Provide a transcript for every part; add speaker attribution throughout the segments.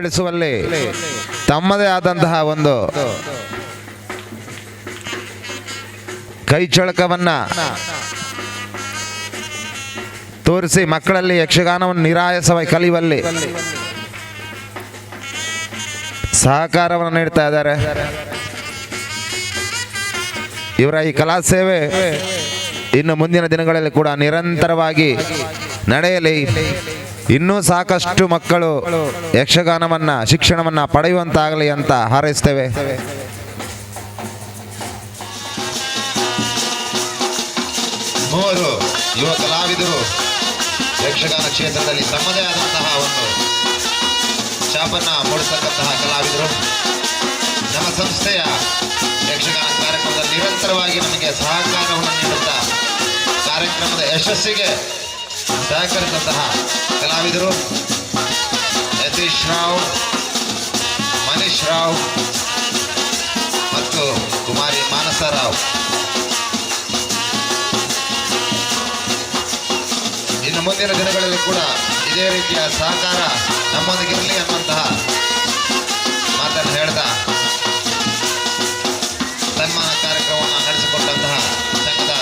Speaker 1: ಬೆಳೆಸುವಲ್ಲಿ ತಮ್ಮದೇ ಆದಂತಹ ಒಂದು ಕೈಚಳಕವನ್ನ ತೋರಿಸಿ ಮಕ್ಕಳಲ್ಲಿ ಯಕ್ಷಗಾನವನ್ನು ನಿರಾಯಾಸವಾಗಿ ಕಲಿಯುವಲ್ಲಿ ಸಹಕಾರವನ್ನು ನೀಡ್ತಾ ಇದ್ದಾರೆ. ಇವರ ಈ ಕಲಾ ಸೇವೆ ಇನ್ನು ಮುಂದಿನ ದಿನಗಳಲ್ಲಿ ಕೂಡ ನಿರಂತರವಾಗಿ ನಡೆಯಲಿ. ಇನ್ನೂ ಸಾಕಷ್ಟು ಮಕ್ಕಳು ಯಕ್ಷಗಾನವನ್ನ ಶಿಕ್ಷಣವನ್ನ ಪಡೆಯುವಂತಾಗಲಿ ಅಂತ ಹಾರೈಸ್ತೇವೆ.
Speaker 2: ಮೂವರು ಯುವ ಕಲಾವಿದರು ಯಕ್ಷಗಾನ ಕ್ಷೇತ್ರದಲ್ಲಿ ತಮ್ಮದೇ ಆದಂತಹ ಒಂದು ಛಾಪನ್ನ ಮೂಡಿಸತಕ್ಕಂತಹ ಕಲಾವಿದರು ನಮ್ಮ ಸಂಸ್ಥೆಯ ಯಕ್ಷಗಾನ ಕಾರ್ಯಕ್ರಮದಲ್ಲಿ ನಿರಂತರವಾಗಿ ನಮಗೆ ಸಹಕಾರವನ್ನು ನೀಡುತ್ತಾ ಕಾರ್ಯಕ್ರಮದ ಯಶಸ್ಸಿಗೆ ಸಹಕರಿಸಿದಂತಹ ಕಲಾವಿದರು ಯತೀಶ್ ರಾವ್, ಮನೀಶ್ ರಾವ್ ಮತ್ತು ಕುಮಾರಿ ಮಾನಸ ರಾವ್. ಇನ್ನು ಮುಂದಿನ ದಿನಗಳಲ್ಲಿ ಕೂಡ ಇದೇ ರೀತಿಯ ಸಹಕಾರ ನಮ್ಮೊಂದಿಗಿರಲಿ ಅನ್ನುವಂತಹ ಮಾತನ್ನು ಹೇಳ್ತಾ ಸನ್ಮಾನ ಕಾರ್ಯಕ್ರಮವನ್ನು ನಡೆಸಿಕೊಟ್ಟಂತಹ ಸಂಘದ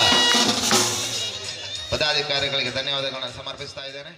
Speaker 2: ಪದಾಧಿಕಾರಿಗಳಿಗೆ ಧನ್ಯವಾದಗಳನ್ನು ಸಮರ್ಪಿಸ್ತಾ ಇದ್ದೇನೆ.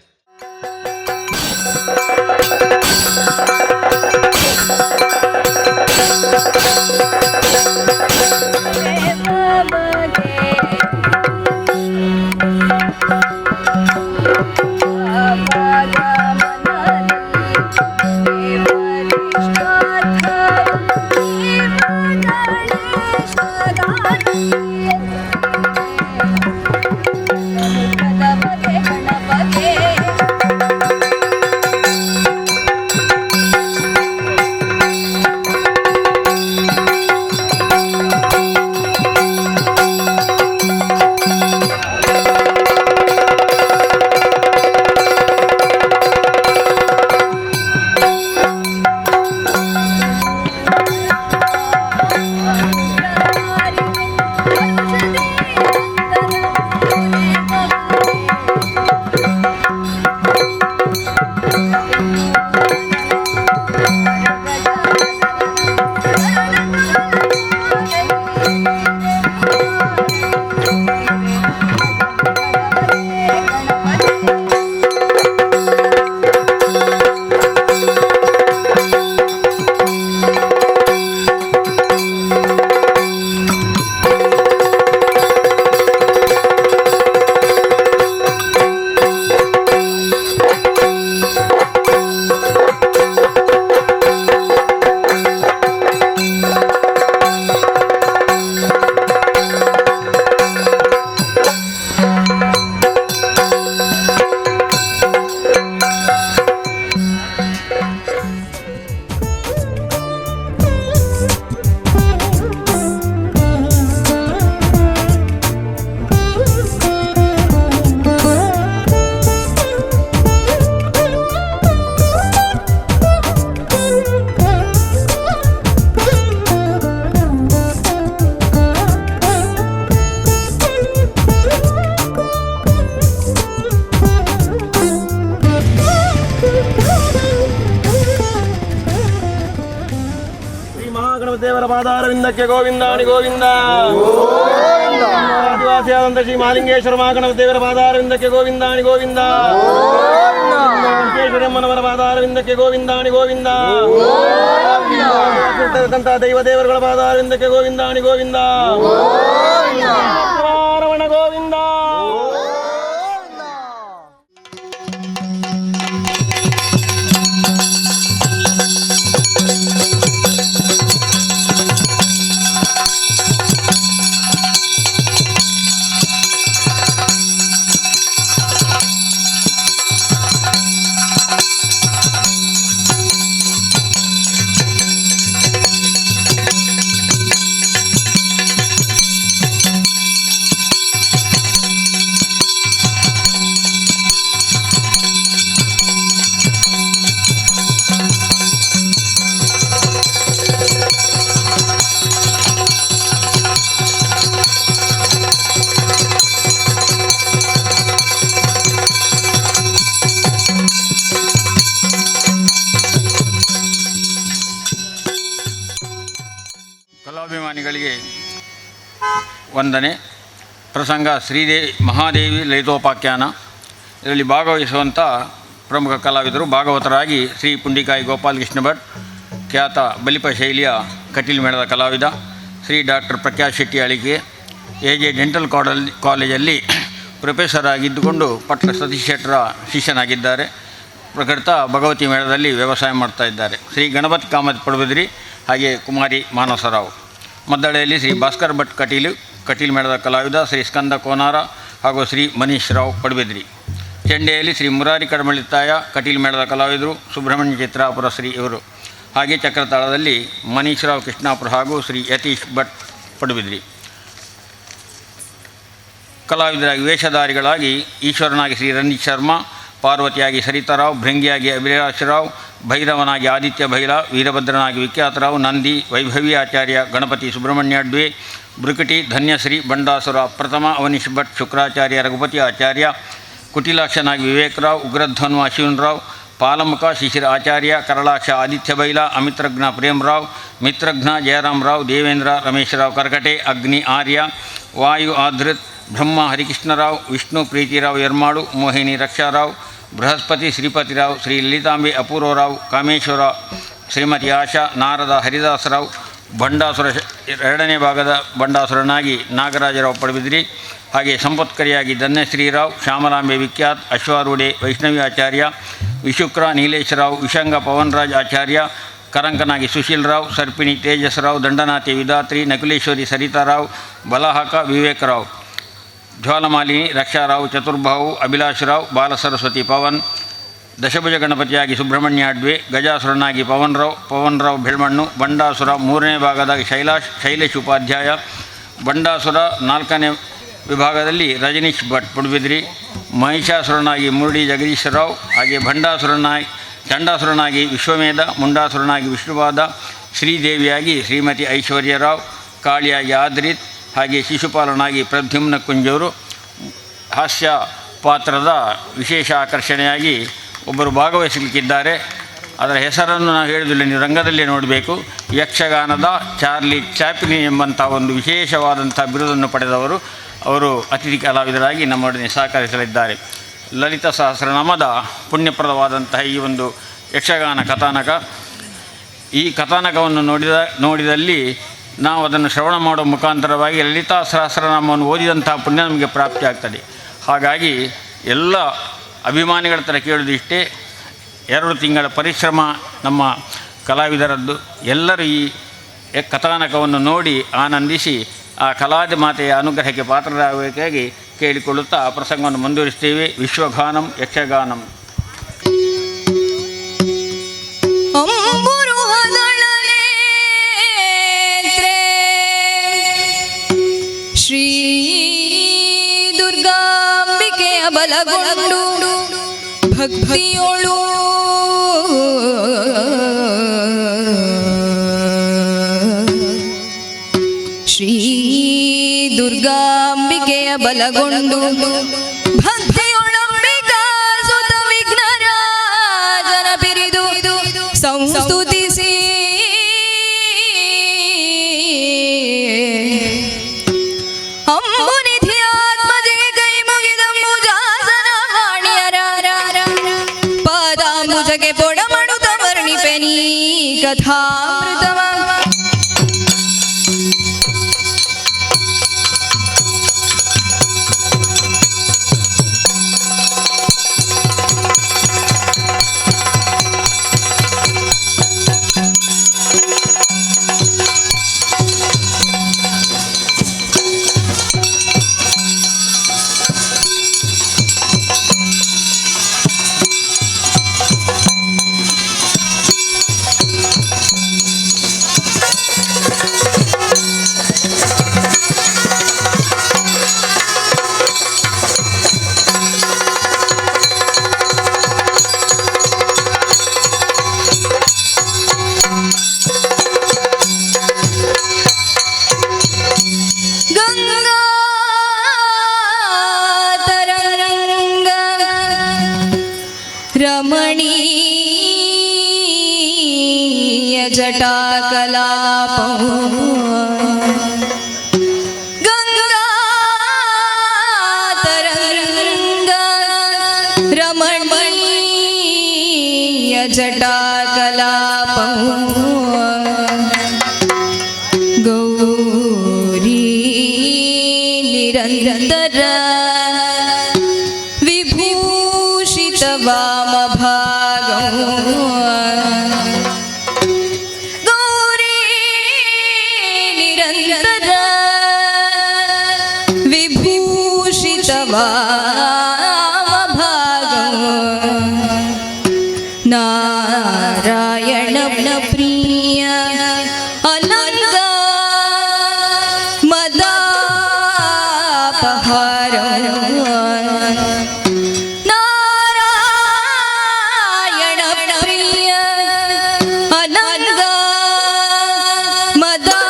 Speaker 3: ದೇವರ ಪಾದಾರವಿಂದಕ್ಕೆ ಗೋವಿಂದಾಣಿ ಗೋವಿಂದ. ಆದಿವಾಸಿಯಾದಂಥ ಶ್ರೀ ಮಹಾಲಿಂಗೇಶ್ವರ ಮಹಾಗಣಪತಿ ದೇವರ ಪಾದಾರವಿಂದಕ್ಕೆ ಗೋವಿಂದಾಣಿ ಗೋವಿಂದ. ವೆಂಕಟೇಶ್ವರಮ್ಮನವರ ಪಾದಾರವಿಂದಕ್ಕೆ ಗೋವಿಂದಾಣಿ ಗೋವಿಂದ. ದೈವ ದೇವರುಗಳ ಪಾದಾರವಿಂದಕ್ಕೆ ಗೋವಿಂದಾಣಿ ಗೋವಿಂದ. ರಮಣ ಗೋವಿಂದ.
Speaker 4: ಕಲಾಭಿಮಾನಿಗಳಿಗೆ ವಂದನೆ. ಪ್ರಸಂಗ ಶ್ರೀದೇವಿ ಮಹಾದೇವಿ ಲಲಿತೋಪಾಖ್ಯಾನ. ಇದರಲ್ಲಿ ಭಾಗವಹಿಸುವಂಥ ಪ್ರಮುಖ ಕಲಾವಿದರು ಭಾಗವತರಾಗಿ ಶ್ರೀ ಪುಂಡಿಕಾಯಿ ಗೋಪಾಲಕೃಷ್ಣ ಭಟ್, ಖ್ಯಾತ ಬಲಿಪ ಶೈಲಿಯ ಕಟೀಲು ಮೇಳದ ಕಲಾವಿದ. Shri doctor Prakash Shetty Alike A J. Dental ಕಾಲೇಜಲ್ಲಿ ಪ್ರೊಫೆಸರ್ ಆಗಿದ್ದುಕೊಂಡು ಪಟ್ಟ ಸತೀಶ್ ಶೆಟ್ಟರ ಶಿಷ್ಯನಾಗಿದ್ದಾರೆ. ಪ್ರಕೃತ ಭಗವತಿ ಮೇಳದಲ್ಲಿ ವ್ಯವಸಾಯ ಮಾಡ್ತಾ ಇದ್ದಾರೆ. ಶ್ರೀ ಗಣಪತಿ ಕಾಮತ್ ಪಡುಬಿದ್ರಿ, ಹಾಗೆ ಕುಮಾರಿ ಮಾನಸರಾವ್. ಮದ್ದಳೆಯಲ್ಲಿ ಶ್ರೀ ಭಾಸ್ಕರ್ ಭಟ್ ಕಟೀಲು ಮೇಳದ ಕಲಾವಿದ. ಶ್ರೀ ಸ್ಕಂದ ಕೋನಾರ ಹಾಗೂ ಶ್ರೀ ಮನೀಶ್ ರಾವ್ ಪಡುಬಿದ್ರಿ. ಚೆಂಡೆಯಲ್ಲಿ ಶ್ರೀ ಮುರಾರಿ ಕಡಮಳಿತಾಯ ಕಟೀಲು ಮೇಳದ ಕಲಾವಿದರು. ಸುಬ್ರಹ್ಮಣ್ಯ ಚಿತ್ರಾಪುರ ಶ್ರೀ ಇವರು. ಹಾಗೆ ಚಕ್ರತಾಳದಲ್ಲಿ ಮನೀಶ್ ರಾವ್ ಕೃಷ್ಣಾಪುರ ಹಾಗೂ ಶ್ರೀ ಯತೀಶ್ ಭಟ್ ಪಡುಬಿದ್ರಿ. ಕಲಾವಿದರಾಗಿ ವೇಷಧಾರಿಗಳಾಗಿ ಈಶ್ವರನಾಗಿ ಶ್ರೀ ರಂಜಿತ್ ಶರ್ಮಾ, ಪಾರ್ವತಿಯಾಗಿ ಸರಿತಾರಾವ್, ಭೃಂಗಿಯಾಗಿ ಅಭಿಲಾಷ್ ರಾವ್, ಭೈರವನಾಗಿ ಆದಿತ್ಯ ಭೈರ, ವೀರಭದ್ರನಾಗಿ ವಿಖ್ಯಾತರಾವ್, ನಂದಿ ವೈಭವಿ ಆಚಾರ್ಯ, ಗಣಪತಿ ಸುಬ್ರಹ್ಮಣ್ಯ ಅಡ್ವೆ, ಬೃಕಟಿ ಧನ್ಯಶ್ರೀ ಬಂಡಾಸುರ ಪ್ರಥಮ, ಅವನೀಶ್ ಭಟ್, ಶುಕ್ರಾಚಾರ್ಯ ರಘುಪತಿ ಆಚಾರ್ಯ, ಕುಟಿಲಾಕ್ಷನಾಗಿ ವಿವೇಕರಾವ್, ಉಗ್ರಧ್ವನು ಅಶ್ವಿನ್ ರಾವ್, ಪಾಲಮುಖ ಶಿಶಿರ ಆಚಾರ್ಯ, ಕರಳಾಕ್ಷ ಆದಿತ್ಯ ಬೈಲ, ಅಮಿತ್ರಘ್ನ ಪ್ರೇಮರಾವ್, ಮಿತ್ರಘ್ನ ಜಯರಾಮ್ ರಾವ್, ದೇವೇಂದ್ರ ರಮೇಶ್ರಾವ್ ಕರ್ಕಟೆ, ಅಗ್ನಿ ಆರ್ಯ, ವಾಯು ಆಧೃತ್, ಬ್ರಹ್ಮ ಹರಿಕೃಷ್ಣರಾವ್, ವಿಷ್ಣು ಪ್ರೀತಿರಾವ್ ಯರ್ಮಾಳು, ಮೋಹಿನಿ ರಕ್ಷಾರಾವ್, ಬೃಹಸ್ಪತಿ ಶ್ರೀಪತಿರಾವ್, ಶ್ರೀ ಲಲಿತಾಂಬೆ ಅಪೂರ್ವರಾವ್, ಕಾಮೇಶ್ವರ ಶ್ರೀಮತಿ ಆಶಾ, ನಾರದ ಹರಿದಾಸರಾವ್, ಬಂಡಾಸುರ ಎರಡನೇ ಭಾಗದ ಬಂಡಾಸುರನಾಗಿ ನಾಗರಾಜರಾವ್ ಪಡುಬಿದ್ರಿ. ಹಾಗೆ ಸಂಪತ್ಕರಿಯಾಗಿ ಧನ್ಯಶ್ರೀರಾವ್, ಶ್ಯಾಮಲಾಂಬೆ ವಿಖ್ಯಾತ್, ಅಶ್ವಾರೂಢೆ ವೈಷ್ಣವಿ ಆಚಾರ್ಯ, ವಿಶುಕ್ರ ನೀಲೇಶ್ವರಾವ್, ವಿಶಂಗ ಪವನ್ರಾಜ್ ಆಚಾರ್ಯ, ಕರಂಕನಾಗಿ ಸುಶೀಲ್ ರಾವ್, ಸರ್ಪಿಣಿ ತೇಜಸ್ರಾವ್, ದಂಡನಾಥಿ ವಿಧಾತ್ರಿ, ನಕುಲೇಶ್ವರಿ ಸರಿತಾರಾವ್, ಬಲಹಾಕ ವಿವೇಕರಾವ್, ಜ್ವಾಲಮಾಲಿನಿ ರಕ್ಷಾರಾವ್, ಚತುರ್ಭಾವು ಅಭಿಲಾಷ್ ರಾವ್, ಬಾಲಸರಸ್ವತಿ ಪವನ್, ದಶಭುಜ ಗಣಪತಿಯಾಗಿ ಸುಬ್ರಹ್ಮಣ್ಯ ಅಡ್ವೆ, ಗಜಾಸುರನಾಗಿ ಪವನ್ ರಾವ್ ಬೆಳ್ಮಣ್ಣು, ಬಂಡಾಸುರ ಮೂರನೇ ಭಾಗದ ಶೈಲೇಶ್ ಉಪಾಧ್ಯಾಯ, ಬಂಡಾಸುರ ನಾಲ್ಕನೇ ವಿಭಾಗದಲ್ಲಿ ರಜನೀಶ್ ಭಟ್ ಪಡುಬಿದ್ರಿ, ಮಹಿಷಾಸುರನಾಗಿ ಮುರಳಿ ಜಗದೀಶ್ವರರಾವ್, ಹಾಗೆ ಚಂಡಾಸುರನಾಗಿ ವಿಶ್ವಮೇಧ, ಮುಂಡಾಸುರನಾಗಿ ವಿಷ್ಣುವಾದ, ಶ್ರೀದೇವಿಯಾಗಿ ಶ್ರೀಮತಿ ಐಶ್ವರ್ಯರಾವ್, ಕಾಳಿಯಾಗಿ ಆದ್ರಿತ್, ಹಾಗೆ ಶಿಶುಪಾಲನಾಗಿ ಪ್ರದ್ಯುಮ್ನ ಕುಂಜೂರು. ಹಾಸ್ಯ ಪಾತ್ರದ ವಿಶೇಷ ಆಕರ್ಷಣೆಯಾಗಿ ಒಬ್ಬರು ಭಾಗವಹಿಸಲಿಕ್ಕಿದ್ದಾರೆ. ಅದರ ಹೆಸರನ್ನು ನಾವು ಹೇಳುವುದಿಲ್ಲ, ನೀವು ರಂಗದಲ್ಲಿ ನೋಡಬೇಕು. ಯಕ್ಷಗಾನದ ಚಾರ್ಲಿ ಚಾಪ್ಲಿನ್ ಎಂಬಂಥ ಒಂದು ವಿಶೇಷವಾದಂಥ ಬಿರುದನ್ನು ಪಡೆದವರು. ಅವರು ಅತಿಥಿ ಕಲಾವಿದರಾಗಿ ನಮ್ಮೊಡನೆ ಸಹಕರಿಸಲಿದ್ದಾರೆ. ಲಲಿತ ಸಹಸ್ರನಾಮದ ಪುಣ್ಯಪ್ರದವಾದಂತಹ ಈ ಒಂದು ಯಕ್ಷಗಾನ ಕಥಾನಕ. ಈ ಕಥಾನಕವನ್ನು ನೋಡಿದಲ್ಲಿ ನಾವು ಅದನ್ನು ಶ್ರವಣ ಮಾಡುವ ಮುಖಾಂತರವಾಗಿ ಲಲಿತಾ ಸಹಸ್ರನಾಮವನ್ನು ಓದಿದಂತಹ ಪುಣ್ಯ ನಮಗೆ ಪ್ರಾಪ್ತಿಯಾಗ್ತದೆ. ಹಾಗಾಗಿ ಎಲ್ಲ ಅಭಿಮಾನಿಗಳ ಥರ ಕೇಳೋದಿಷ್ಟೇ, 2 ತಿಂಗಳ ಪರಿಶ್ರಮ ನಮ್ಮ ಕಲಾವಿದರದ್ದು. ಎಲ್ಲರೂ ಈ ಕಥಾನಕವನ್ನು ನೋಡಿ ಆನಂದಿಸಿ ಆ ಕಲಾದಿ ಮಾತೆಯ ಅನುಗ್ರಹಕ್ಕೆ ಪಾತ್ರರಾಗಬೇಕಾಗಿ ಕೇಳಿಕೊಳ್ಳುತ್ತಾ ಪ್ರಸಂಗವನ್ನು ಮುಂದುವರಿಸ್ತೇವೆ. ವಿಶ್ವಗಾನಂ ಯಕ್ಷಗಾನಂ.
Speaker 5: ಶ್ರೀ ದುರ್ಗಾಂಬಿಕೆಯ ಬಲಗೊಂಡು ಭಕ್ತಿಯೋಳು ಶ್ರೀ ದುರ್ಗಾಂಬಿಕೆಯ ಬಲಗೊಂಡು ಭಕ್ತಿಯೊಳಂಬಿಕಾ ಸುತ ವಿಘ್ನರಾಜನ ಬಿರಿದು ಸಂಸ್ತುತಿಸಿ ಅಂಬುನಿಧಿಯಾತ್ಮಜೆಗೆ ಕೈ ಮುಗಿದ ಮುಜಾಸನ ವಾಣಿಯರ ಪಾದಾಂಬುಜಗೆ ಪೊಡಮಡುತ್ತ ವರ್ಣಿಪೆನಿ ಕಥಾಮೃತವ. ರಮಣೀಯ ಜಟಾಕಲಾಪ गङ्गातरङ्ग रमणीय जटाकलापं गौरी निरन्तर विभूषित वामभागं गौरी निरन्तर विभूषित वामभागं नारायण प्रिय अनंग मदापहारं नारायण प्रिय अनंग मदापहारं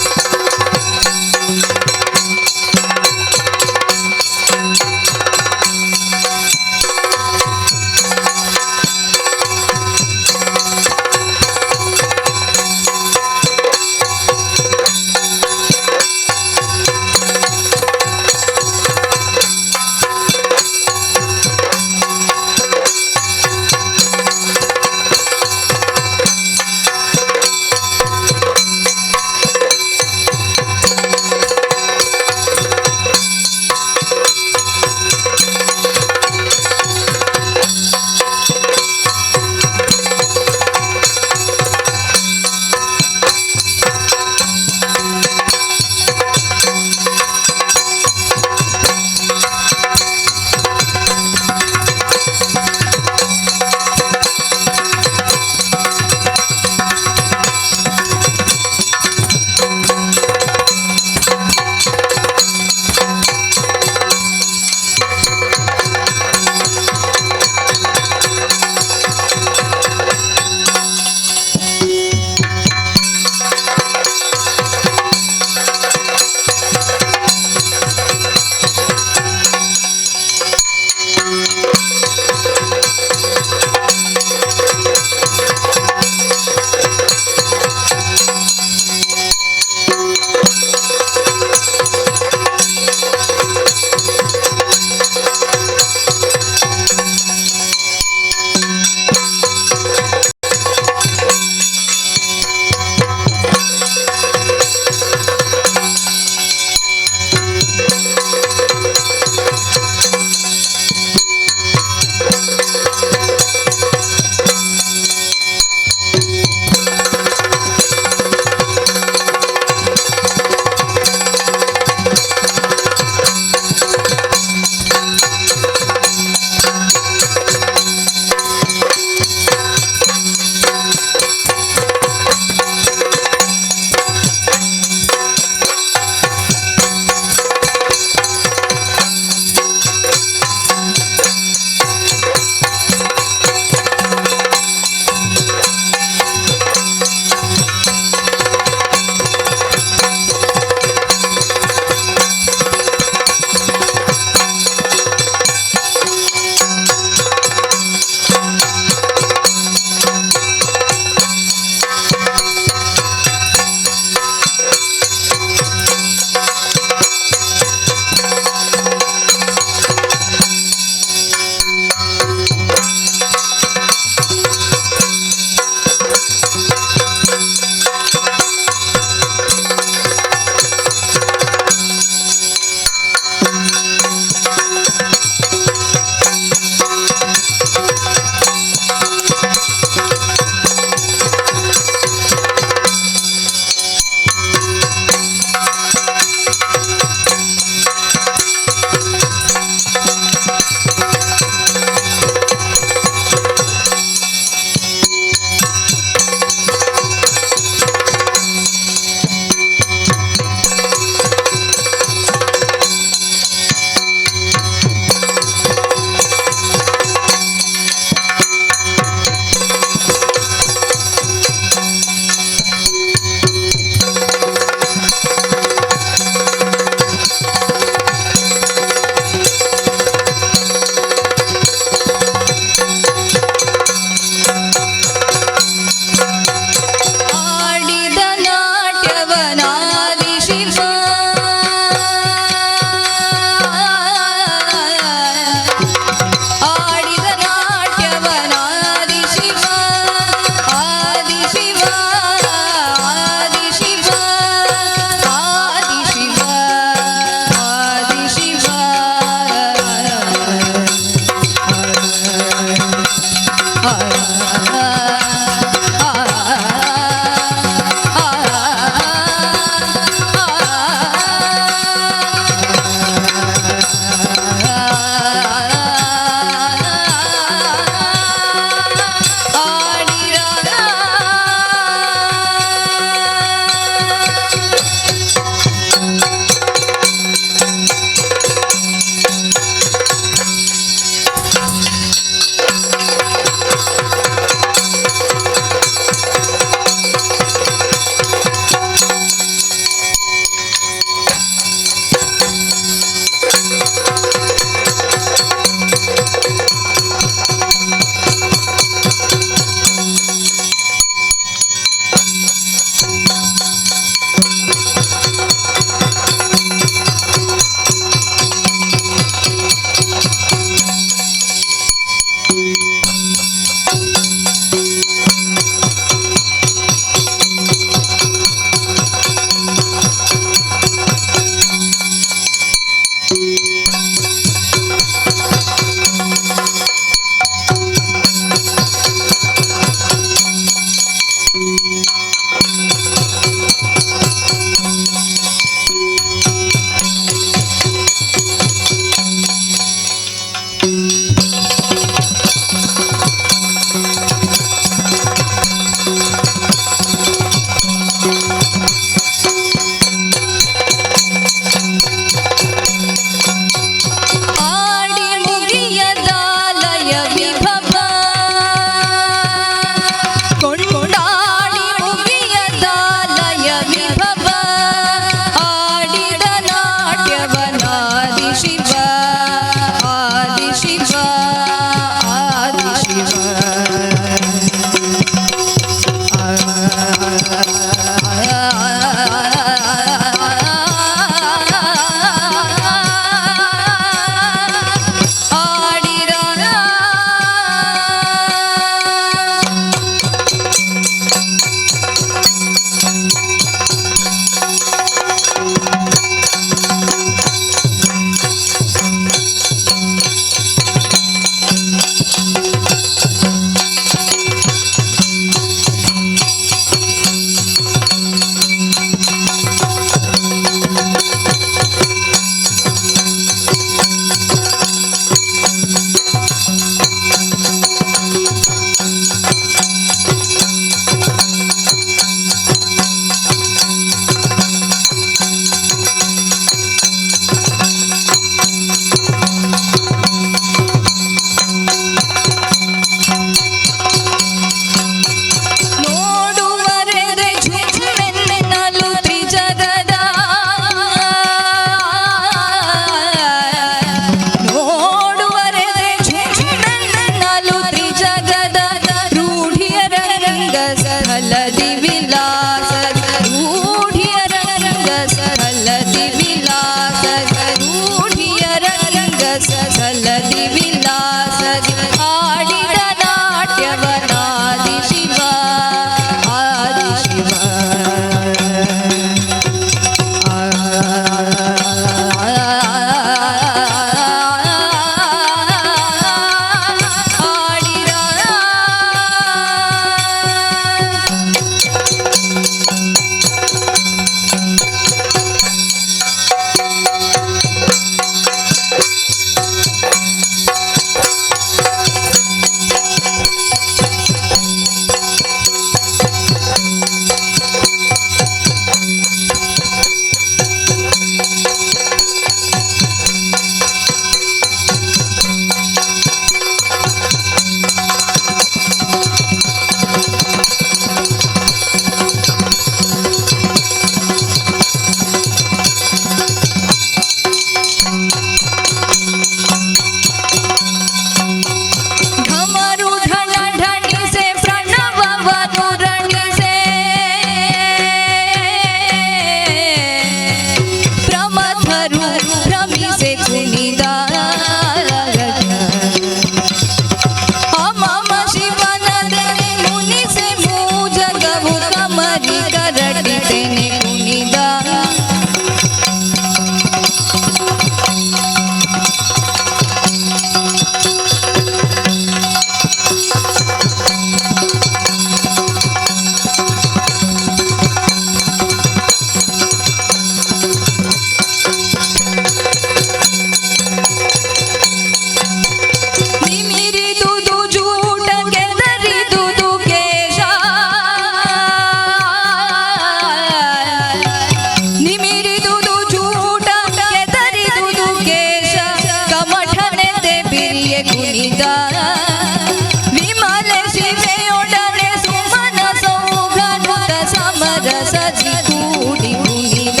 Speaker 5: ಸಜಿ ಕೂಡಿ ಕುಣಿದ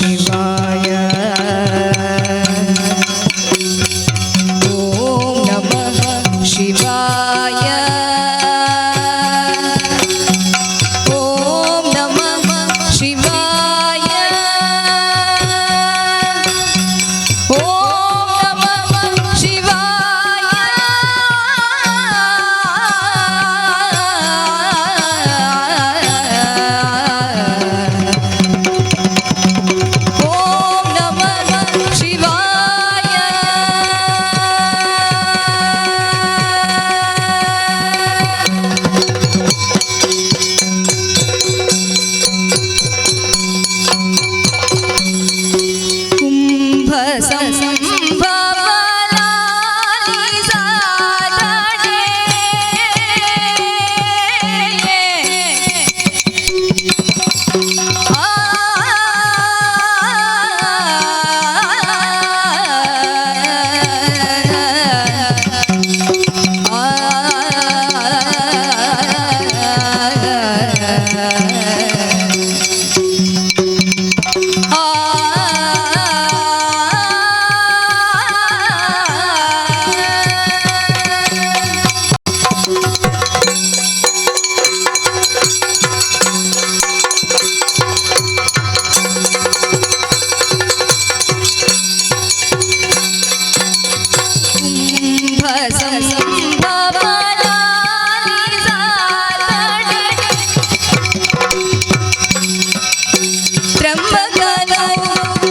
Speaker 5: ಶಿವಾಯ ಓಂ ನಮಃ ಶಿವಾಯ ಓಂ ನಮಃ ಶಿವಾಯ ಓಂ ನಮಃ ಶಿವಾಯ ಓಂ ನಮಃ ಶಿವಾಯ ಕುಂಭ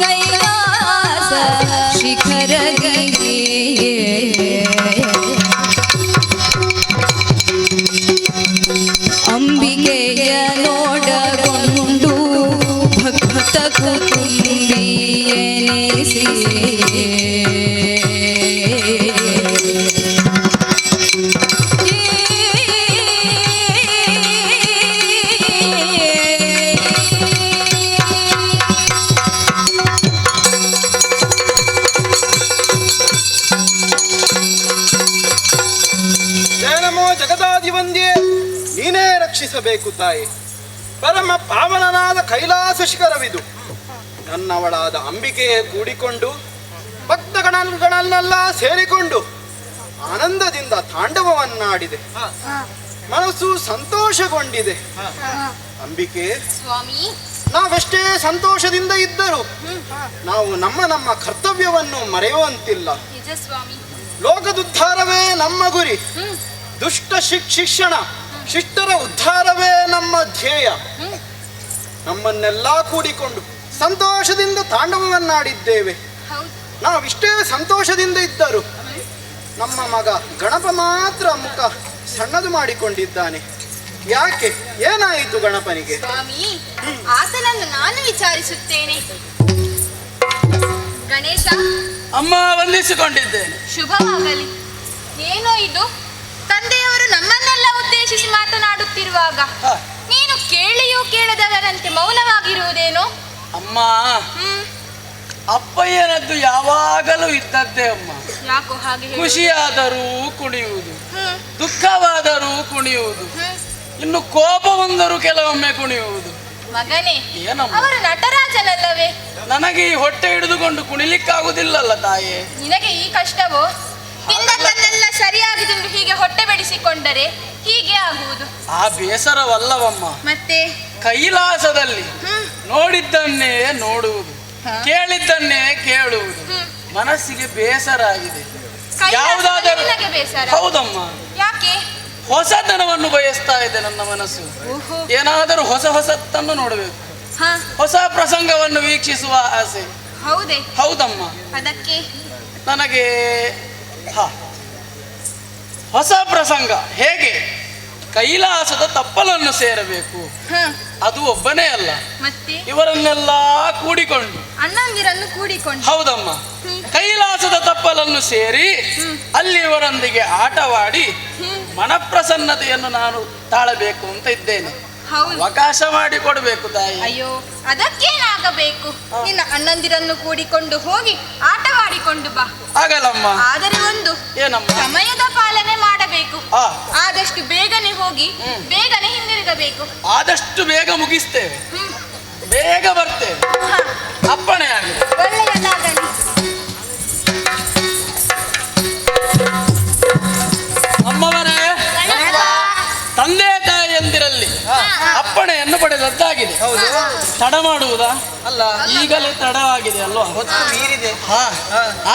Speaker 5: ಕೈಲಾಸ ಶಿಖರಗಿರಿ ಅಂಬಿಕೆಯ ನೋಡಗೊಂಡು ಭಕ್ತ ಕುಟುಂಬಿಯೆನಿಸಿ
Speaker 6: ಜಯ ನಮೋ ಜಗದಾಧಿವಂದ್ಯೆ, ನೀನೇ ರಕ್ಷಿಸಬೇಕು ತಾಯಿ. ಪರಮ ಪಾವನನಾದ ಕೈಲಾಸ ಶಿಖರವಿದು. ನನ್ನವಳಾದ ಅಂಬಿಕೆಯೇ ಕೂಡಿಕೊಂಡು ಭಕ್ತಗಣಗಳನ್ನೆಲ್ಲ ಸೇರಿಕೊಂಡು ಆನಂದದಿಂದ ತಾಂಡವವನ್ನಾಡಿದೆ. ಮನಸ್ಸು ಸಂತೋಷಗೊಂಡಿದೆ. ಅಂಬಿಕೆ,
Speaker 7: ಸ್ವಾಮಿ,
Speaker 6: ನಾವೆಷ್ಟೇ ಸಂತೋಷದಿಂದ ಇದ್ದರೂ ನಾವು ನಮ್ಮ ನಮ್ಮ ಕರ್ತವ್ಯವನ್ನು ಮರೆಯುವಂತಿಲ್ಲ.
Speaker 7: ನಿಜ ಸ್ವಾಮಿ.
Speaker 6: ಲೋಕದುದ್ಧಾರವೇ ನಮ್ಮ ಗುರಿ. ದುಷ್ಟ ಶಿಕ್ಷಣ, ಶಿಷ್ಟರ ಉದ್ಧಾರವೇ ನಮ್ಮ ಧ್ಯೇಯ. ನಮ್ಮನ್ನೆಲ್ಲ ಕೂಡಿಕೊಂಡು ಸಂತೋಷದಿಂದ ತಾಂಡವವನ್ನಾಡಿದ್ದೇವೆ.
Speaker 7: ಹೌದು.
Speaker 6: ನಾವಿಷ್ಟೇ ಸಂತೋಷದಿಂದ ಇದ್ದರು ನಮ್ಮ ಮಗ ಗಣಪ ಮಾತ್ರ ಮುಖ ಸಣ್ಣದು ಮಾಡಿಕೊಂಡಿದ್ದಾನೆ. ಯಾಕೆ? ಏನಾಯಿತು ಗಣಪನಿಗೆ?
Speaker 7: ಸ್ವಾಮಿ, ಆತನನ್ನು ನಾನು ವಿಚಾರಿಸುತ್ತೇನೆ. ಗಣೇಶ,
Speaker 8: ಅಮ್ಮ ವಂದಿಸಿಕೊಂಡಿದ್ದೇನೆ.
Speaker 7: ಶುಭವಾಗಲಿ. ಏನೋ ಇದು, ತಂದೆಯವರು ನಮ್ಮನ್ನೆಲ್ಲ ಉದ್ದೇಶಿಸಿ ಮಾತನಾಡುತ್ತಿರುವಾಗ ನೀನು ಕೇಳಿಯೂ ಕೇಳದವರಂತೆ ಮೌನವಾಗಿರುವುದೇನೋ?
Speaker 8: ಅಮ್ಮ, ಅಪ್ಪಯ್ಯನದ್ದು ಯಾವಾಗಲೂ ಇದ್ದದ್ದೇ ಅಮ್ಮ.
Speaker 7: ಯಾಕೋ ಹಾಗೆ ಹೇಳು?
Speaker 8: ಖುಷಿಯಾದರೂ ಕುಣಿಯುವುದು, ದುಃಖವಾದರೂ ಕುಣಿಯುವುದು, ಇನ್ನು ಕೋಪ ಬಂದರೂ ಕೆಲವೊಮ್ಮೆ ಕುಣಿಯುವುದು.
Speaker 7: ಮಗನೇ,
Speaker 8: ಏನಮ್ಮ?
Speaker 7: ಅವರು ನಟರಾಜನಲ್ಲವೇ?
Speaker 8: ನನಗೆ ಈ ಹೊಟ್ಟೆ ಹಿಡಿದುಕೊಂಡು ಕುಣಿಲಿಕ್ಕಾಗುವುದಿಲ್ಲಲ್ಲ ತಾಯೇ.
Speaker 7: ನಿನಗೆ ಈ ಕಷ್ಟವೋ? ತಿಂದದ್ದನ್ನೆಲ್ಲ ಸರಿಯಾಗಿ ತಿಂದು ಹೀಗೆ ಹೊಟ್ಟೆ ಬೆಳೆಸಿಕೊಂಡರೆ ಹೀಗೆ ಆಗುವುದು.
Speaker 8: ಆ ಬೇಸರವಲ್ಲವಮ್ಮ,
Speaker 7: ಮತ್ತೆ
Speaker 8: ಕೈಲಾಸದಲ್ಲಿ ನೋಡಿದ್ದನ್ನೇ ನೋಡುವುದು, ಕೇಳಿದ್ದನ್ನೇ ಕೇಳುವುದು. ಮನಸ್ಸಿಗೆ ಬೇಸರ ಆಗಿದೆ. ಯಾವುದಾದರೂ
Speaker 7: ನಿನಗೆ ಬೇಸರ?
Speaker 8: ಹೌದಮ್ಮ.
Speaker 7: ಯಾಕೆ?
Speaker 8: ಹೊಸತನವನ್ನು ಬಯಸ್ತಾ ಇದೆ ನನ್ನ ಮನಸ್ಸು.
Speaker 7: ಓಹೋ.
Speaker 8: ಏನಾದರೂ ಹೊಸತನ್ನು ನೋಡಬೇಕು,
Speaker 7: ಹ,
Speaker 8: ಹೊಸ ಪ್ರಸಂಗವನ್ನು ವೀಕ್ಷಿಸುವ ಆಸೆ.
Speaker 7: ಹೌದೇ?
Speaker 8: ಹೌದಮ್ಮ.
Speaker 7: ಅದಕ್ಕೆ
Speaker 8: ನನಗೆ ಹೊಸ ಪ್ರಸಂಗ ಹೇಗೆ? ಕೈಲಾಸದ ತಪ್ಪಲನ್ನು ಸೇರಬೇಕು, ಅದು ಒಬ್ಬನೇ ಅಲ್ಲ,
Speaker 7: ಮತ್ತೆ
Speaker 8: ಇವರನ್ನೆಲ್ಲ ಕೂಡಿಕೊಂಡು
Speaker 7: ಅಣ್ಣಂದಿರನ್ನು ಕೂಡಿಕೊಂಡು
Speaker 8: ಹೌದಮ್ಮ ಕೈಲಾಸದ ತಪ್ಪಲನ್ನು ಸೇರಿ ಅಲ್ಲಿ ಇವರೊಂದಿಗೆ ಆಟವಾಡಿ ಮನಪ್ರಸನ್ನತೆಯನ್ನು ನಾನು ತಾಳಬೇಕು ಅಂತ ಇದ್ದೇನೆ.
Speaker 7: ಹೌದು.
Speaker 8: ಅವಕಾಶ ಮಾಡಿ ಕೊಡಬೇಕು ತಾಯಿ.
Speaker 7: ಅಯ್ಯೋ ಅದಕ್ಕೇನಾಗಬೇಕು, ನಿನ್ನ ಅಣ್ಣಂದಿರನ್ನು ಕೂಡಿಕೊಂಡು ಹೋಗಿ ಆಟವಾಡಿಕೊಂಡು ಬಾ.
Speaker 8: ಆಗಲ್ಲಮ್ಮ.
Speaker 7: ಆದರೆ ಒಂದು
Speaker 8: ಏನಮ್ಮ?
Speaker 7: ಸಮಯದ ಪಾಲನೆ ಮಾಡಬೇಕು.
Speaker 8: ಆ.
Speaker 7: ಆದಷ್ಟು ಬೇಗನೆ ಹೋಗಿ ಬೇಗನೆ ಹಿಂದಿರುಗಬೇಕು.
Speaker 8: ಆದಷ್ಟು ಬೇಗ ಮುಗಿಸ್ತೇವೆ, ಬೇಗ ಬರ್ತೇವೆ, ಅಪ್ಪಣೆ ಆಗಿದೆ.
Speaker 7: ಒಳ್ಳೆಯದಾಗಲಿ.
Speaker 8: ಅಮ್ಮವರೇ, ತಂದೆ ತಾಯಿಯಂದಿರಲ್ಲಿ ಅಪ್ಪಣೆಯನ್ನು ಪಡೆದದ್ದಾಗಿದೆ. ತಡ ಮಾಡುವುದಾ? ಅಲ್ಲ, ಈಗಲೇ ತಡವಾಗಿದೆ ಅಲ್ವಾ? ಹಾ,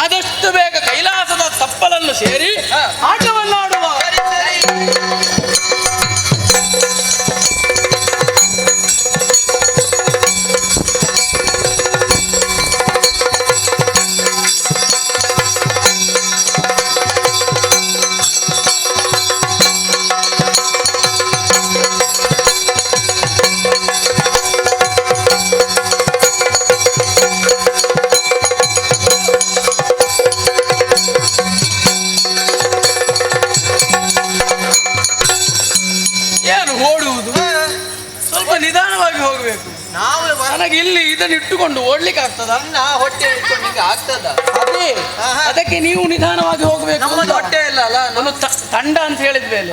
Speaker 8: ಆದಷ್ಟು ಬೇಗ ಕೈಲಾಸದ ತಪ್ಪಲನ್ನು ಸೇರಿ ಆಟವನ್ನಾಡುವ. ಏನು ಓಡುವುದು? ಸ್ವಲ್ಪ ನಿಧಾನವಾಗಿ ಹೋಗ್ಬೇಕು. ನನಗೆ ಇಲ್ಲಿ ಇದನ್ನು ಇಟ್ಟುಕೊಂಡು ಓಡ್ಲಿಕ್ಕೆ ಆಗ್ತದ?
Speaker 6: ಹೊಟ್ಟೆ ಇಟ್ಕೊಂಡು ಆಗ್ತದ?
Speaker 8: ಅದೇ, ಅದಕ್ಕೆ ನೀವು ನಿಧಾನವಾಗಿ ಹೋಗ್ಬೇಕು.
Speaker 6: ಹೊಟ್ಟೆ ಇಲ್ಲ ಅಲ್ಲ,
Speaker 8: ಒಂದು ತಂಡ ಅಂತ ಹೇಳಿದ್ಮೇಲೆ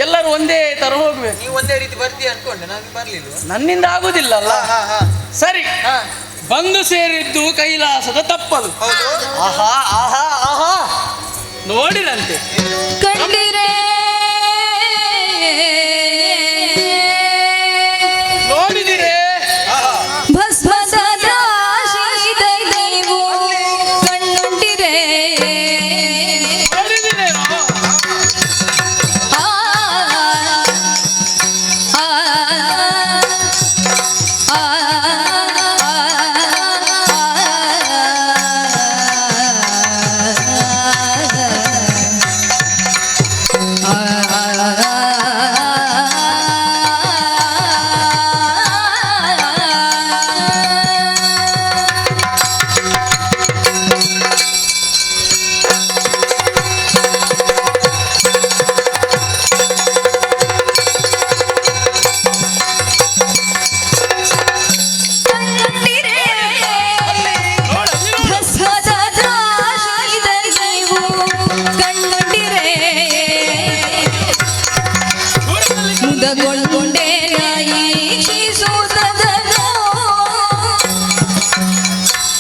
Speaker 8: ಎಲ್ಲರೂ ಒಂದೇ ತರ ಹೋಗ್ಬೇಕು.
Speaker 6: ನೀವು ಒಂದೇ ರೀತಿ ಬರ್ತೀಯ ಅನ್ಕೊಂಡೆ, ನಾನು ಬರ್ಲಿಲ್ಲ.
Speaker 8: ನನ್ನಿಂದ ಆಗುದಿಲ್ಲ ಅಲ್ಲ. ಸರಿ, ಬಂದು ಸೇರಿದ್ದು ಕೈಲಾಸದ ತಪ್ಪಲು. ಆಹಾ ಆಹಾ ಆಹಾ, ನೋಡಿರಂತೆ
Speaker 5: ಕಂಡಿರೆ
Speaker 8: ನೋಡಿದಿರೇ?
Speaker 5: ಭಸ್ಮದ ರಾಶಿದೈದೈವು ಕಂಡಿರೆ
Speaker 8: ನೋಡಿದಿರೇ?
Speaker 5: ಆ ಆ ಮುದಗೊಳ್ಕೊಂಡೆ ನಾಯೀಕ್ಷಿಸುವುದದನೋ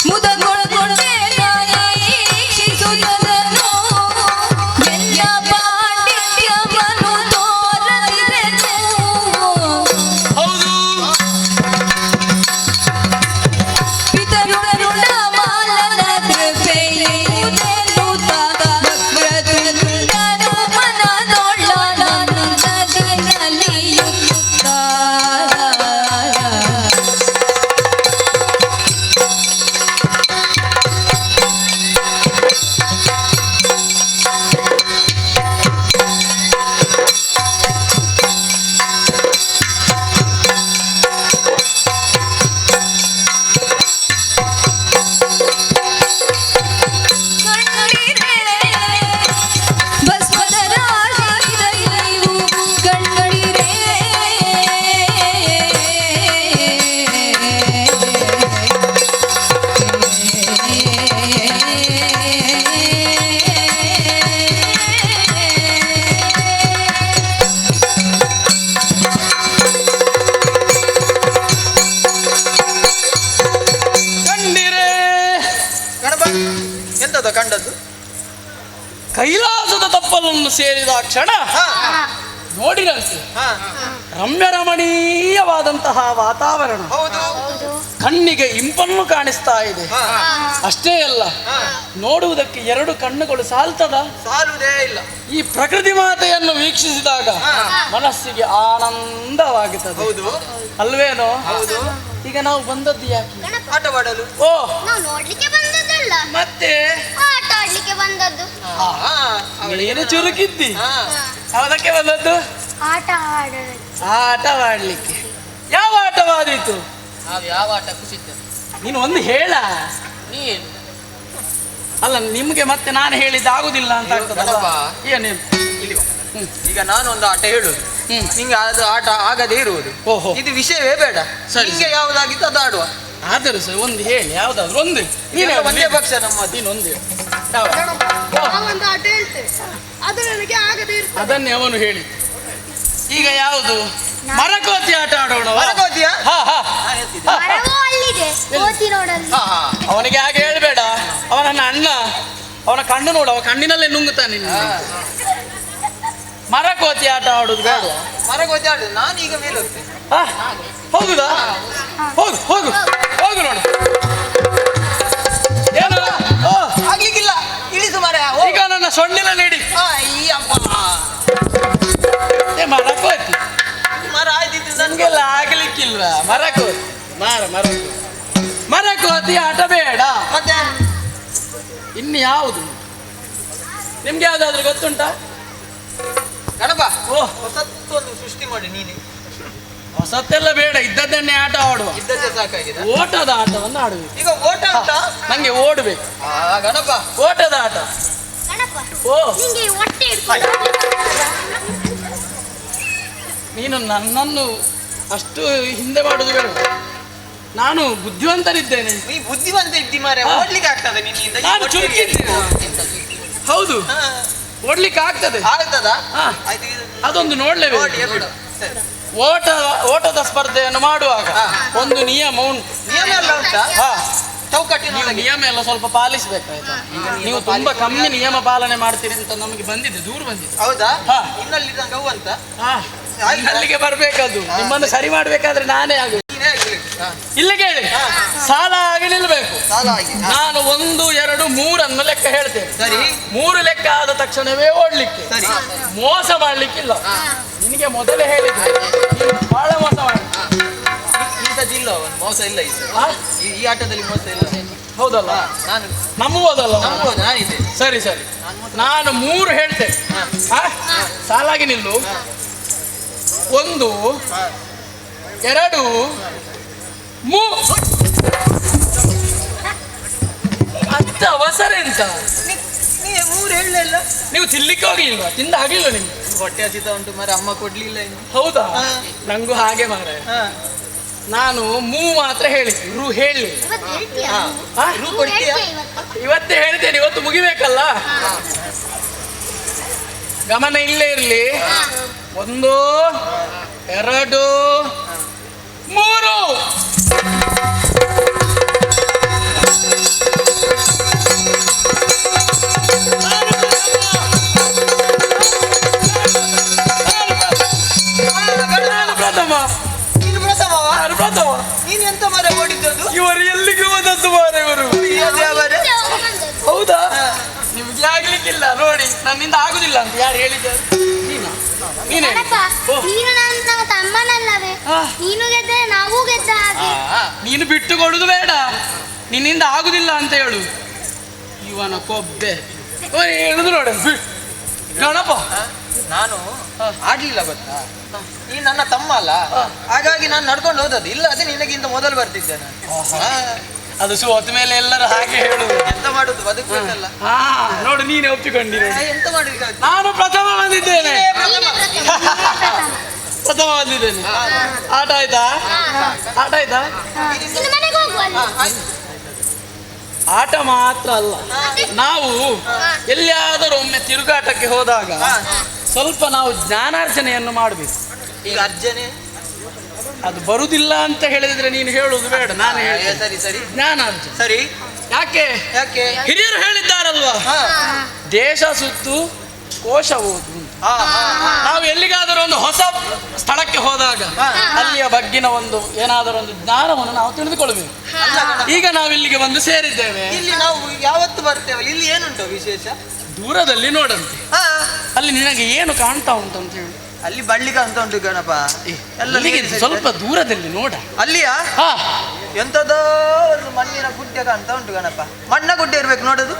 Speaker 5: ಮುದಗೊಳ್ಕೊಂಡೆ ನಾಯೀಕ್ಷಿಸುವುದದನೋ ಎಲ್ಲ ಪಾಂಡಿತ್ಯವನ್ನು ತೋರದಿರೆನು. ಪಿತರುಣ ಮಾಲನ ಕೃಪೆಯುವುದೆನು ವಕ್ರತುಂಡನು ಮನದೊಳ್ಳನಂದದಿನಲಿಯುತ್ತ. ಭಸ್ಮದ ರಾಶಿದೈದೈವು ಕಂಡಿರೆ
Speaker 8: ಕಂಡಿರೇ?
Speaker 6: ಗಣಪ ಎಂತದ ಕಂಡದ್ದು?
Speaker 8: ಕೈಲಾಸದ ತಪ್ಪಲನ್ನು ಸೇರಿದ ಕ್ಷಣ ನೋಡಿರಂತೆ ರಮ್ಯ ರಮಣೀಯವಾದಂತಹ ವಾತಾವರಣ,
Speaker 6: ಹೌದು.
Speaker 8: ಕಣ್ಣಿಗೆ ಇಂಪನ್ನು ಕಾಣಿಸ್ತಾ ಇದೆ. ಅಷ್ಟೇ ಅಲ್ಲ, ನೋಡುವುದಕ್ಕೆ ಎರಡು ಕಣ್ಣುಗಳು ಸಾಲ್ತದ?
Speaker 6: ಸಾಲುವುದೇ ಇಲ್ಲ.
Speaker 8: ಈ ಪ್ರಕೃತಿ ಮಾತೆಯನ್ನು ವೀಕ್ಷಿಸಿದಾಗ ಮನಸ್ಸಿಗೆ ಆನಂದವಾಗುತ್ತದೆ.
Speaker 6: ಹೌದು,
Speaker 8: ಅಲ್ವೇನೋ? ಈಗ ನಾವು ಬಂದದ್ದು ಯಾಕೆ?
Speaker 6: ಆಟವಾಡಲು.
Speaker 8: ಓ,
Speaker 7: ನಾವು ನೋಡ್ಲಿಕ್ಕೆ ಬಂದದ್ದಲ್ಲ,
Speaker 8: ಮತ್ತೆ
Speaker 7: ಆಟ ಆಡ್ಲಿಕ್ಕೆ ಬಂದದ್ದು.
Speaker 8: ಏನು ಚುರುಕಿದ್ದಿ? ಯಾವುದಕ್ಕೆ ಬಂದದ್ದು?
Speaker 7: ಆಟ ಆಡಲಿಕ್ಕೆ.
Speaker 8: ಆಟವಾಡ್ಲಿಕ್ಕೆ. ಯಾವ ಆಟ ಆಟವಾದೀತು.
Speaker 6: ನಾವು ಯಾವ ಆಟಕ್ಕೂ ಸಿದ್ಧ.
Speaker 8: ನೀನು ಒಂದು ಹೇಳ.
Speaker 6: ನೀನು
Speaker 8: ಅಲ್ಲ ನಿಮ್ಗೆ ಮತ್ತೆ ನಾನು ಹೇಳಿದ್ದು ಆಗುದಿಲ್ಲ ಅಂತ ಆಗ್ತದಲ್ಲ.
Speaker 6: ಗಣಪ.
Speaker 8: ಏನೇನು
Speaker 6: ಇಲ್ಲಿ ಬಾ. ಈಗ ನಾನು ಒಂದು ಆಟ ಹೇಳುದು, ನಿಂಗೆ ಅದು ಆಟ ಆಗದೇ ಇರುವುದು.
Speaker 8: ಓಹೋ.
Speaker 6: ಇದು ವಿಷಯವೇ ಬೇಡ,
Speaker 8: ಸರಿ.
Speaker 6: ನಿಂಗೆ ಯಾವುದಾಗಿತ್ತು ಅದು ಆಡುವ.
Speaker 8: ಆದರೂ ಸಹ ಒಂದು ಹೇಳಿ, ಯಾವ್ದಾದ್ರು ಒಂದು.
Speaker 6: ಈಗ ಒಂದೇ ಪಕ್ಷ ನಮ್ಮದು.
Speaker 8: ನೀನೊಂದು
Speaker 5: ಒಂದು ಆಟ ಹೇಳ್ತೇವೆ ಅದು ನನಗೆ ಆಗದೇ ಇರ್ತದೆ.
Speaker 8: ಅದನ್ನೇ ಅವನು ಹೇಳಿ. ಈಗ ಯಾವುದು? ಮರಕೋತಿ ಆಟ ಆಡೋಣ.
Speaker 6: ಮರಕೋತಿಯಾ?
Speaker 8: ಹಾ ಹಾ.
Speaker 5: ಮರವೂ ಅಲ್ಲಿದೆ, ಕೋತಿ ರೋಡಲ್ಲಿ.
Speaker 8: ಅವನಿಗೆ ಹಾಗೆ ಹೇಳ್ಬೇಡ, ಅವ ನನ್ನ ಅಣ್ಣ. ಅವನ ಕಣ್ಣು ನೋಡು, ಅವ ಕಣ್ಣಿನಲ್ಲೇ ನುಂಗುತ್ತಾನೆ. ಮರಕೋತಿ ಆಟ ಆಡುದು ಬೇಡ.
Speaker 6: ಮರಕೋತಿ ಆಡುದು. ನಾನು ಈಗ ಮೇಲೆ ಹೋಗ್ತೇನೆ.
Speaker 8: ಹೋಗುದಾ? ಹೋಗು ಹೋಗು ಹೋಗು ನೋಡು. ಏನು?
Speaker 6: ಆಗ್ಲಿಕ್ಕಿಲ್ಲ, ಇಳಿಸು ಮರ.
Speaker 8: ಈಗ ನನ್ನ ಸೊಂಡಿಲ ನೀಡಿ. ಮರಕೋತಿ
Speaker 6: ಮರ ಆಯ್ತಿತ್ತು
Speaker 8: ನನ್ಗೆಲ್ಲ ಆಗ್ಲಿಕ್ಕಿಲ್ವಾ? ಮರಕೋತಿ ಮರಕೋತಿ ಆಟ ಬೇಡ.
Speaker 6: ಮತ್ತೆ
Speaker 8: ಇನ್ನು ಯಾವುದು ನಿಮ್ಗೆ ಯಾವ್ದಾದ್ರು ಗೊತ್ತುಂಟಾ?
Speaker 6: ಗಣಪ,
Speaker 8: ಓ,
Speaker 6: ಹೊಸತ್ತೊಂದು ಸೃಷ್ಟಿ ಮಾಡಿ ನೀನೆ.
Speaker 8: ಹೊಸತ್ತೆಲ್ಲ ಬೇಡ, ಇದ್ದದ್ದನ್ನೇ ಆಟ ಆಡುವ.
Speaker 6: ಇದ್ದದ್ದೇ ಸಾಕಾಗಿದೆ.
Speaker 8: ಓಟದ ಆಟವನ್ನು ಆಡುವ.
Speaker 6: ಈಗ ಓಟ ಉಂಟಾ?
Speaker 8: ನಂಗೆ ಓಡ್ಬೇಕು.
Speaker 6: ಗಣಪ,
Speaker 8: ಓಟದ ಆಟ.
Speaker 5: ಗಣಪ,
Speaker 8: ಓ,
Speaker 5: ನಿಂಗೆ ಹೊಟ್ಟೆ ಹಿಡ್ಕೊಂಡು
Speaker 8: ನೀನು ನನ್ನನ್ನು ಅಷ್ಟು ಹಿಂದೆ ಮಾಡುದು ಬೇಡ. ನಾನು ಬುದ್ಧಿವಂತನಿದ್ದೇನೆ.
Speaker 6: ನೀ ಬುದ್ಧಿವಂತ ಇದ್ದಿ ಮಾರೆ. ಓಡ್ಲಿಕ್ಕೆ ಆಗ್ತದೆ ನಿನ್ನಿಂದ.
Speaker 8: ನಾನು ಚುರುಕಿದ್ದೇನೆ. ಹೌದು, ಓಡ್ಲಿಕ್ಕೆ ಆಗ್ತದೆ.
Speaker 6: ಆಗ್ತದಾ?
Speaker 8: ಹಾ.
Speaker 6: ಆಯ್ತು,
Speaker 8: ಅದೊಂದು ನೋಡ್ಲೇಬೇಕು.
Speaker 6: ಓಡಿ ಬಿಡು. ಸರಿ.
Speaker 8: ಓಟದ ಸ್ಪರ್ಧೆಯನ್ನು ಮಾಡುವಾಗ ಒಂದು ನಿಯಮ ಉಂಟು.
Speaker 6: ನಿಯಮ ಎಲ್ಲ ಉಂಟಾ?
Speaker 8: ಹಾ,
Speaker 6: ಚೌಕಟ್ಟಿನ
Speaker 8: ನೀವು ನಿಯಮ ಎಲ್ಲ ಸ್ವಲ್ಪ ಪಾಲಿಸ್ಬೇಕಾಯ್ತಾ? ನೀವು ತುಂಬಾ ಕಮ್ಮಿ ನಿಯಮ ಪಾಲನೆ ಮಾಡ್ತೀರಿ ಅಂತ ನಮಗೆ ಬಂದಿದೆ, ದೂರ ಬಂದಿದೆ.
Speaker 6: ಹೌದಾ?
Speaker 8: ಹಾ.
Speaker 6: ಇನ್ನಲ್ಲಿ ಗೌ ಅಂತ
Speaker 8: ಅಲ್ಲಿಗೆ ಬರ್ಬೇಕದು. ನಿಮ್ಮನ್ನು ಸರಿ ಮಾಡ್ಬೇಕಾದ್ರೆ ನಾನೇ ಆಗುದು.
Speaker 6: ನೀನೇ ಆಗ್ಲಿ.
Speaker 8: ಇಲ್ಲಿ ಕೇಳಿ, ಸಾಲ ಆಗಿ ನಿಲ್ಬೇಕು.
Speaker 6: ಸಾಲ ಆಗಿ.
Speaker 8: ನಾನು 1, 2, 3 ಲೆಕ್ಕ ಹೇಳ್ತೇನೆ.
Speaker 6: ಸರಿ.
Speaker 8: 3 ಲೆಕ್ಕ ಆದ ತಕ್ಷಣವೇ ಓಡ್ಲಿಕ್ಕೆ.
Speaker 6: ಸರಿ.
Speaker 8: ಮೋಸ ಮಾಡ್ಲಿಕ್ಕಿಲ್ಲ. ನಿನಗೆ ಮೊದಲೇ ಹೇಳಿದ್ದೆ, ನೀನು ಬಹಳ ಮೋಸ ಮಾಡಿ.
Speaker 6: ಇಲ್ಲ, ಒಂದು ಮೋಸ ಇಲ್ಲ. ಈ ಆಟದಲ್ಲಿ ಮೋಸ ಇಲ್ಲ.
Speaker 8: ಹೌದಲ್ಲ?
Speaker 6: ನಾನು
Speaker 8: ನಂಬುವುದಲ್ಲ?
Speaker 6: ನಂಬುವುದು ನಾನಿದೆ.
Speaker 8: ಸರಿ ಸರಿ, ನಾನು 3 ಹೇಳ್ತೇನೆ. ಸಾಲಾಗಿ ನಿಲ್ಲು. 1, 2, 3. ಅತ್ತ ಅವಸರ ಎಂತ?
Speaker 6: ನೀ 3 ಹೇಳಲಿಲ್ಲ.
Speaker 8: ನೀವು ತಿನ್ಲಿಕ್ಕೆ ಹೋಗ್ಲಿಲ್ವಾ? ತಿಂದ ಆಗ್ಲಿಲ್ಲ ನಿಮ್ಗೆ?
Speaker 6: ಹೊಟ್ಟೆ ಹಸಿತ ಉಂಟು ಮರ, ಅಮ್ಮ ಕೊಡ್ಲಿಲ್ಲ ಇನ್ನು.
Speaker 8: ಹೌದಾ? ನಂಗೂ ಹಾಗೆ ಮಾರ. ನಾನು ಮಾತ್ರ ಹೇಳಿದ್ದೆ, ರು ಹೇಳಿ.
Speaker 5: ಇವತ್ತು ಹೇಳ್ತೀಯಾ?
Speaker 6: ರು ಕೊಡ್ತೀಯಾ?
Speaker 8: ಇವತ್ತೇ ಹೇಳ್ತೇನೆ, ಇವತ್ತು ಮುಗಿಬೇಕಲ್ಲ. ಗಮನ ಇಲ್ಲೇ ಇರ್ಲಿ. 1, 2, 3.
Speaker 6: ನೀನು ಎಂತ ಮರ ಓಡಿದ್ದದ್ದು?
Speaker 8: ಇವರು ಎಲ್ಲಿಗೆ ಹೋದದ್ದು ಮಾರ ಇವರು? ಹೌದಾ? ನಿಮ್ಗೆ ಆಗ್ಲಿಕ್ಕಿಲ್ಲ ನೋಡಿ, ನನ್ನಿಂದ ಆಗುದಿಲ್ಲ ಅಂತ ಯಾರು ಹೇಳಿದ್ದಾರೆ? ನೀನೇ.
Speaker 5: ಗಣಪ, ನೀನು ನನ್ನ ತಮ್ಮನಲ್ಲವೇ? ನೀನು ಗೆದ್ದರೆ ನಾವು ಗೆದ್ದ ಹಾಗೆ.
Speaker 8: ನೀನು ಬಿಟ್ಟುಕೊಡುದು ಬೇಡ, ನಿನ್ನಿಂದ ಆಗುದಿಲ್ಲ ಅಂತ ಹೇಳು. ಇವನ ಕೊಬ್ಬೆ ಹೇಳುದು ನೋಡ. ಗಣಪ,
Speaker 6: ನಾನು ಆಡ್ಲಿಲ್ಲ ಗೊತ್ತಾ? ನೀ ನನ್ನ ತಮ್ಮ ಅಲ್ಲ, ಹಾಗಾಗಿ ನಾನು ನಡ್ಕೊಂಡು ಹೋದದ್ದು. ಇಲ್ಲ ಅದೇ ನಿನಗಿಂತ ಮೊದಲು ಬರ್ತಿದ್ದೆ ನಾನು.
Speaker 8: ಅದು ಸೋತ ಮೇಲೆ ಎಲ್ಲರೂ ಹಾಗೆ ಹೇಳುದು.
Speaker 6: ಎಂತ ಮಾಡುದು, ಬದುಕಬೇಕಲ್ಲ.
Speaker 8: ನೋಡು, ನೀನೇ ಒಪ್ಪಿಕೊಂಡಿರ.
Speaker 6: ಎಂತ ಮಾಡಿದ್ರೆ
Speaker 8: ನಾನು ಪ್ರಥಮ ಬಂದಿದ್ದೇನೆ. ಪ್ರಥಮ ಬಂದಿದ್ದೇನೆ. ಆಟ ಆಯ್ತಾ? ಆಟ ಆಯ್ತಾ?
Speaker 5: ಇನ್ನು ಮನೆಗೆ ಹೋಗುವಲ್ಲ.
Speaker 8: ಆಟ ಮಾತ್ರ ಅಲ್ಲ, ನಾವು ಎಲ್ಲಿಯಾದರೂ ಒಮ್ಮೆ ತಿರುಗಾಟಕ್ಕೆ ಹೋದಾಗ ಸ್ವಲ್ಪ ನಾವು ಜ್ಞಾನಾರ್ಜನೆಯನ್ನು ಮಾಡಬೇಕು.
Speaker 6: ಈಗ ಅರ್ಜನೆ
Speaker 8: ಅದು ಬರುದಿಲ್ಲ ಅಂತ ಹೇಳಿದ್ರೆ ನೀನು ಹೇಳುದು ಬೇಡ, ನಾನು ಹೇಳಿ.
Speaker 6: ಸರಿ ಸರಿ,
Speaker 8: ಜ್ಞಾನಾರ್ಜನೆ.
Speaker 6: ಸರಿ.
Speaker 8: ಯಾಕೆ?
Speaker 6: ಯಾಕೆ?
Speaker 8: ಹಿರಿಯರು ಹೇಳಿದ್ದಾರಲ್ವಾ, ದೇಶ ಸುತ್ತು ಕೋಶ ಓದು. ನಾವು ಎಲ್ಲಿಗಾದರೂ ಒಂದು ಹೊಸ ಸ್ಥಳಕ್ಕೆ ಹೋದಾಗ ಅಲ್ಲಿಯ ಬಗ್ಗಿನ ಒಂದು ಏನಾದರೂ ಒಂದು ಜ್ಞಾನವನ್ನು ನಾವು ತಿಳಿದುಕೊಳ್ಬೇಕು. ಈಗ ನಾವು ಇಲ್ಲಿಗೆ ಬಂದು ಸೇರಿದ್ದೇವೆ.
Speaker 6: ಇಲ್ಲಿ ನಾವು ಯಾವತ್ತು ಬರ್ತೇವೆ? ಇಲ್ಲಿ ಏನುಂಟು ವಿಶೇಷ?
Speaker 8: ದೂರದಲ್ಲಿ ನೋಡಂತೆ. ಅಲ್ಲಿ ನಿನಗೆ ಏನು ಕಾಣ್ತಾ ಉಂಟು ಅಂತ ಹೇಳಿ?
Speaker 6: ಅಲ್ಲಿ ಬಳ್ಳಿಗ ಅಂತ ಉಂಟು ಗಣಪ.
Speaker 8: ಎಲ್ಲ ಸ್ವಲ್ಪ ದೂರದಲ್ಲಿ ನೋಡ.
Speaker 6: ಅಲ್ಲಿಯಾ? ಎಂತದೋ ಒಂದು ಮಣ್ಣಿನ ಗುಡ್ಡೆ ಕಾಣ್ತಾ ಉಂಟು ಗಣಪ. ಮಣ್ಣ ಗುಡ್ಡೆ ಇರ್ಬೇಕು ನೋಡೋದು.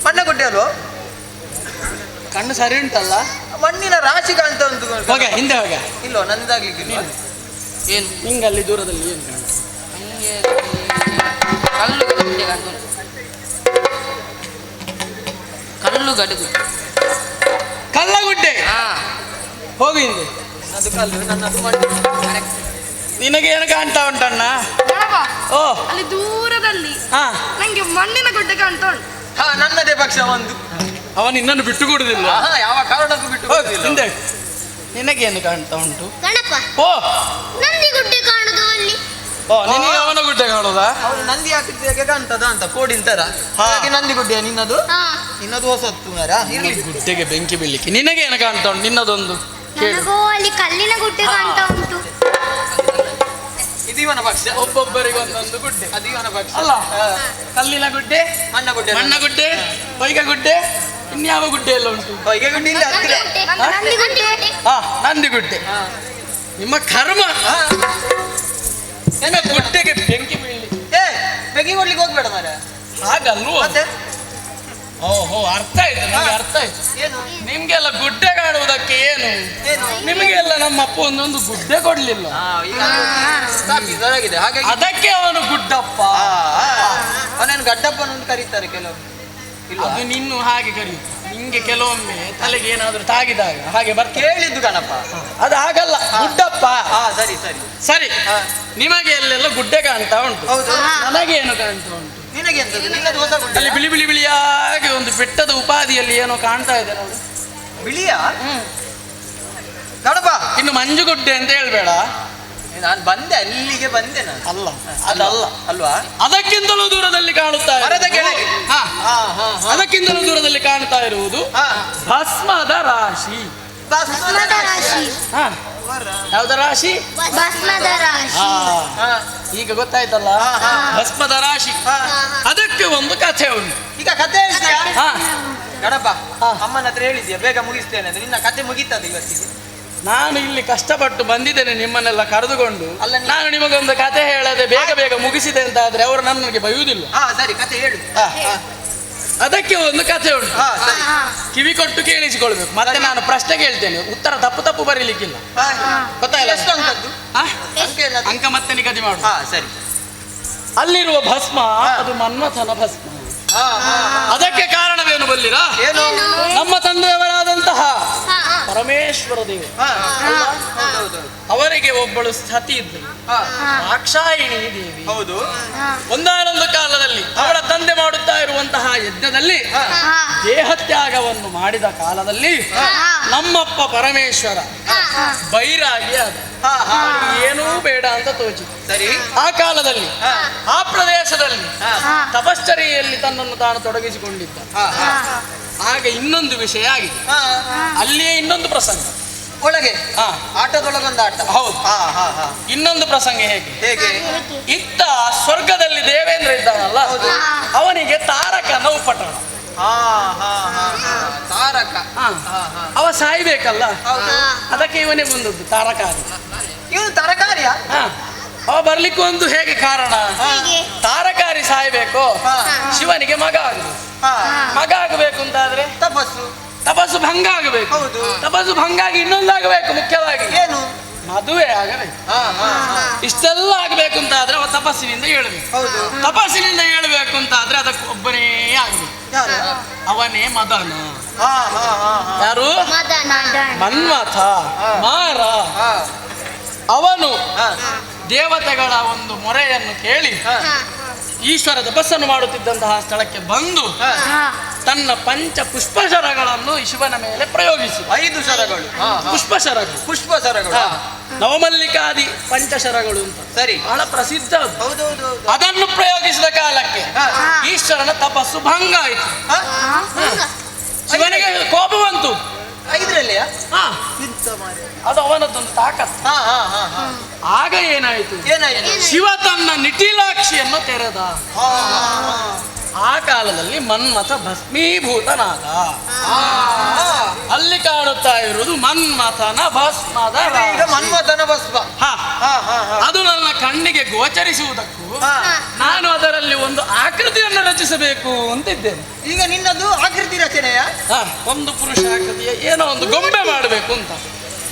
Speaker 6: ಮಣ್ಣ ಗುಡ್ಡೆ ಅಲ್ವೋ?
Speaker 8: ಕಣ್ಣು ಸರಿ ಉಂಟಲ್ಲ?
Speaker 6: ಮಣ್ಣಿನ ರಾಶಿ ಕಾಣ್ತಾ ಉಂಟು.
Speaker 8: ಹೋಗ ಹಿಂದೆ ಹೋಗ.
Speaker 6: ಇಲ್ವೋ? ನಂದಾಗ್ಲಿಕ್ಕೆ
Speaker 8: ಏನು ನಿಂಗೆ ಅಲ್ಲಿ ದೂರದಲ್ಲಿ ಏನು ಕಾಣ್ತದೆ?
Speaker 6: ನಂಗೆ ಕಲ್ಲು ಗುಡ್ಡೆ ಕಾಣ್ತುಂಟು. ಕಲ್ಲು ಗಡುಗು.
Speaker 8: ಕಲ್ಲಗುಡ್ಡೆ.
Speaker 6: ಹಾ,
Speaker 8: ಹೋಗು ಹಿಂದೆ.
Speaker 6: ನನ್ನದು ಕಲ್ಲು, ನನ್ನದು ಮಣ್ಣು. Correct.
Speaker 8: ನಿನಗೆ ಏನು ಕಾಣ್ತಾ ಉಂಟಣ್ಣ?
Speaker 7: ಗಣಪ,
Speaker 8: ಓ
Speaker 7: ಅಲ್ಲಿ ದೂರದಲ್ಲಿ
Speaker 8: ಹಾ,
Speaker 7: ನಂಗೆ ಮಣ್ಣಿನ ಗುಡ್ಡೆ ಕಾಣ್ತಾ ಉಂಟು.
Speaker 6: ಹಾ, ನನ್ನದೇ ಪಕ್ಷ ಒಂದು.
Speaker 8: ಅವ ನಿನ್ನನ್ನು ಬಿಟ್ಟು ಕೊಡುದಿಲ್ಲ.
Speaker 6: ಹಾ, ಯಾವ ಕಾರಣಕ್ಕೂ ಬಿಟ್ಟು
Speaker 8: ಹೋಗು
Speaker 6: ಹೋಗುದಿಲ್ಲ.
Speaker 8: ಹಿಂದೆ. ನಿನಗೇನು ಕಾಣ್ತಾ ಉಂಟು?
Speaker 5: ಗಣಪ
Speaker 8: ಓ
Speaker 5: ನಂದಿ ಗುಡ್ಡೆ ಕಾಣುದು ಅಲ್ಲಿ.
Speaker 8: ಓ ನಿನಗೆ ಅವನ ಗುಡ್ಡೆ ಕಾಣುದಾ?
Speaker 6: ಅವನು ನಂದಿ ಹಾಕಿದ್ದೇಗೆ ಕಾಣ್ತದ ಅಂತ ಕೋಡಿನ ತರ. ಹಾಗೆ ನಂದಿ ಗುಡ್ಡೆ ನಿನ್ನದು.
Speaker 5: ಹಾ
Speaker 6: ನಿನ್ನದು ಹೊಸತ್ತು ಮರ. ಇರ್ಲಿ.
Speaker 8: ಗುಡ್ಡೆಗೆ ಬೆಂಕಿ ಬೀಳ್ಲಿಕ್ಕೆ ನಿನಗೇನು ಕಾಣ್ತಾ ಉಂಟು? ನಿನ್ನದೊಂದು ಕೇಳು.
Speaker 5: ನನಗೂ ಅಲ್ಲಿ ಕಲ್ಲಿನ ಗುಡ್ಡೆ ಕಾಣ್ತಾ ಉಂಟು.
Speaker 6: ಇದು ಇವನ ಪಕ್ಷ.
Speaker 8: ಒಬ್ಬೊಬ್ಬರಿಗೆ ಒಂದೊಂದು ಗುಡ್ಡೆ.
Speaker 6: ಅದು ಇವನ ಪಕ್ಷ.
Speaker 8: ಅಲ್ಲ, ಕಲ್ಲಿನ ಗುಡ್ಡೆ,
Speaker 6: ಮಣ್ಣ ಗುಡ್ಡೆ.
Speaker 8: ಮಣ್ಣ ಗುಡ್ಡೆ, ಬೈಗ ಗುಡ್ಡೆ, ಇನ್ಯಾವ ಗುಡ್ಡೆ ಎಲ್ಲ ಉಂಟು?
Speaker 6: ಹೊಯ್ಗೆ ಗುಡ್ಡೆ ಇಲ್ಲ ಹತ್ತಿರ.
Speaker 5: ನಂದಿ ಗುಡ್ಡೆ.
Speaker 8: ಹಾ, ನಂದಿ ಗುಡ್ಡೆ. ನಿಮ್ಮ ಕರ್ಮ. ನಿಮ್ಮ ಗುಡ್ಡೆಗೆ ಬೆಂಕಿ ಬೀಳಲಿ.
Speaker 6: ಏ, ಬೆಂಕಿ ಕೊಡ್ಲಿಕ್ಕೆ ಹೋಗ್ಬೇಡ ಮಾರ.
Speaker 8: ಹಾಗಲ್ವ?
Speaker 6: ಮತ್ತೆ
Speaker 8: ಓಹೋ, ಅರ್ಥ ಆಯ್ತು, ನಿಮ್ಗೆ ಅರ್ಥ ಆಯ್ತು.
Speaker 6: ಏನು
Speaker 8: ನಿಮ್ಗೆಲ್ಲ ಗುಡ್ಡೆ ಕಾಣುವುದಕ್ಕೆ ಏನು?
Speaker 6: ಏನು?
Speaker 8: ನಿಮಗೆಲ್ಲ ನಮ್ಮ ಅಪ್ಪ ಒಂದೊಂದು ಗುಡ್ಡೆ ಕೊಡ್ಲಿಲ್ಲ,
Speaker 6: ಈಗ ಸ್ಥಾಪಿಸಲಾಗಿದೆ. ಹಾಗಾಗಿ
Speaker 8: ಅದಕ್ಕೆ ಅವನು ಗುಡ್ಡಪ್ಪ.
Speaker 6: ಅವನನ್ನು ಗಡ್ಡಪ್ಪನನ್ನು ಕರೀತಾರೆ ಕೆಲವು. ಇಲ್ವಾ?
Speaker 8: ಅದು ನಿನ್ನು ಹಾಗೆ ಕರೀತು. ನಿಂಗೆ ಕೆಲವೊಮ್ಮೆ ತಲೆಗೆ ಏನಾದ್ರೂ ತಾಗಿದಾಗ ಹಾಗೆ ಬರ್ತೇವೆ.
Speaker 6: ಕೇಳಿದ್ದು ಗಣಪ.
Speaker 8: ಅದು ಹಾಗಲ್ಲ, ಗುಡ್ಡಪ್ಪ.
Speaker 6: ಹಾ, ಸರಿ ಸರಿ.
Speaker 8: ಸರಿ,
Speaker 6: ಹಾ.
Speaker 8: ನಿಮಗೆ ಎಲ್ಲೆಲ್ಲ ಗುಡ್ಡೆ ಕಾಣ್ತಾ ಉಂಟು,
Speaker 6: ಹೌದು.
Speaker 8: ನನಗೇನು ಕಾಣ್ತಾ ಉಂಟು?
Speaker 6: ನಿನಗೆ ಎಂತದ್ದು? ನಿನ್ನದು ಹೊಸ ಗುಡ್ಡೆ.
Speaker 8: ಅಲ್ಲಿ ಬಿಳಿ ಬಿಳಿ ಬಿಳಿಯಾಗಿ ಒಂದು ಬೆಟ್ಟದ ಉಪಾಧಿಯಲ್ಲಿ ಏನೋ ಕಾಣ್ತಾ ಇದೆ ನೋಡಿ.
Speaker 6: ಬಿಳಿಯ ಗಣಪ.
Speaker 8: ಇನ್ನು ಮಂಜುಗುಡ್ಡೆ ಅಂತ ಹೇಳ್ಬೇಡ.
Speaker 6: ನಾನು ಬಂದೆ, ಅಲ್ಲಿಗೆ ಬಂದೆ ನಾನು.
Speaker 8: ಅಲ್ಲ, ಅದಲ್ಲ.
Speaker 6: ಅಲ್ವಾ?
Speaker 8: ಅದಕ್ಕಿಂತಲೂ ದೂರದಲ್ಲಿ ಕಾಣುತ್ತಾ ಇರುವುದು-
Speaker 6: ಮರದ ಕೆಳಗೆ.
Speaker 8: ಹಾ,
Speaker 6: ಹಾ, ಹಾ, ಹಾ.
Speaker 8: ಅದಕ್ಕಿಂತಲೂ ದೂರದಲ್ಲಿ ಕಾಣ್ತಾ ಇರುವುದು
Speaker 6: ಹಾ.
Speaker 8: ಭಸ್ಮದ ರಾಶಿ.
Speaker 5: ಭಸ್ಮದ ರಾಶಿ.
Speaker 8: ಹಾ, ಯಾವ್ದ ರಾಶಿ?
Speaker 5: ಭಸ್ಮದ ರಾಶಿ.
Speaker 8: ಹಾ,
Speaker 6: ಹಾ.
Speaker 8: ಈಗ ಗೊತ್ತಾಯ್ತಲ್ಲ,
Speaker 6: ಹಾ.
Speaker 8: ಭಸ್ಮದ ರಾಶಿ.
Speaker 6: ಹಾ.
Speaker 8: ಅದಕ್ಕೆ ಒಂದು ಕಥೆ ಉಂಟು.
Speaker 6: ಈಗ ಕತೆ ಹೇಳ್ತೀಯಾ
Speaker 8: ಹಾ,
Speaker 6: ಗಣಪ?
Speaker 8: ಹಾ.
Speaker 6: ಅಮ್ಮನ ಹತ್ರ ಹೇಳಿದ್ಯಾ ಬೇಗ ಮುಗಿಸ್ತೇನೆ ಅಂದ್ರೆ? ನಿನ್ನ ಕತೆ ಮುಗೀತದ ಇವತ್ತಿಗೆ?
Speaker 8: ನಾನು ಇಲ್ಲಿ ಕಷ್ಟಪಟ್ಟು ಬಂದಿದ್ದೇನೆ ನಿಮ್ಮನ್ನೆಲ್ಲ ಕರೆದುಕೊಂಡು.
Speaker 6: ಅಲ್ಲ,
Speaker 8: ನಾನು ನಿಮಗೊಂದು ಕಥೆ ಹೇಳದೆ ಬೇಗ ಬೇಗ ಮುಗಿಸಿದೆ ಅಂತ ಆದ್ರೆ ಅವರು ನನಗೆ ಬೈಯುವುದಿಲ್ಲ.
Speaker 6: ಹಾ, ಸರಿ, ಕತೆ ಹೇಳು.
Speaker 8: ಹಾ. ಅದಕ್ಕೆ ಒಂದು ಕಥೆ ಉಂಟು,
Speaker 6: ಹಾ, ಸರಿ.
Speaker 8: ಕಿವಿ ಕೊಟ್ಟು ಕೇಳಿಸಿಕೊಳ್ಬೇಕು. ಮತ್ತೆ ನಾನು ಪ್ರಶ್ನೆ ಕೇಳ್ತೇನೆ, ಉತ್ತರ ತಪ್ಪು ತಪ್ಪು ಬರೀಲಿಕ್ಕಿಲ್ಲ.
Speaker 6: ಹಾ.
Speaker 8: ಗೊತ್ತಾಯಿಲ್ಲ?
Speaker 6: ಎಷ್ಟು ಅಂಕದ್ದು?
Speaker 8: ಆ?
Speaker 6: ಅಂಕೆ ಏನದು?
Speaker 8: ಅಂಕ ಮತ್ತೆ ನಿಗದಿ ಮಾಡು.
Speaker 6: ಹಾ, ಸರಿ.
Speaker 8: ಅಲ್ಲಿರುವ ಭಸ್ಮ ಅದು ಮನ್ಮಥನ ಭಸ್ಮ.
Speaker 6: ಹಾ, ಹಾ, ಹಾ.
Speaker 8: ಅದಕ್ಕೆ ಕಾರಣವೇನು ಬಲ್ಲಿರಾ?
Speaker 6: ಏನು?
Speaker 8: ನಮ್ಮ ತಂದೆಯವರಾದಂತಹ
Speaker 5: ಹಾ, ಹಾ,
Speaker 8: ಪರಮೇಶ್ವರ ದೇವರು,
Speaker 6: ಹಾ.
Speaker 5: ಹಾ.
Speaker 6: ಹೌದೌದು.
Speaker 8: ಅವರಿಗೆ ಒಬ್ಬಳು ಸತಿ ಇದ್ದರು,
Speaker 6: ಹಾ.
Speaker 8: ದಾಕ್ಷಾಯಿಣಿ ದೇವಿ.
Speaker 6: ಹೌದು.
Speaker 5: ಹಾ.
Speaker 8: ಒಂದಾನೊಂದು ಕಾಲದಲ್ಲಿ ಅವಳ ತಂದೆ ಮಾಡುತ್ತಾ ಇರುವಂತಹ ಯಜ್ಞದಲ್ಲಿ
Speaker 5: ಹಾ.
Speaker 8: ದೇಹತ್ಯಾಗವನ್ನು ಮಾಡಿದ ಕಾಲದಲ್ಲಿ
Speaker 5: ಹಾ.
Speaker 8: ನಮ್ಮಪ್ಪ ಪರಮೇಶ್ವರ
Speaker 5: ಹಾ.
Speaker 8: ಬೈರಾಗಿ ಆದ.
Speaker 6: ಹಾ, ಹಾ.
Speaker 8: ಏನೂ ಬೇಡ ಅಂತ ತೋಚಿತು.
Speaker 6: ಸರಿ.
Speaker 8: ಆ ಕಾಲದಲ್ಲಿ
Speaker 6: ಹಾ.
Speaker 8: ಆ ಪ್ರದೇಶದಲ್ಲಿ
Speaker 6: ಹಾ.
Speaker 5: ಹಾ.
Speaker 8: ತಪಶ್ಚರ್ಯೆಯಲ್ಲಿ ತನ್ನನ್ನು ತಾನು ತೊಡಗಿಸಿಕೊಂಡಿದ್ದ.
Speaker 6: ಹಾ, ಹಾ.
Speaker 8: ಆಗ ಇನ್ನೊಂದು ವಿಷಯ ಆಗಿದೆ.
Speaker 6: ಹಾ.
Speaker 8: ಅಲ್ಲಿಯೇ ಇನ್ನೊಂದು ಪ್ರಸಂಗ.
Speaker 6: ಒಳಗೆ
Speaker 8: ಹಾ,
Speaker 6: ಆಟದೊಳಗೊಂದು ಆಟ.
Speaker 8: ಹೌದು.
Speaker 6: ಹಾ, ಹಾ, ಹಾ.
Speaker 8: ಇನ್ನೊಂದು ಪ್ರಸಂಗ ಹೇಗೆ?
Speaker 6: ಹೇಗೆ?
Speaker 8: ಇತ್ತ ಸ್ವರ್ಗದಲ್ಲಿ ದೇವೇಂದ್ರ ಇದ್ದಾನಲ್ಲ,
Speaker 6: ಹೌದು.
Speaker 8: ಅವನಿಗೆ ತಾರಕನ ಉಪಟಳ.
Speaker 6: ಹಾ, ಹಾ, ಹಾ, ಹಾ. ತಾರಕ.
Speaker 8: ಹಾ.
Speaker 6: ಹಾ, ಹಾ.
Speaker 8: ಅವ ಸಾಯ್ಬೇಕಲ್ಲ,
Speaker 6: ಹೌದು.
Speaker 8: ಅದಕ್ಕೆ ಇವನೇ ಬಂದದ್ದು ತಾರಕಾರಿ.
Speaker 6: ಇವನು ತರಕಾರಿಯ?
Speaker 8: ಹಾ, ಅವ ಬರ್ಲಿಕ್ಕೆ ಒಂದು ಹೇಗೆ ಕಾರಣ?
Speaker 5: ಹೀಗೆ.
Speaker 8: ತಾರಕಾರಿ ಸಾಯ್ಬೇಕು,
Speaker 6: ಹಾ.
Speaker 8: ಶಿವನಿಗೆ ಮಗ ಆಗಬೇಕು.
Speaker 6: ಹಾ.
Speaker 8: ಮಗ ಆಗಬೇಕು ಅಂತಾದ್ರೆ
Speaker 6: ತಪಸ್ಸು.
Speaker 8: ತಪಸ್ಸು ಭಂಗ ಆಗಬೇಕು.
Speaker 6: ಹೌದು.
Speaker 8: ತಪಸ್ಸು ಭಂಗ ಆಗಿ ಇನ್ನೊಂದಾಗಬೇಕು, ಮುಖ್ಯವಾಗಿ
Speaker 6: ಏನು?
Speaker 8: ಮದುವೆ ಆಗಬೇಕು.
Speaker 6: ಹಾ, ಹಾ, ಹಾ.
Speaker 8: ಇಷ್ಟೆಲ್ಲ ಆಗ್ಬೇಕು ಅಂತ ಆದ್ರೆ ಅವ ತಪಸ್ಸಿನಿಂದ ಹೇಳ್ಬೇಕು.
Speaker 6: ಹೌದು.
Speaker 8: ತಪಸ್ಸಿನಿಂದ ಹೇಳ್ಬೇಕು ಅಂತ ಆದ್ರೆ ಅದಕ್ಕೆ ಒಬ್ಬನೇ ಆಗ್ಬೇಕು.
Speaker 6: ಯಾರು?
Speaker 8: ಅವನೇ ಮದನ.
Speaker 6: ಹಾ, ಹಾ, ಹಾ, ಹಾ.
Speaker 8: ಯಾರು?
Speaker 5: ಮದನ.
Speaker 8: ಮನ್ಮಥ, ಮಾರ.
Speaker 6: ಹಾ.
Speaker 8: ಅವನು
Speaker 6: ಹಾ.
Speaker 8: ದೇವತೆಗಳ ಒಂದು ಮೊರೆಯನ್ನು ಕೇಳಿ
Speaker 6: ಹಾ.
Speaker 5: ಹಾ.
Speaker 8: ಈಶ್ವರ ತಪಸ್ಸನ್ನು ಮಾಡುತ್ತಿದ್ದಂತಹ ಸ್ಥಳಕ್ಕೆ ಬಂದು
Speaker 6: ಹಾ.
Speaker 5: ಹಾ.
Speaker 8: ತನ್ನ ಪಂಚ ಪುಷ್ಪಶರಗಳನ್ನು ಶಿವನ ಮೇಲೆ ಪ್ರಯೋಗಿಸಿ.
Speaker 6: 5 ಶರಗಳು. ಹಾ, ಹಾ.
Speaker 8: ಪುಷ್ಪಶರಗಳು,
Speaker 6: ಪುಷ್ಪ ಶರಗಳು.
Speaker 8: ಹಾ, ನವಮಲ್ಲಿಕಾದಿ ಪಂಚಶರಗಳು ಅಂತ
Speaker 6: ಸರಿ.
Speaker 8: ಬಹಳ ಪ್ರಸಿದ್ಧ ಅದು.
Speaker 6: ಹೌದೌದು.
Speaker 8: ಅದನ್ನು ಪ್ರಯೋಗಿಸಿದ ಕಾಲಕ್ಕೆ
Speaker 6: ಹಾ.
Speaker 8: ಈಶ್ವರನ ತಪಸ್ಸು ಭಂಗ ಆಯಿತು.
Speaker 6: ಹಾ?
Speaker 5: ಹಾ.
Speaker 8: ಶಿವನಿಗೆ ಕೋಪ ಬಂತು.
Speaker 6: 5ರಲ್ಲಿಯ?
Speaker 8: ಹಾ,
Speaker 6: ಇಂತ ಮಾರ್ರೆ.
Speaker 8: ಅದು ಅವನದ್ದೊಂದು ತಾಕತ್ತು.
Speaker 6: ಹಾ, ಹಾ, ಹಾ, ಹಾ.
Speaker 8: ಆಗ ಏನಾಯಿತು?
Speaker 6: ಏನಾಯ್ತು?
Speaker 8: ಶಿವ ತನ್ನ ನಿಟಿಲಾಕ್ಷಿಯನ್ನು ತೆರೆದ.
Speaker 6: ಹಾ, ಹಾ, ಹಾ.
Speaker 8: ಆ ಕಾಲದಲ್ಲಿ ಮನ್ಮಥ ಭಸ್ಮೀಭೂತನಾದ.
Speaker 6: ಹಾ, ಹಾ.
Speaker 8: ಅಲ್ಲಿ ಕಾಣುತ್ತಾ ಇರುವುದು ಮನ್ಮಥನ ಭಸ್ಮದ
Speaker 6: ಈಗ
Speaker 8: ರಾಶಿ.
Speaker 6: ಮನ್ಮಥನ ಭಸ್ಮ.
Speaker 8: ಹಾ,
Speaker 6: ಹಾ, ಹಾ, ಹಾ.
Speaker 8: ಅದು ನನ್ನ ಕಣ್ಣಿಗೆ ಗೋಚರಿಸುವುದಕ್ಕೂ
Speaker 6: ಹಾ.
Speaker 8: ನಾನು ಅದರಲ್ಲಿ ಒಂದು ಆಕೃತಿಯನ್ನು ರಚಿಸಬೇಕು ಅಂತಿದ್ದೇನೆ.
Speaker 6: ಈಗ ನಿನ್ನದು ಆಕೃತಿ ರಚನೆಯ?
Speaker 8: ಹಾ, ಒಂದು ಪುರುಷ ಆಕೃತಿಯ ಏನೋ ಒಂದು ಗೊಂಬೆ ಮಾಡಬೇಕು ಅಂತ,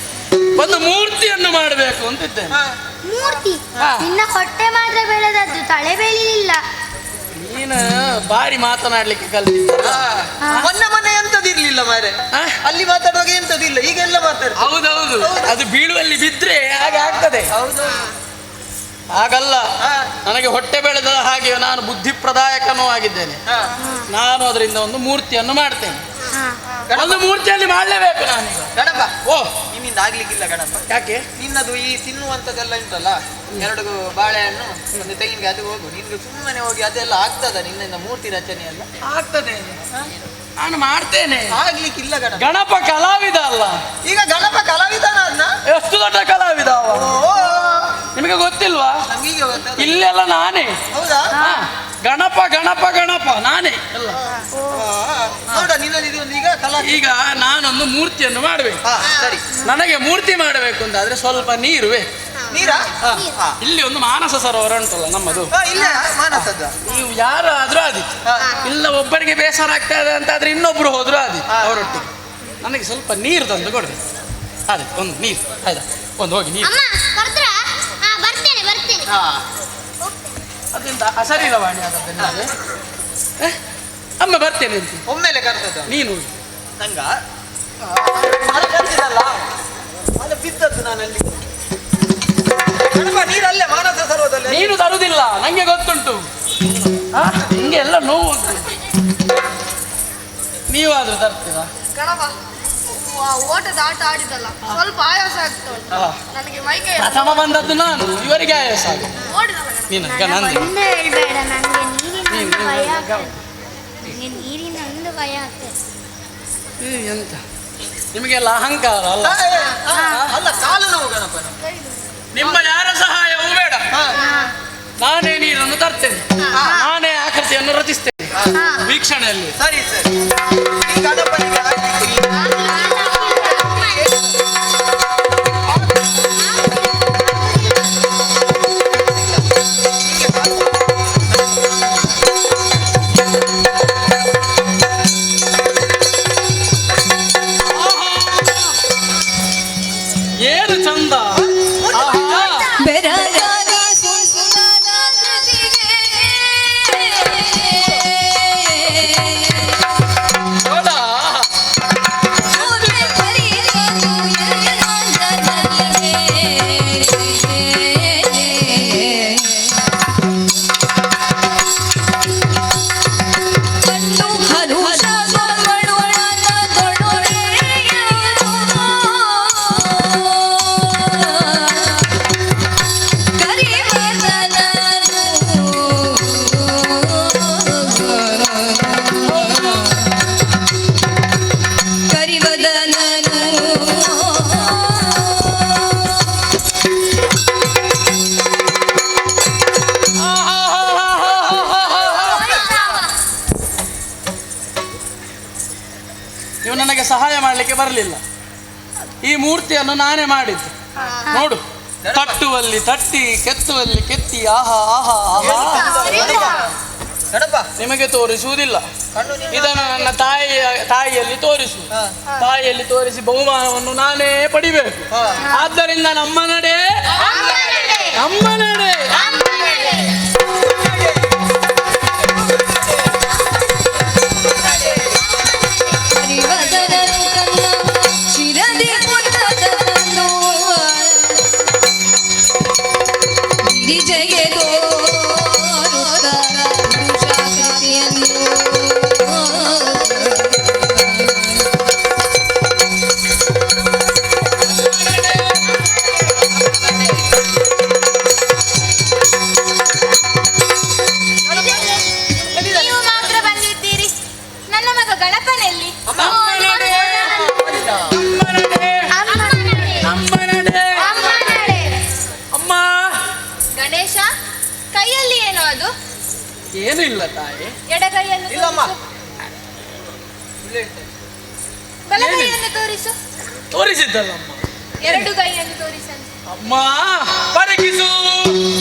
Speaker 8: ಒಂದು ಮೂರ್ತಿಯನ್ನು ಮಾಡಬೇಕು ಅಂತಿದ್ದೇನೆ.
Speaker 6: ಹಾ.
Speaker 5: ಮೂರ್ತಿ
Speaker 8: ಹಾ.
Speaker 5: ನಿನ್ನ ಹೊಟ್ಟೆ ಮಾತ್ರ ಬೆಳೆದದ್ದು ತಲೆ ಬೆಳಿಲಿಲ್ಲ.
Speaker 8: ನೀನು ಬಾರಿ ಮಾತನಾಡ್ಲಿಕ್ಕೆ ಕಲ್ತಿದ್ದ.
Speaker 6: ಮೊನ್ನೆ ಎಂತದಿರ್ಲಿಲ್ಲ ಮಾರೆ, ಅಲ್ಲಿ ಮಾತಾಡುವಾಗ ಎಂತದಿಲ್ಲ, ಈಗೆಲ್ಲ ಮಾತಾಡ.
Speaker 8: ಹೌದೌದು, ಅದು ಬೀಳುವಲ್ಲಿ ಬಿದ್ರೆ ಹಾಗೆ ಆಗ್ತದೆ.
Speaker 6: ಹೌದು,
Speaker 8: ಹಾಗಲ್ಲ, ನನಗೆ ಹೊಟ್ಟೆ ಬೆಳೆದ ಹಾಗೆ ನಾನು ಬುದ್ಧಿಪ್ರದಾಯಕನೂ ಆಗಿದ್ದೇನೆ. ನಾನು ಅದರಿಂದ ಒಂದು ಮೂರ್ತಿಯನ್ನು ಮಾಡ್ತೇನೆ. ಒಂದು ಮೂರ್ತಿಯಲ್ಲಿ ಮಾಡಲೇಬೇಕು ನಾನೀಗ.
Speaker 6: ಗಣಪ,
Speaker 8: ಓ
Speaker 6: ನಿನ್ನಿಂದ ಆಗ್ಲಿಕ್ಕಿಲ್ಲ ಗಣಪ.
Speaker 8: ಯಾಕೆ?
Speaker 6: ನಿನ್ನದು ಈ ತಿನ್ನುವಂಥದ್ದೆಲ್ಲ ಉಂಟಲ್ಲ, 2 ಬಾಳೆಹಣ್ಣು ಒಂದು ತೆಂಗಿನಕಾಯಿ, ಅದು ಹೋಗು. ನಿನ್ಗೆ ಸುಮ್ಮನೆ ಹೋಗಿ ಅದೆಲ್ಲ ಆಗ್ತದ ನಿನ್ನಿಂದ ಮೂರ್ತಿ ರಚನೆ ಎಲ್ಲ?
Speaker 8: ಆಗ್ತದೆ, ನಾನು ಮಾಡ್ತೇನೆ.
Speaker 6: ಆಗ್ಲಿಕ್ಕಿಲ್ಲ ಗಣಪ.
Speaker 8: ಗಣಪ ಕಲಾವಿದ ಅಲ್ಲ.
Speaker 6: ಈಗ ಗಣಪ ಕಲಾವಿದನ ಅದ್ನ?
Speaker 8: ಎಷ್ಟು ದೊಡ್ಡ ಕಲಾವಿದ ಅವ, ನಿಮಗೆ ಗೊತ್ತಿಲ್ವಾ?
Speaker 6: ನಮಗೀಗ ಗೊತ್ತದ.
Speaker 8: ಇಲ್ಲೆಲ್ಲ ನಾನೇ.
Speaker 6: ಹೌದಾ?
Speaker 8: ಗಣಪ ಗಣಪ ಗಣಪ ನಾನೇ ಎಲ್ಲ.
Speaker 6: ನೋಡ ನಿನ್ನಲ್ಲಿ ಇದೊಂದು ಈಗ ಕಲಾ.
Speaker 8: ಈಗ ನಾನೊಂದು ಮೂರ್ತಿಯನ್ನು ಮಾಡಬೇಕು.
Speaker 6: ಸರಿ,
Speaker 8: ನನಗೆ ಮೂರ್ತಿ ಮಾಡಬೇಕು ಅಂತಾದ್ರೆ ಸ್ವಲ್ಪ ನೀರು ಬೇಕು.
Speaker 6: ನೀರಾ?
Speaker 8: ಇಲ್ಲಿ ಒಂದು ಮಾನಸ ಸರೋವರ ಉಂಟಲ್ಲ ನಮ್ಮದು,
Speaker 6: ಇಲ್ಲ ಮಾನಸದ.
Speaker 8: ನೀವು ಯಾರಾದ್ರೂ ಆದಿತ್ತು, ಇಲ್ಲ ಒಬ್ಬರಿಗೆ ಬೇಸರ ಆಗ್ತದೆ ಅಂತಾದ್ರೆ ಇನ್ನೊಬ್ರು ಹೋದ್ರು ಆದಿತ್ತು ಅವರೊಟ್ಟಿಗೆ. ನನಗೆ ಸ್ವಲ್ಪ ನೀರು ತಂದು ಕೊಡ್ಬೇಕು. ಅದೇ ಒಂದು ನೀರು ಆಯ್ತಾ, ಒಂದು ಹೋಗಿ ನೀರು.
Speaker 5: ಅಮ್ಮ ಕರ್ದ್ರ? ಬರ್ತೇನೆ ಬರ್ತೇನೆ.
Speaker 8: ಅದರಿಂದ ಅಶರೀರವಾಣಿ ಆದದ್ದನ್ನ ಅಮ್ಮ ಬರ್ತೇನೆ ಅಂತ
Speaker 6: ಒಮ್ಮೆಲೆ ಕರ್ತದ.
Speaker 8: ನೀನು
Speaker 6: ನಂಗ ಅದು ಕರ್ತಿದಲ್ಲ, ಅದು ಬಿದ್ದದ್ದು ನಾನಲ್ಲಿ. ಗಣಪ ನೀರಲ್ಲೇ ಮಾನಸ ಸರೋವರದಲ್ಲಿ.
Speaker 8: ನೀನು ತರುವುದಿಲ್ಲ, ನಂಗೆ ಗೊತ್ತುಂಟು. ನಿಂಗೆ ಎಲ್ಲ ನೋವು ಉಂಟು. ನೀವಾದ್ರೂ ತರ್ತೀರಾ?
Speaker 7: ಗಣಪ ಓಟದ ಆಟ ಆಡಿದಲ್ಲ, ಸ್ವಲ್ಪ ಆಯಾಸ ಆಗ್ತಾ ಉಂಟು ನನಗೆ. ಮೈಕೈ
Speaker 8: ಪ್ರಥಮ ಬಂದದ್ದು ನಾನು, ಇವರಿಗೆ ಆಯಾಸ ಆಗಿದೆ. ನೀನು ನಂದು
Speaker 5: ಒಂದು ಹೇಳ್ಬೇಡ, ನನಗೆ ನೀರಿನ ಭಯ ಆಗ್ತದೆ. ನನಗೆ ನೀರಿನ ಒಂದು ಭಯ ಆಗ್ತದೆ.
Speaker 8: ಎಂತ ನಿಮಗೆಲ್ಲ ಅಹಂಕಾರ ಅಲ್ಲ?
Speaker 6: ಅಲ್ಲ, ಕಾಲು ನೋವು ಗಣಪನ.
Speaker 8: ನಿಮ್ಮ ಯಾರ ಸಹಾಯವೂ ಬೇಡ, ನಾನೇ ನೀರನ್ನು ತರ್ತೇನೆ, ನಾನೇ ಆಕೃತಿಯನ್ನು ರಚಿಸ್ತೇನೆ ವೀಕ್ಷಣೆಯಲ್ಲಿ.
Speaker 6: ಸರಿ ಸರಿ, ಈ ಗಣಪನಿಗೆ ಆಗ್ಲಿಕ್ಕಿಲ್ಲ.
Speaker 8: ಏನು ಚಂದ! ನೀವು ನನಗೆ ಸಹಾಯ ಮಾಡಲಿಕ್ಕೆ ಬರಲಿಲ್ಲ. ಈ ಮೂರ್ತಿಯನ್ನು ನಾನೇ ಮಾಡಿದ್ದು. ನೋಡು, ತಟ್ಟುವಲ್ಲಿ ತಟ್ಟಿ, ಕೆತ್ತುವಲ್ಲಿ ಕೆತ್ತಿ, ಆಹಾ ಆಹಾ ಆಹಾ.
Speaker 6: ಗಣಪ
Speaker 8: ನಿಮಗೆ ತೋರಿಸುವುದಿಲ್ಲ, ಇದನ್ನು ನನ್ನ ತಾಯಿಯಲ್ಲಿ ತೋರಿಸು. ತಾಯಿಯಲ್ಲಿ ತೋರಿಸಿ ಬಹುಮಾನವನ್ನು ನಾನೇ ಪಡಿಬೇಕು. ಆದ್ದರಿಂದ ನಮ್ಮ ನಡೆ ನಮ್ಮ ನಡೆ.
Speaker 7: ನೀವು ಮಾತ್ರ ಬಂದಿದ್ದೀರಿ, ನನ್ನ ಮಗ ಗಣಪನಲ್ಲಿ.
Speaker 8: ಅಮ್ಮ,
Speaker 7: ಗಣೇಶ, ಕೈಯಲ್ಲಿ ಏನು ಅದು?
Speaker 8: ಏನು ಇಲ್ಲ ತಾಯಿ.
Speaker 7: ಎಡಗೈಯನ್ನು
Speaker 6: ಇಲ್ಲಮ್ಮ.
Speaker 7: ತೋರಿಸು. ಬಲಗೈಯನ್ನು ತೋರಿಸು.
Speaker 8: ತೋರಿಸಿದ್ದಲ್ಲಮ್ಮ.
Speaker 7: ಎರಡು ಕೈಯನ್ನು ತೋರಿಸಂತೆ.
Speaker 8: ಅಮ್ಮ, ಪರೀಕ್ಷಿಸು.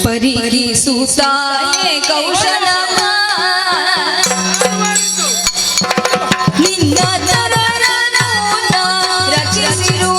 Speaker 9: ಪರಿಗಿಸುತ್ತಾಯೇ ಕೌಶಲ ನಿನ್ನ ರಚಿಸಿರುವ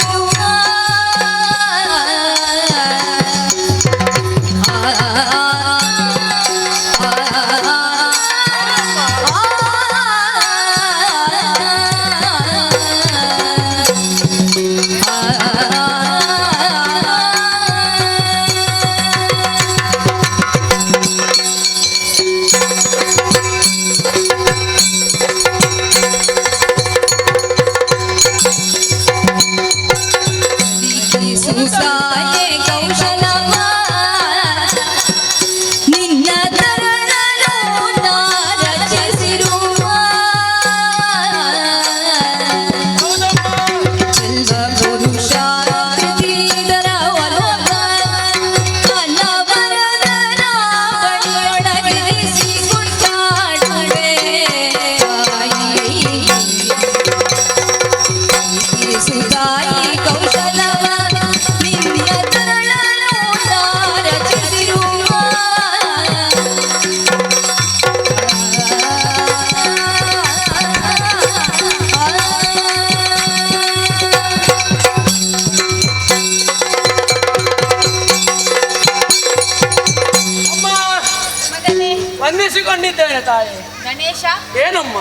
Speaker 8: ತಾಯಿ.
Speaker 7: ಗಣೇಶ,
Speaker 8: ಏನಮ್ಮ?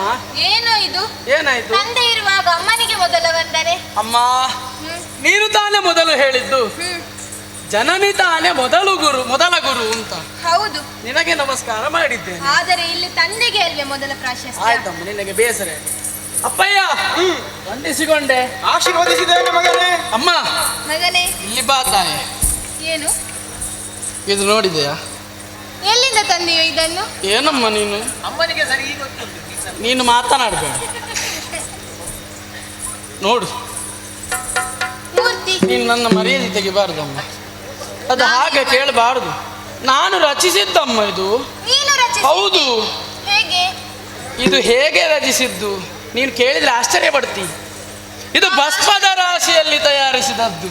Speaker 7: ಏನು ಇದು?
Speaker 8: ಏನಾಯ್ತು?
Speaker 7: ತಂದೆ ಇರುವಾಗ ಅಮ್ಮನಿಗೆ ಮೊದಲ ವಂದನೆ.
Speaker 8: ಅಮ್ಮ, ನೀನು ತಾನೇ ಮೊದಲು ಹೇಳಿದ್ದು ಜನನಿ ತಾನೇ ಮೊದಲ ಗುರು ಅಂತ.
Speaker 7: ಹೌದು,
Speaker 8: ನಿನಗೆ ನಮಸ್ಕಾರ ಮಾಡಿದ್ದೇನೆ.
Speaker 7: ಆದರೆ ಇಲ್ಲಿ ತಂದೆಗೆ ಅಲ್ವೇ ಮೊದಲ ಪ್ರಾಶಸ್ತ್ಯ.
Speaker 8: ಆಯ್ತಮ್ಮ, ನಿನಗೆ ಬೇಸರ. ಅಪ್ಪಯ್ಯ, ವಂದಿಸಿಕೊಂಡೆ.
Speaker 3: ಆಶೀರ್ವದಿಸಿದ್ದೇನೆ ಮಗನೇ.
Speaker 8: ಅಮ್ಮ,
Speaker 7: ಮಗನೇ,
Speaker 8: ಇಲ್ಲಿ ಬಾ ತಾಯಿ.
Speaker 7: ಏನು
Speaker 8: ಇದು ನೋಡಿದೆಯಾ?
Speaker 7: ಎಲ್ಲಿಂದ ತಂದೆಯೋ ಇದನ್ನು?
Speaker 8: ಏನಮ್ಮ ನೀನು?
Speaker 6: ಅಮ್ಮನಿಗೆ ಸರಿ ಗೊತ್ತುಂಟು.
Speaker 8: ನೀನು ಮಾತನಾಡಬೇಡ. ನೋಡು,
Speaker 7: ಮೂರ್ತಿ.
Speaker 8: ನೀನು ನನ್ನ ಮರ್ಯಾದೆ ತೆಗಿಬಾರ್ದಮ್ಮ. ಅದು ಹಾಗೆ ಕೇಳಬಾರ್ದು. ನಾನು ರಚಿಸಿದ್ದಮ್ಮ ಇದು.
Speaker 7: ನೀನು ರಚಿಸಿದ್ದೆ?
Speaker 8: ಹೌದು.
Speaker 7: ಹೇಗೆ?
Speaker 8: ಇದು ಹೇಗೆ ರಚಿಸಿದ್ದು ನೀನು ಕೇಳಿದ್ರೆ ಆಶ್ಚರ್ಯ ಪಡ್ತಿ. ಇದು ಭಸ್ಮದ ರಾಶಿಯಲ್ಲಿ ತಯಾರಿಸಿದದ್ದು.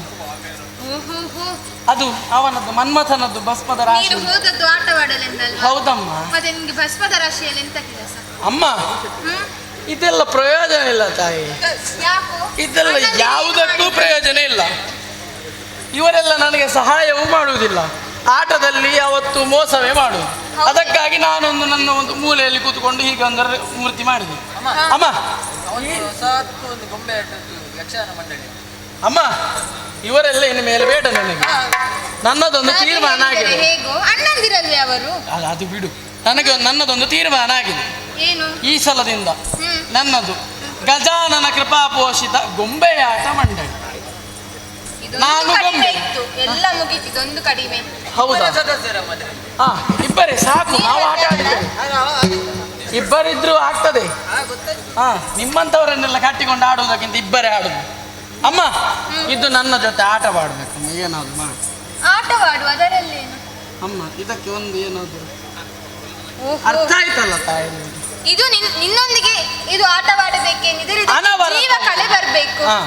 Speaker 8: ಅದು ಅವನದ್ದು, ಮನ್ಮಥನದ್ದು ಭಸ್ಮದ ರಾಶಿ.
Speaker 7: ನೀನು ಹೋದದ್ದು ಆಟವಾಡಲೆಂದಲ್ಲ?
Speaker 8: ಹೌದಮ್ಮ.
Speaker 7: ಮತ್ತೆ ನಿನ್ಗೆ ಭಸ್ಮದ ರಾಶಿಯಲ್ಲಿ ಎಂತ ಕೆಲಸ?
Speaker 8: ಅಮ್ಮ, ಇದೆಲ್ಲ ಪ್ರಯೋಜನ ಇಲ್ಲ ತಾಯಿ.
Speaker 7: ಯಾಕೋ?
Speaker 8: ಇದೆಲ್ಲ ಯಾವುದಕ್ಕೂ ಪ್ರಯೋಜನ ಇಲ್ಲ. ಇವರೆಲ್ಲ ನನಗೆ ಸಹಾಯವೂ ಮಾಡುವುದಿಲ್ಲ. ಆಟದಲ್ಲಿ ಅವತ್ತು ಮೋಸವೇ ಮಾಡುವುದು. ಅದಕ್ಕಾಗಿ ನಾನೊಂದು ನನ್ನ ಒಂದು ಮೂಲೆಯಲ್ಲಿ ಕೂತ್ಕೊಂಡು ಹೀಗೆ ಒಂದು ಮೂರ್ತಿ ಮಾಡಿದೆ. ಅಮ್ಮ,
Speaker 6: ಒಂದು ಗೊಂಬೆ ಆಟದ್ದು ಯಕ್ಷಗಾನ ಮಂಡಳಿ.
Speaker 8: ಅಮ್ಮ, ಇವರೆಲ್ಲ ಇನ್ನು ಮೇಲೆ ಬೇಡ ನನಗೆ. ನನ್ನದೊಂದು ತೀರ್ಮಾನ ಆಗಿದೆ.
Speaker 7: ಹೇಗೋ ಅಣ್ಣಂದಿರಲ್ವೇ ಅವರು?
Speaker 8: ಅದು ಬಿಡು. ನನಗೆ ನನ್ನದೊಂದು ತೀರ್ಮಾನ ಆಗಿದೆ.
Speaker 7: ಏನು?
Speaker 8: ಈ ಸಲದಿಂದ ನನ್ನದು ಗಜಾನನ ಕೃಪಾಪೋಷಿತ ಗೊಂಬೆಯಾಟ ಮಂಡಳಿ. ನಾನು ಗೊಂಬೆ
Speaker 7: ಇತ್ತು, ಎಲ್ಲ ಮುಗೀತು. ಇದೊಂದು ಕಡಿಮೆ.
Speaker 8: ಹೌದಾ?
Speaker 6: ಸದಸ್ಯರ ಮನೆ.
Speaker 8: ಹಾ, ಇಬ್ಬರೇ ಸಾಕು. ನಾವು ಆಟ ಆಡಿದ್ದೇವೆ. ಇಬ್ಬರಿದ್ರು ಆಗ್ತದೆ. ಹಾ, ನಿಮ್ಮಂಥವರನ್ನೆಲ್ಲ ಕಟ್ಟಿಕೊಂಡು ಆಡುವುದಕ್ಕಿಂತ ಇಬ್ಬರೇ ಆಡುದು. ಅಮ್ಮ, ಇದು ನನ್ನ ಜೊತೆ ಆಟವಾಡ್ಬೇಕು. ಏನಾದ್ರು ಮಾಡಿ
Speaker 7: ಆಟವಾಡು, ಅದರಲ್ಲೇನು?
Speaker 8: ಅಮ್ಮ, ಇದಕ್ಕೆ ಒಂದು ಏನಾದ್ರು
Speaker 7: ಓಹೋ,
Speaker 8: ಅರ್ಥ ಆಯ್ತಲ್ಲ ತಾಯಿ?
Speaker 7: ಇದು ನಿನ್ನೊಂದಿಗೆ ಇದು ಆಟವಾಡಬೇಕೇನಿದ್ರೆ ಇದಕ್ಕೆ ಜೀವ ಕಳೆ ಬರ್ಬೇಕು.
Speaker 8: ಹಾ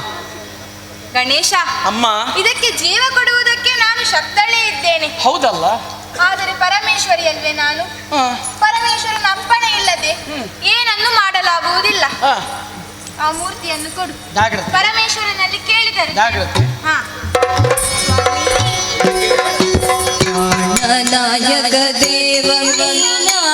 Speaker 7: ಗಣೇಶ,
Speaker 8: ಅಮ್ಮ,
Speaker 7: ಇದಕ್ಕೆ ಜೀವ ಕೊಡುವುದಕ್ಕೆ ನಾನು ಶಕ್ತಳೇ ಇದ್ದೇನೆ.
Speaker 8: ಹೌದಲ್ಲ?
Speaker 7: ಆದರೆ ಪರಮೇಶ್ವರಿ ಅಲ್ವೇ ನಾನು?
Speaker 8: ಹಾ.
Speaker 7: ಪರಮೇಶ್ವರನ ಅಪ್ಪಣೆ ಇಲ್ಲದೆ ಏನನ್ನು ಮಾಡಲಾಗುವುದಿಲ್ಲ.
Speaker 8: ಹಾ,
Speaker 7: ಆ ಮೂರ್ತಿಯನ್ನು ಕೊಡು.
Speaker 8: ಜಾಗ್ರತೆ,
Speaker 7: ಪರಮೇಶ್ವರನಲ್ಲಿ ಕೇಳಿದರೆ.
Speaker 8: ಜಾಗ್ರತೆ.
Speaker 7: ಹಾ.
Speaker 9: ನಾಯಕ ದೇವ ವಿನಾಶಕರನೇ,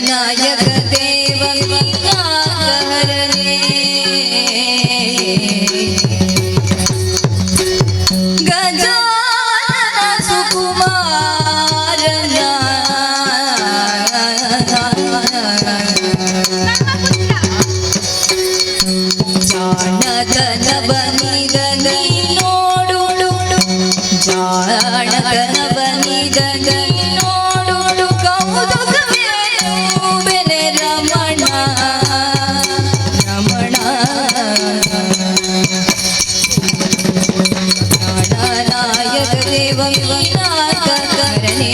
Speaker 9: ನಾಯಕ ದೇವ ವಿನಾಶಕರನೇ, ಗಜಾನನ ಸುಕುಮಾರನ, ಜಾಣಕನ ಬನಿದ ನೋಡು, ಜಾಣಕನ ಬನಿದ ನೋಡು, ಕೌತುಕವೇ ಬೆನೆ ರಮಣ, ರಮಣ. ನಾಯಕ ದೇವ ವಿನಾಶಕರನೇ,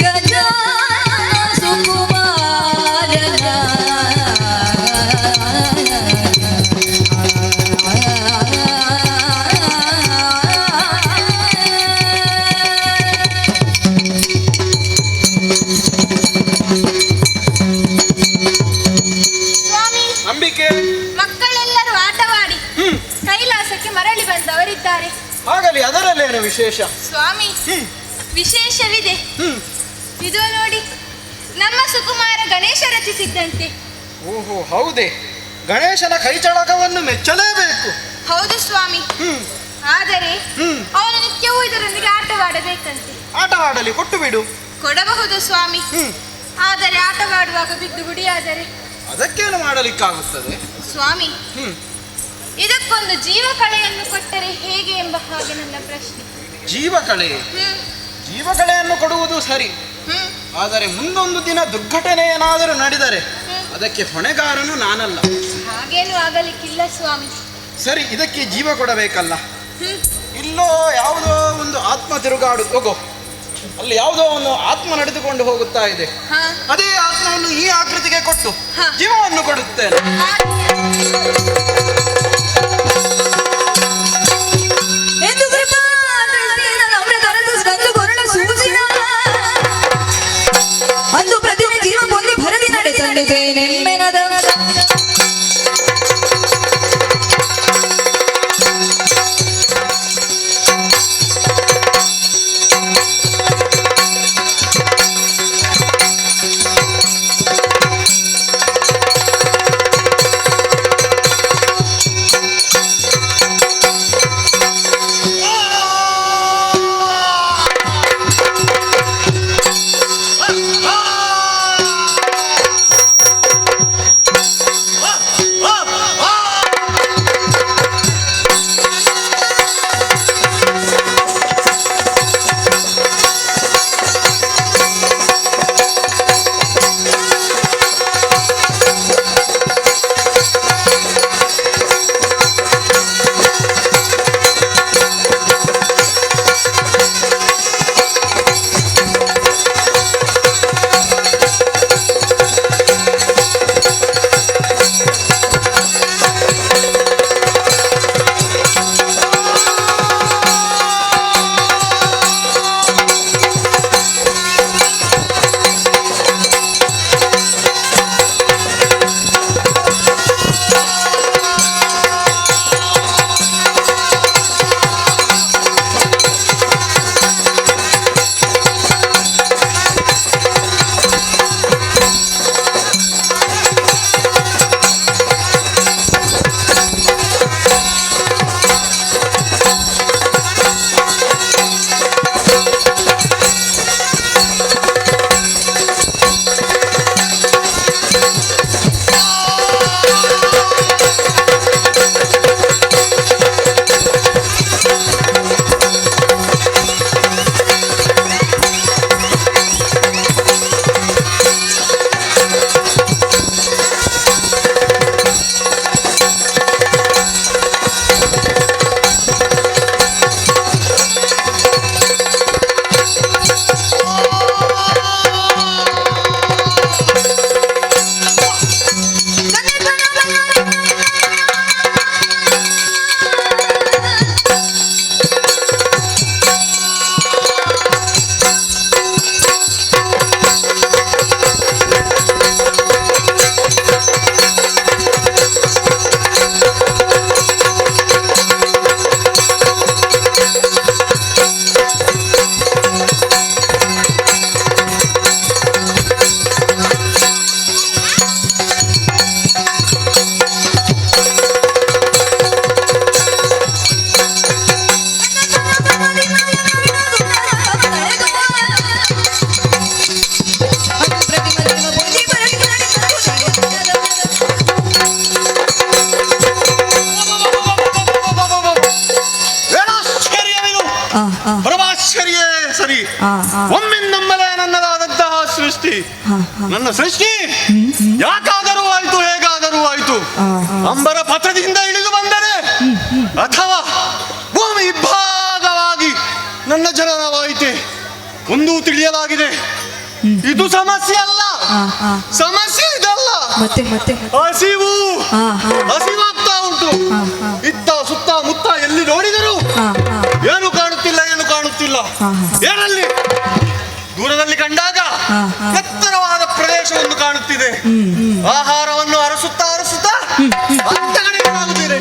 Speaker 9: ಗಜಾನನ ಸುಕುಮಾರನ,
Speaker 7: ಸ್ವಾಮಿ,
Speaker 3: ಅಂಬಿಕೆ,
Speaker 7: ಮಕ್ಕಳೆಲ್ಲರೂ ಆಟವಾಡಿ ಕೈಲಾಸಕ್ಕೆ ಮರಳಿ ಬಂದವರಿದ್ದಾರೆ.
Speaker 3: ಆಗಲಿ, ಅದರಲ್ಲೇನು ವಿಶೇಷ?
Speaker 7: ಸ್ವಾಮಿ, ವಿಶೇಷವಿದೆ. ಇದು ನೋಡಿ, ನಮ್ಮ ಸುಕುಮಾರ ಗಣೇಶ ರಚಿಸಿದ್ದಂತೆ.
Speaker 3: ಓಹೋ, ಹೌದೇ? ಗಣೇಶನ ಕೈಚಳಕವನ್ನು ಮೆಚ್ಚಲೇಬೇಕು.
Speaker 7: ಹೌದು ಸ್ವಾಮಿ. ಆದರೆ ಅವನು ನಿತ್ಯವೂ ಇದರೊಂದಿಗೆ ಆಟವಾಡಬೇಕಂತೆ.
Speaker 3: ಆಟವಾಡಲಿ, ಕೊಟ್ಟು ಬಿಡು.
Speaker 7: ಕೊಡಬಹುದು ಸ್ವಾಮಿ. ಆದರೆ ಆಟವಾಡುವಾಗ ಬಿದ್ದು ಗುಡಿಯಾದರೆ?
Speaker 3: ಅದಕ್ಕೇನು ಮಾಡಲಿಕ್ಕಾಗುತ್ತದೆ
Speaker 7: ಸ್ವಾಮಿ, ಇದಕ್ಕೊಂದು ಜೀವ ಕಳೆಯನ್ನು ಕೊಟ್ಟರೆ ಹೇಗೆ ಎಂಬ ಹಾಗೆ ನನ್ನ ಪ್ರಶ್ನೆ.
Speaker 3: ಜೀವಕಳೆ? ಜೀವಕಳೆಯನ್ನು ಕೊಡುವುದು ಸರಿ, ಆದರೆ ಮುಂದೊಂದು ದಿನ ದುರ್ಘಟನೆ ಏನಾದರೂ ನಡೆದರೆ ಅದಕ್ಕೆ ಹೊಣೆಗಾರನು ನಾನಲ್ಲ.
Speaker 7: ಹಾಗೇನು ಆಗಲಿಕ್ಕಿಲ್ಲ ಸ್ವಾಮಿ.
Speaker 3: ಸರಿ, ಇದಕ್ಕೆ ಜೀವ ಕೊಡಬೇಕಲ್ಲ. ಇಲ್ಲೋ ಯಾವುದೋ ಒಂದು ಆತ್ಮ ತಿರುಗಾಡು. ಹೋಗೋ,
Speaker 8: ಅಲ್ಲಿ ಯಾವುದೋ ಒಂದು ಆತ್ಮ ನಡೆದುಕೊಂಡು ಹೋಗುತ್ತಾ ಇದೆ.
Speaker 7: ಹಾ.
Speaker 8: ಅದೇ ಆತ್ಮವನ್ನು ಈ ಆಕೃತಿಗೆ ಕೊಟ್ಟು
Speaker 7: ಹಾ.
Speaker 8: ಜೀವವನ್ನು ಕೊಡುತ್ತೇನೆ.
Speaker 9: ಎಂದು ಕೃಪಾ ದೃಷ್ಟಿಯಿಂದ ನಮ್ರತನದ ಗಂದು ಕೊರಳ ಸೂಚಿನ ಅಂದು ಪ್ರತಿಮೆ ಜೀವ ಹೊಂದಿ ಭರದಿ ನಡೆ ತಂಡಿದೆ ನೆಮ್ಮೆನದ
Speaker 3: ಪರಮಾಶ್ಚರ್ಯ ಸರಿ. ಒಮ್ಮೆ ನಮ್ಮಲೇ ನನ್ನದಾದಂತಹ ಸೃಷ್ಟಿ, ನನ್ನ ಸೃಷ್ಟಿ ಯಾಕಾದರೂ ಆಯ್ತು, ಹೇಗಾದರೂ ಆಯ್ತು. ಅಂಬರ ಪಥದಿಂದ ಇಳಿದು ಬಂದರೆ ಅಥವಾ ಭೂಮಿ ಇಬ್ಬಾಗವಾಗಿ ನನ್ನ ಜನನವಾಯಿತೆ ಒಂದೂ ತಿಳಿಯಲಾಗಿದೆ. ಇದು ಸಮಸ್ಯೆ ಅಲ್ಲ, ಸಮಸ್ಯೆ ಇದಲ್ಲ. ಹಸಿವು ಹಸಿವಾಗ್ತಾ ಉಂಟು. ಇತ್ತ ಸುತ್ತ ಮುತ್ತ ಎಲ್ಲಿ ನೋಡಿದರೂ ಏನು ಕಾಣುತ್ತಿಲ್ಲ, ಏನು ಕಾಣುತ್ತಿಲ್ಲ. ಏನಲ್ಲಿ ದೂರದಲ್ಲಿ ಕಂಡಾಗ ಎತ್ತರವಾದ ಪ್ರದೇಶವನ್ನು ಕಾಣುತ್ತಿದೆ. ಆಹಾರವನ್ನು ಅರಸುತ್ತಾ ಅರಸುತ್ತಾ ಅತ್ತ ಕಡೆಗೆ ಸಾಗುತ್ತಿದೆ.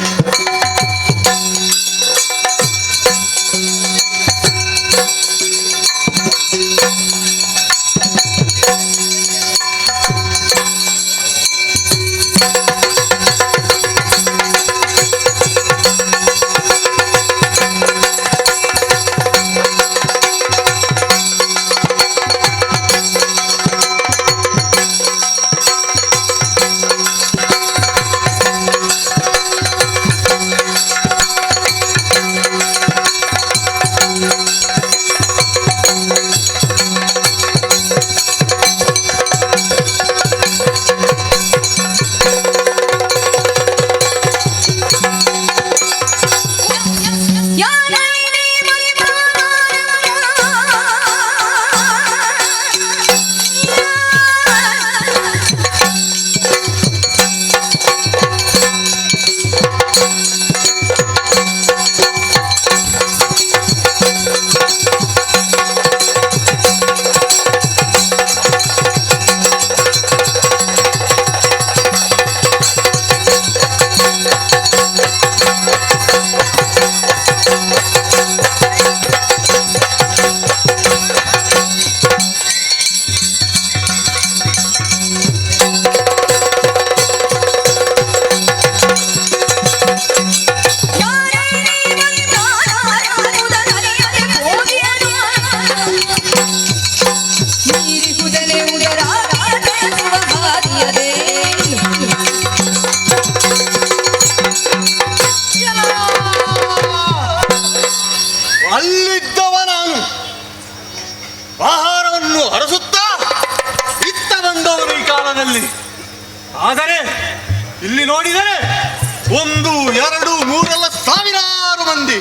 Speaker 3: ಅಲ್ಲಿ. ಆದರೆ ಇಲ್ಲಿ ನೋಡಿದರೆ 1, 2, 3 ಸಾವಿರಾರು ಮಂದಿ.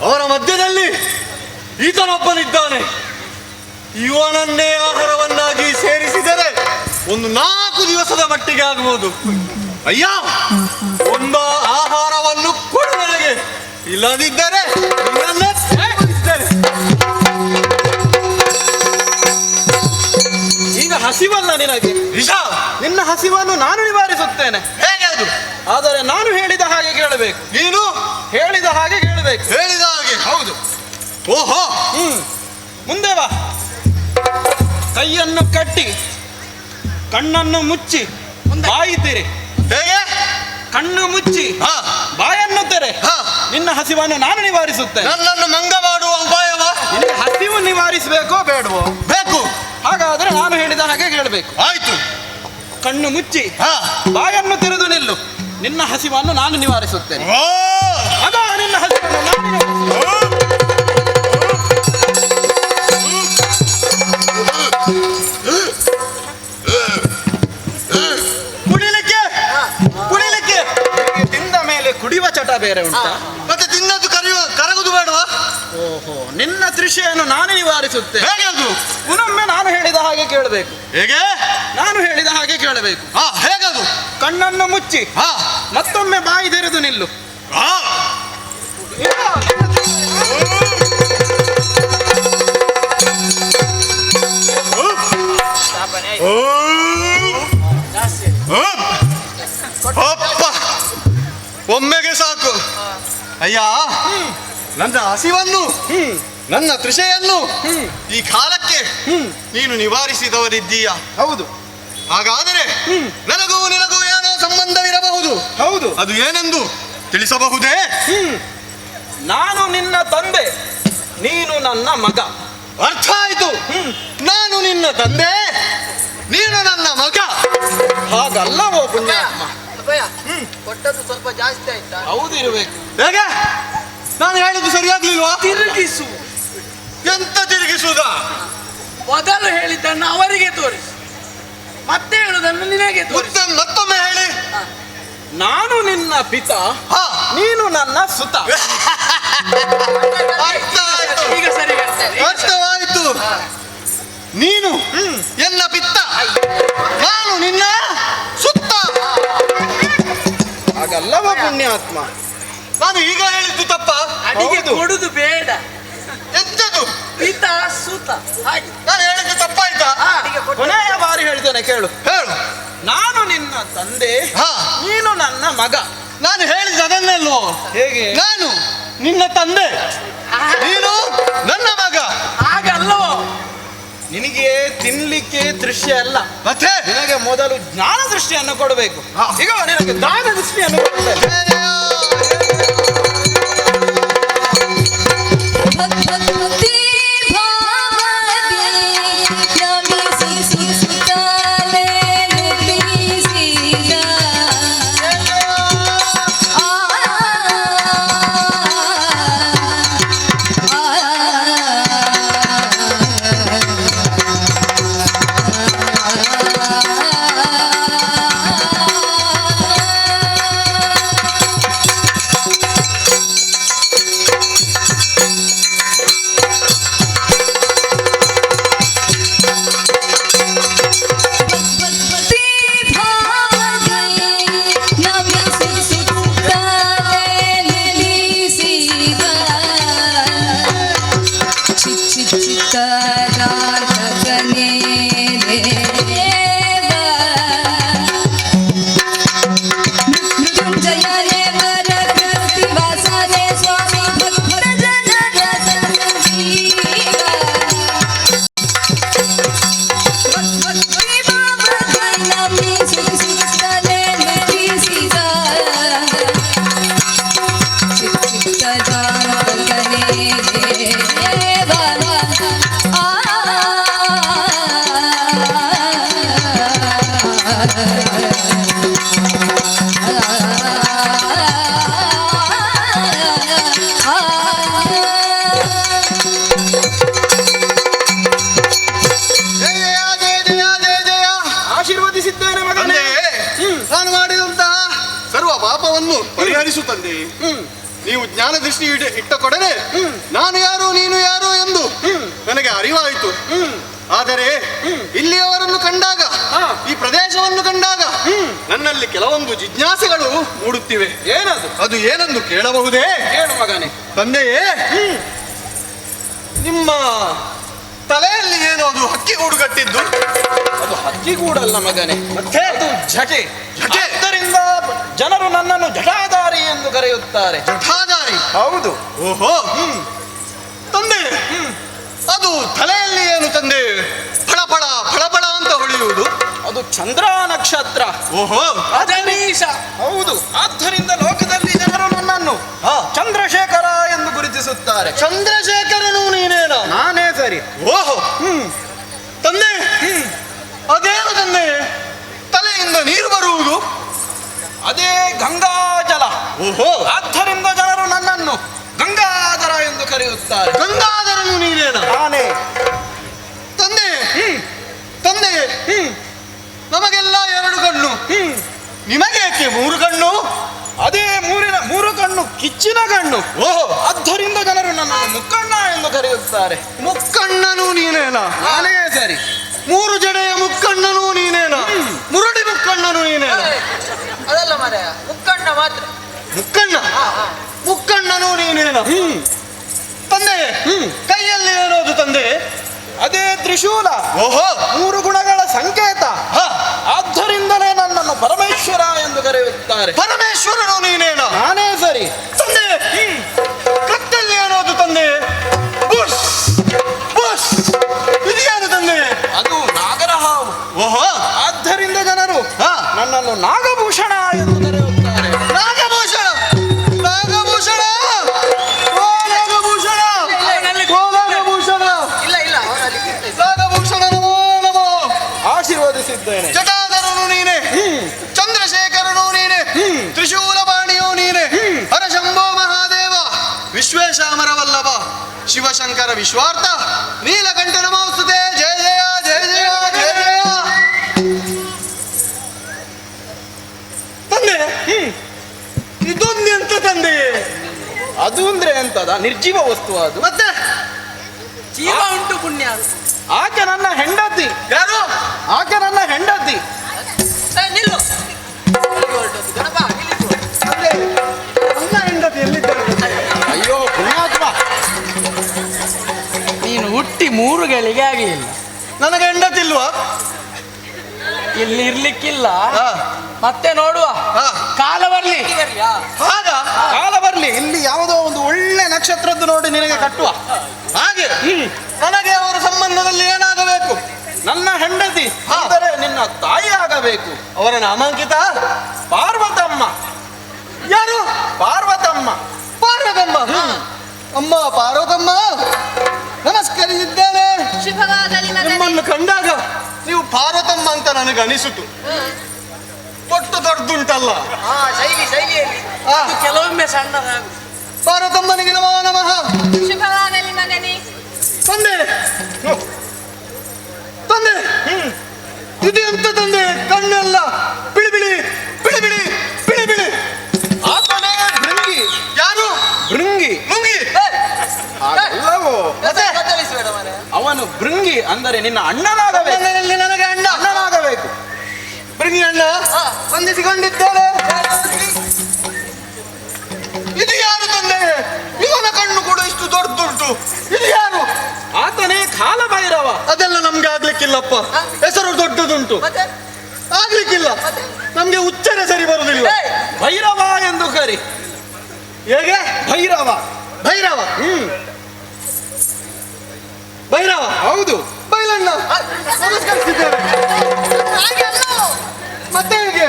Speaker 3: ಅವರ ಮಧ್ಯದಲ್ಲಿ ಈತನೊಬ್ಬನಿದ್ದಾನೆ. ಇವನನ್ನೇ ಆಹಾರವನ್ನಾಗಿ ಸೇರಿಸಿದರೆ ಒಂದು 4 ದಿವಸದ ಮಟ್ಟಿಗೆ ಆಗಬಹುದು. ಅಯ್ಯ, ಒಂದು ಆಹಾರವನ್ನು ಕೊಡು ನನಗೆ, ಇಲ್ಲದಿದ್ದರೆ ನಿನ್ನನ್ನೇ ಸಾಯಿಸ್ತೇನೆ. ಈಗ ಹಸಿವಲ್ಲ ನಿನಗೆ, ನಿನ್ನ ಹಸಿವನ್ನು ನಾನು ನಿವಾರಿಸುತ್ತೇನೆ. ಹೇಗೆ ಅದು? ಆದರೆ ನಾನು ಹೇಳಿದ ಹಾಗೆ ಕೇಳಬೇಕು. ನೀನು ಹೇಳಿದ ಹಾಗೆ ಕೇಳಬೇಕು. ಹೇಳಿದ ಹಾಗೆ? ಹೌದು. ಓಹೋ, ಮುಂದೆ ಬಾ. ಕೈಯನ್ನು ಕಟ್ಟಿ ಕಣ್ಣನ್ನು ಮುಚ್ಚಿ ಬಾಯಿ ತೆರೆ. ಹೇಗೆ? ಕಣ್ಣು ಮುಚ್ಚಿ ಬಾಯನ್ನು ತೆರೆ. ನಿನ್ನ ಹಸಿವನ್ನು ನಾನು ನಿವಾರಿಸುತ್ತೇನೆ. ನನ್ನನ್ನು ಮಂಗ ಮಾಡುವ ಉಪಾಯವ? ನಿನ್ನ ಹಸಿವು ನಿವಾರಿಸಬೇಕೋ ಬೇಡವೋ? ಬೇಕು. ಹಾಗಾದ್ರೆ ನಾನು ಹೇಳಿದ ಹಾಗೆ ಕೇಳಬೇಕು. ಆಯ್ತು. ಕಣ್ಣು ಮುಚ್ಚಿ ಬಾಯನ್ನು ತೆರೆದು ನಿಲ್ಲು. ನಿನ್ನ ಹಸಿವನ್ನು ನಾನು ನಿವಾರಿಸುತ್ತೇನೆ. ಆಗ ನಿನ್ನ ಹಸಿವನ್ನು ನಾನು ಕುಡಿಲಿಕ್ಕೆ ಕುಡಿಲಿಕ್ಕೆ ತಿಂದ ಮೇಲೆ ಕುಡಿಯುವ ಚಟ ಬೇರೆ ಉಂಟಾ? ಮತ್ತೆ ತಿನ್ನದು ಕರಗುದು ಬೇಡವಾ? ಓಹೋ, ನಿನ್ನ ತೃಷೆಯನ್ನು ನಾನು ನಿವಾರಿಸುತ್ತೇನೆ. ಹೇಗೆ ಅದು? ಪುನೊಮ್ಮೆ ನಾನು ಹೇಳಿದ ಹಾಗೆ ಕೇಳಬೇಕು. ಹೇಗೆ? ನಾನು ಹೇಳಿದ ಹಾಗೆ ಕೇಳಬೇಕು. ಹೇಗದು? ಕಣ್ಣನ್ನು ಮುಚ್ಚಿ ಮತ್ತೊಮ್ಮೆ ಬಾಯಿ ತೆರೆದು ನಿಲ್ಲು. ಒಮ್ಮೆಗೆ ಸಾಕು. ಅಯ್ಯ, ನನ್ನ ಹಸಿವನ್ನು ನನ್ನ ತೃಷೆಯನ್ನು ಈ ಕಾಲಕ್ಕೆ ನೀನು ನಿವಾರಿಸಿದವರಿದ್ದೀಯ. ಹೌದು. ಹಾಗಾದರೆ ನನಗೂ ನಿನಗೂ ಏನೋ ಸಂಬಂಧವಿರಬಹುದು. ಹೌದು. ಅದು ಏನೆಂದು ತಿಳಿಸಬಹುದೇ? ನಾನು ನಿನ್ನ ತಂದೆ, ನೀನು ನನ್ನ ಮಗ. ಅರ್ಥ ಆಯ್ತು. ನಾನು ನಿನ್ನ ತಂದೆ, ನೀನು ನನ್ನ ಮಗ. ಹಾಗಲ್ಲವೋ ಪುಣ್ಯಾತ್ಮ?
Speaker 6: ಕೊಟ್ಟದ್ದು ಸ್ವಲ್ಪ ಜಾಸ್ತಿ ಆಯ್ತಾ?
Speaker 3: ಹೌದು, ಇರಬೇಕು. ಹೇಗೆ? ನಾನು ಹೇಳಿದ್ದು ಸರಿಯಾಗ್ಲಿಲ್ವಾ?
Speaker 8: ತಿರುಗಿಸು.
Speaker 3: ಎಂತ ತಿರುಗಿಸುವುದಾ?
Speaker 8: ಮೊದಲು ಹೇಳಿದ್ದನ್ನು ಅವರಿಗೆ ತೋರಿಸು, ಮತ್ತೆ ಹೇಳುವುದನ್ನು ನಿನಗೆ ತೋರಿಸು.
Speaker 3: ಮತ್ತೊಮ್ಮೆ ಹೇಳಿ. ನಾನು ನಿನ್ನ ಪಿತ, ನೀನು ನನ್ನ ಸುತ.
Speaker 8: ಈಗ ಸರಿ
Speaker 3: ಅರ್ಥವಾಯಿತು. ನೀನು ಎನ್ನ ಪಿತ್ತ, ನಾನು ನಿನ್ನ ಸುತ್ತ. ಹಾಗಲ್ಲವ ಪುಣ್ಯಾತ್ಮ? ನಾನು ಈಗ ಹೇಳಿದ್ದು ತಪ್ಪ?
Speaker 8: ಅಡಿಗೆ ಕೊಡುದು ಬೇಡ.
Speaker 3: ಎಂತದು?
Speaker 8: ಪಿತ ಸುತ. ಹಾಗೆ
Speaker 3: ನಾನು ಹೇಳಿದ್ದು ತಪ್ಪಾಯ್ತಾ? ಕೊನೆಯ ಬಾರಿ ಹೇಳ್ತೇನೆ, ಕೇಳು. ಹೇಳು. ನಾನು ನಿನ್ನ ತಂದೆ, ನೀನು ನನ್ನ ಮಗ. ನಾನು ಹೇಳಿದ ಅದನ್ನೆಲ್ಲೋ. ಹೇಗೆ? ನಾನು ನಿನ್ನ ತಂದೆ, ನೀನು ನನ್ನ ಮಗ.
Speaker 8: ಹಾಗಲ್ಲವೋ?
Speaker 3: ನಿನಗೆ ತಿನ್ಲಿಕ್ಕೆ ದೃಶ್ಯ ಅಲ್ಲ, ಮತ್ತೆ ನಿನಗೆ ಮೊದಲು ಜ್ಞಾನ ದೃಷ್ಟಿಯನ್ನು ಕೊಡಬೇಕು. ಈಗ ನಿನಗೆ ಜ್ಞಾನ ದೃಷ್ಟಿಯನ್ನು ಕೊಡ್ತೇನೆ.
Speaker 10: ಸಮಸ್ಯೆಗಳನ್ನು ಪರಿಹರಿಸು ತಂದೆ. ನೀವು ಜ್ಞಾನ ದೃಷ್ಟಿ ಇಟ್ಟ ಕೊಡನೆ ನಾನು ಯಾರು ನೀನು ಯಾರು ಎಂದು ನನಗೆ ಅರಿವಾಯಿತು. ಆದರೆ ಇಲ್ಲಿಯವರನ್ನು ಕಂಡಾಗ, ಈ ಪ್ರದೇಶವನ್ನು ಕಂಡಾಗ ನನ್ನಲ್ಲಿ ಕೆಲವೊಂದು ಜಿಜ್ಞಾಸೆಗಳು ಮೂಡುತ್ತಿವೆ.
Speaker 3: ಏನದು?
Speaker 10: ಅದು ಏನೆಂದು ಕೇಳಬಹುದೇ?
Speaker 3: ಹೇಳು ಮಗನೇ.
Speaker 10: ತಂದೆಯೇ, ನಿಮ್ಮ ತಲೆಯಲ್ಲಿ ಏನೋ ಅದು ಹಕ್ಕಿ ಗೂಡು ಕಟ್ಟಿದ್ದು?
Speaker 3: ಅದು ಹಕ್ಕಿಗೂಡಲ್ಲ ಮಗನೇ,
Speaker 10: ಮತ್ತೆ
Speaker 3: ಅದು ಜಟೆ.
Speaker 10: ಜಟೆ.
Speaker 3: ಆದ್ದರಿಂದ ಜನರು ನನ್ನನ್ನು ಜಟಾಧಾರಿ ಎಂದು ಕರೆಯುತ್ತಾರೆ.
Speaker 10: ಜಠಾಧಾರಿ?
Speaker 3: ಹೌದು.
Speaker 10: ಓಹೋ, ತಂದೆ ಅದು ತಲೆಯಲ್ಲಿ ಏನು ತಂದೆ ಫಳಫಳ ಫಳಫಳ ಅಂತ ಹೊಳೆಯುವುದು?
Speaker 3: ಅದು ಚಂದ್ರ ನಕ್ಷತ್ರ.
Speaker 10: ಓಹೋ,
Speaker 8: ಅಜನೀಶ.
Speaker 3: ಹೌದು. ಆದ್ದರಿಂದ ಲೋಕದಲ್ಲಿ ಜನರು ನನ್ನನ್ನು ಚಂದ್ರಶೇಖರ ಎಂದು ಗುರುತಿಸುತ್ತಾರೆ.
Speaker 10: ಚಂದ್ರಶೇಖರನು ನೀನೇನ?
Speaker 3: ನಾನೇ ಸರಿ.
Speaker 10: ಓಹೋ, ತಂದೆ ಅದೇನು ತಂದೆ ತಲೆಯಿಂದ ನೀರು ಬರುವುದು?
Speaker 3: ಅದೇ ಗಂಗಾಜಲ.
Speaker 10: ಓಹೋ,
Speaker 3: ಆದ್ದರಿಂದ ಜನರು ನನ್ನನ್ನು ಗಂಗಾಧರ ಎಂದು ಕರೆಯುತ್ತಾರೆ.
Speaker 10: ಗಂಗಾಧರನು ನೀನೇನ?
Speaker 3: ನಾನೇ.
Speaker 10: ತಂದೆ ತಂದೆ ನಮಗೆಲ್ಲ ಎರಡು ಕಣ್ಣು, ನಿಮಗೇಕೆ ಮೂರು ಕಣ್ಣು?
Speaker 3: ಅದೇ ಮೂರು ಕಣ್ಣು ಕಿಚ್ಚಿನ ಕಣ್ಣು.
Speaker 10: ಓಹೋ,
Speaker 3: ಆದ್ದರಿಂದ ಜನರು ನನ್ನನ್ನು ಮುಕ್ಕಣ್ಣ ಎಂದು ಕರೆಯುತ್ತಾರೆ.
Speaker 10: ಮುಕ್ಕಣ್ಣನು ನೀನೇನ?
Speaker 3: ನಾನೇ ಸರಿ.
Speaker 10: ಮೂರು ಜಡೆಯ ಮುಕ್ಕಣ್ಣನು ನೀನೇನ? ಮುರಡಿ ಮುಕ್ಕಣ್ಣನು ನೀನೇನ?
Speaker 6: ಅದಲ್ಲ ಮಾರಾಯ, ಮುಕ್ಕಣ್ಣ ಮಾತ್ರ.
Speaker 10: ಮುಕ್ಕಣ್ಣ? ಮುಕ್ಕಣ್ಣನು ನೀನೇನ? ತಂದೆ ಕೈಯಲ್ಲಿ ಏನೋದು ತಂದೆ?
Speaker 3: ಅದೇ ತ್ರಿಶೂಲ.
Speaker 10: ಓಹೋ,
Speaker 3: ಮೂರು ಗುಣಗಳ ಸಂಕೇತ. ಆದ್ದರಿಂದಲೇ ನನ್ನನ್ನು ಪರಮೇಶ್ವರ ಎಂದು ಕರೆಯುತ್ತಾರೆ.
Speaker 10: ಪರಮೇಶ್ವರನು ನೀನೇನ?
Speaker 3: ನಾನೇ ಸರಿ.
Speaker 10: ತಂದೆ ಕತ್ತಲ್ಲಿ ಏನೋದು ತಂದೆ? ಬುಷ್ ಬುಷ್, ಇದೇನು ತಂದೆ?
Speaker 3: ಅದು ನಾಗರ ಹಾವು.
Speaker 10: ಓಹೋ,
Speaker 3: ಆದ್ದರಿಂದ ಜನರು ನನ್ನನ್ನು ನಾಗಭೂಷಣ ಎಂದು ಕರೆಯುತ್ತಾರೆ.
Speaker 10: ನಾಗಭೂಷಣ ನಾಗಭೂಷಣ ಓ ನಾಗಭೂಷಣ ಓ ನಾಗಭೂಷಣ
Speaker 6: ಇಲ್ಲ ಇಲ್ಲ, ಅವನಲ್ಲಿ ಕಿತ್ತು.
Speaker 10: ನಾಗಭೂಷಣ ನಮೋ ನಮೋ.
Speaker 3: ಆಶೀರ್ವದಿಸಿದ್ದೇನೆ.
Speaker 10: ಜಟಾಧರನು ನೀನೆ, ಚಂದ್ರಶೇಖರನು ನೀನೆ, ತ್ರಿಶೂಲಪಾಣಿಯು ನೀನೆ, ಹರಶಂಭೋ ಮಹಾದೇವ, ವಿಶ್ವೇಶಾಮರವಲ್ಲಭ, ಶಿವಶಂಕರ ವಿಶ್ವಾರ್ಥ, ನೀಲಕಂಠ ನಮೋಸ್ತುತೆ. ಜಯ ಜಯ ಜಯ ಜಯ ಜಯ ಜಯ. ತಂದೆ ಇದೊಂದೆಂತ ತಂದೆ?
Speaker 3: ಅದು ಅಂದ್ರೆ ಎಂತದ? ನಿರ್ಜೀವ ವಸ್ತು ಅದು.
Speaker 10: ಮತ್ತೆ
Speaker 8: ಜೀವ ಉಂಟು ಪುಣ್ಯ.
Speaker 3: ಆಕೆ ನನ್ನ ಹೆಂಡತಿ.
Speaker 10: ಯಾರು?
Speaker 3: ಆಕೆ ನನ್ನ ಹೆಂಡತಿ.
Speaker 6: ನಿಲ್ಲು. ಹೊರಟದ್ದು ಗಣಪ, ನಿಲ್ಲಿಸು.
Speaker 10: ತಂದೆ ನನ್ನ ಹೆಂಡತಿ ಎಲ್ಲಿದ್ದಾರೆ?
Speaker 3: ಅಯ್ಯೋ ಪುಣ್ಯಾತ್ಮ,
Speaker 8: ನೀನು ಹುಟ್ಟಿ 3 ಗಳಿಗೆ ಆಗಿಲ್ಲ.
Speaker 10: ನನಗೆ ಹೆಂಡತಿ ಇಲ್ವಾ?
Speaker 8: ಇಲ್ಲಿ ಇರ್ಲಿಕ್ಕಿಲ್ಲ.
Speaker 10: ಹಾ.
Speaker 8: ಮತ್ತೆ ನೋಡುವ,
Speaker 10: ಹಾ.
Speaker 8: ಕಾಲ ಬರ್ಲಿ.
Speaker 10: ಆಗ
Speaker 3: ಕಾಲ ಬರ್ಲಿ, ಇಲ್ಲಿ ಯಾವುದೋ ಒಂದು ಒಳ್ಳೆ ನಕ್ಷತ್ರದ್ದು ನೋಡಿ ನಿನಗೆ ಕಟ್ಟುವ.
Speaker 10: ಹಾಗೆ ನನಗೆ ಅವರ ಸಂಬಂಧದಲ್ಲಿ ಏನಾಗಬೇಕು?
Speaker 3: ನನ್ನ ಹೆಂಡತಿ ಅಂದರೆ ನಿನ್ನ ತಾಯಿ ಆಗಬೇಕು.
Speaker 10: ಅವರ ನಾಮಾಂಕಿತ
Speaker 3: ಪಾರ್ವತಮ್ಮ.
Speaker 10: ಯಾರು?
Speaker 3: ಪಾರ್ವತಮ್ಮ.
Speaker 10: ಪಾರ್ವತಮ್ಮ. ಅಮ್ಮ ಪಾರ್ವತಮ್ಮ, ನಮಸ್ಕರಿಸಿದ್ದೇನೆ.
Speaker 7: ಶುಭವಾಗಲಿ ಮಗನೇ.
Speaker 10: ನಿಮ್ಮನ್ನು ಕಂಡಾಗ ನೀವು ಪಾರ್ವತಮ್ಮ ಅಂತ ನನಗೆ ಅನಿಸಿತು. ಪೊಟ್ಟು ದೊಡ್ದುಂಟಲ್ಲ.
Speaker 6: ಶೈಲಿ ಶೈಲಿಯಲ್ಲಿ.
Speaker 10: ಆ,
Speaker 8: ಕೆಲವೊಮ್ಮೆ ಸಣ್ಣದಾಗು.
Speaker 10: ಪಾರ್ವತಮ್ಮನಿಗೆ ನಮೋ ನಮಃ.
Speaker 7: ಶುಭವಾಗಲಿ ಮಗನೇ.
Speaker 10: ತಂದೆ ತಂದೆ ಇದು ಎಂತ ತಂದೆ? ಕಣ್ಣೆಲ್ಲ ಬಿಳಿ ಬಿಳಿ ಬಿಳಿ ಬಿಳಿ ಬಿಳಿ ಬಿಳಿ.
Speaker 3: ಆತನೇ ಭೃಂಗಿ.
Speaker 10: ಯಾರು?
Speaker 3: ಭೃಂಗಿ.
Speaker 10: ಲುಂಗಿ.
Speaker 3: ಅದೆಲ್ಲವೋ.
Speaker 6: ಮತ್ತೆ ಬದಲಿಸಬೇಡ ಮಾರಾಯ.
Speaker 3: ಅವನು ಭೃಂಗಿ ಅಂದರೆ ನಿನ್ನ ಅಣ್ಣನಾಗಬೇಕು.
Speaker 10: ಕಣ್ಣಲ್ಲಿ ನನಗೆ ಅಣ್ಣ
Speaker 3: ಅಣ್ಣನಾಗಬೇಕು.
Speaker 10: ಬೃಂಗಿ ಅಣ್ಣ ಬಂಧಿಸಿಕೊಂಡಿದ್ದೇನೆ. ಇದು ಯಾರು ತಂದೆ? ಇವನ ಕಣ್ಣು ಕೂಡ ಇಷ್ಟು ದೊಡ್ಡದುಂಟು. ಇದು ಯಾರು?
Speaker 3: ಆತನೇ ಕಾಲಭೈರವ.
Speaker 10: ಅದೆಲ್ಲ ನಮ್ಗೆ ಆಗ್ಲಿಕ್ಕಿಲ್ಲಪ್ಪ. ಹೆಸರು ದೊಡ್ಡದುಂಟು,
Speaker 6: ಮತ್ತೆ
Speaker 10: ಆಗ್ಲಿಕ್ಕಿಲ್ಲ. ನಮ್ಗೆ ಉಚ್ಚರ ಸರಿ ಬರುದಿಲ್ಲ.
Speaker 3: ಭೈರವ ಎಂದು ಕರಿ.
Speaker 10: ಹೇಗೆ?
Speaker 3: ಭೈರವ.
Speaker 10: ಭೈರವ. ಭೈರವ.
Speaker 3: ಹೌದು.
Speaker 10: ಬೈಲಣ್ಣ ನಮಸ್ಕರಿಸಿದ್ದೇನೆ.
Speaker 7: ಹಾಗೆಲ್ಲ
Speaker 10: ಮತ್ತೆ ಹೇಗೆ?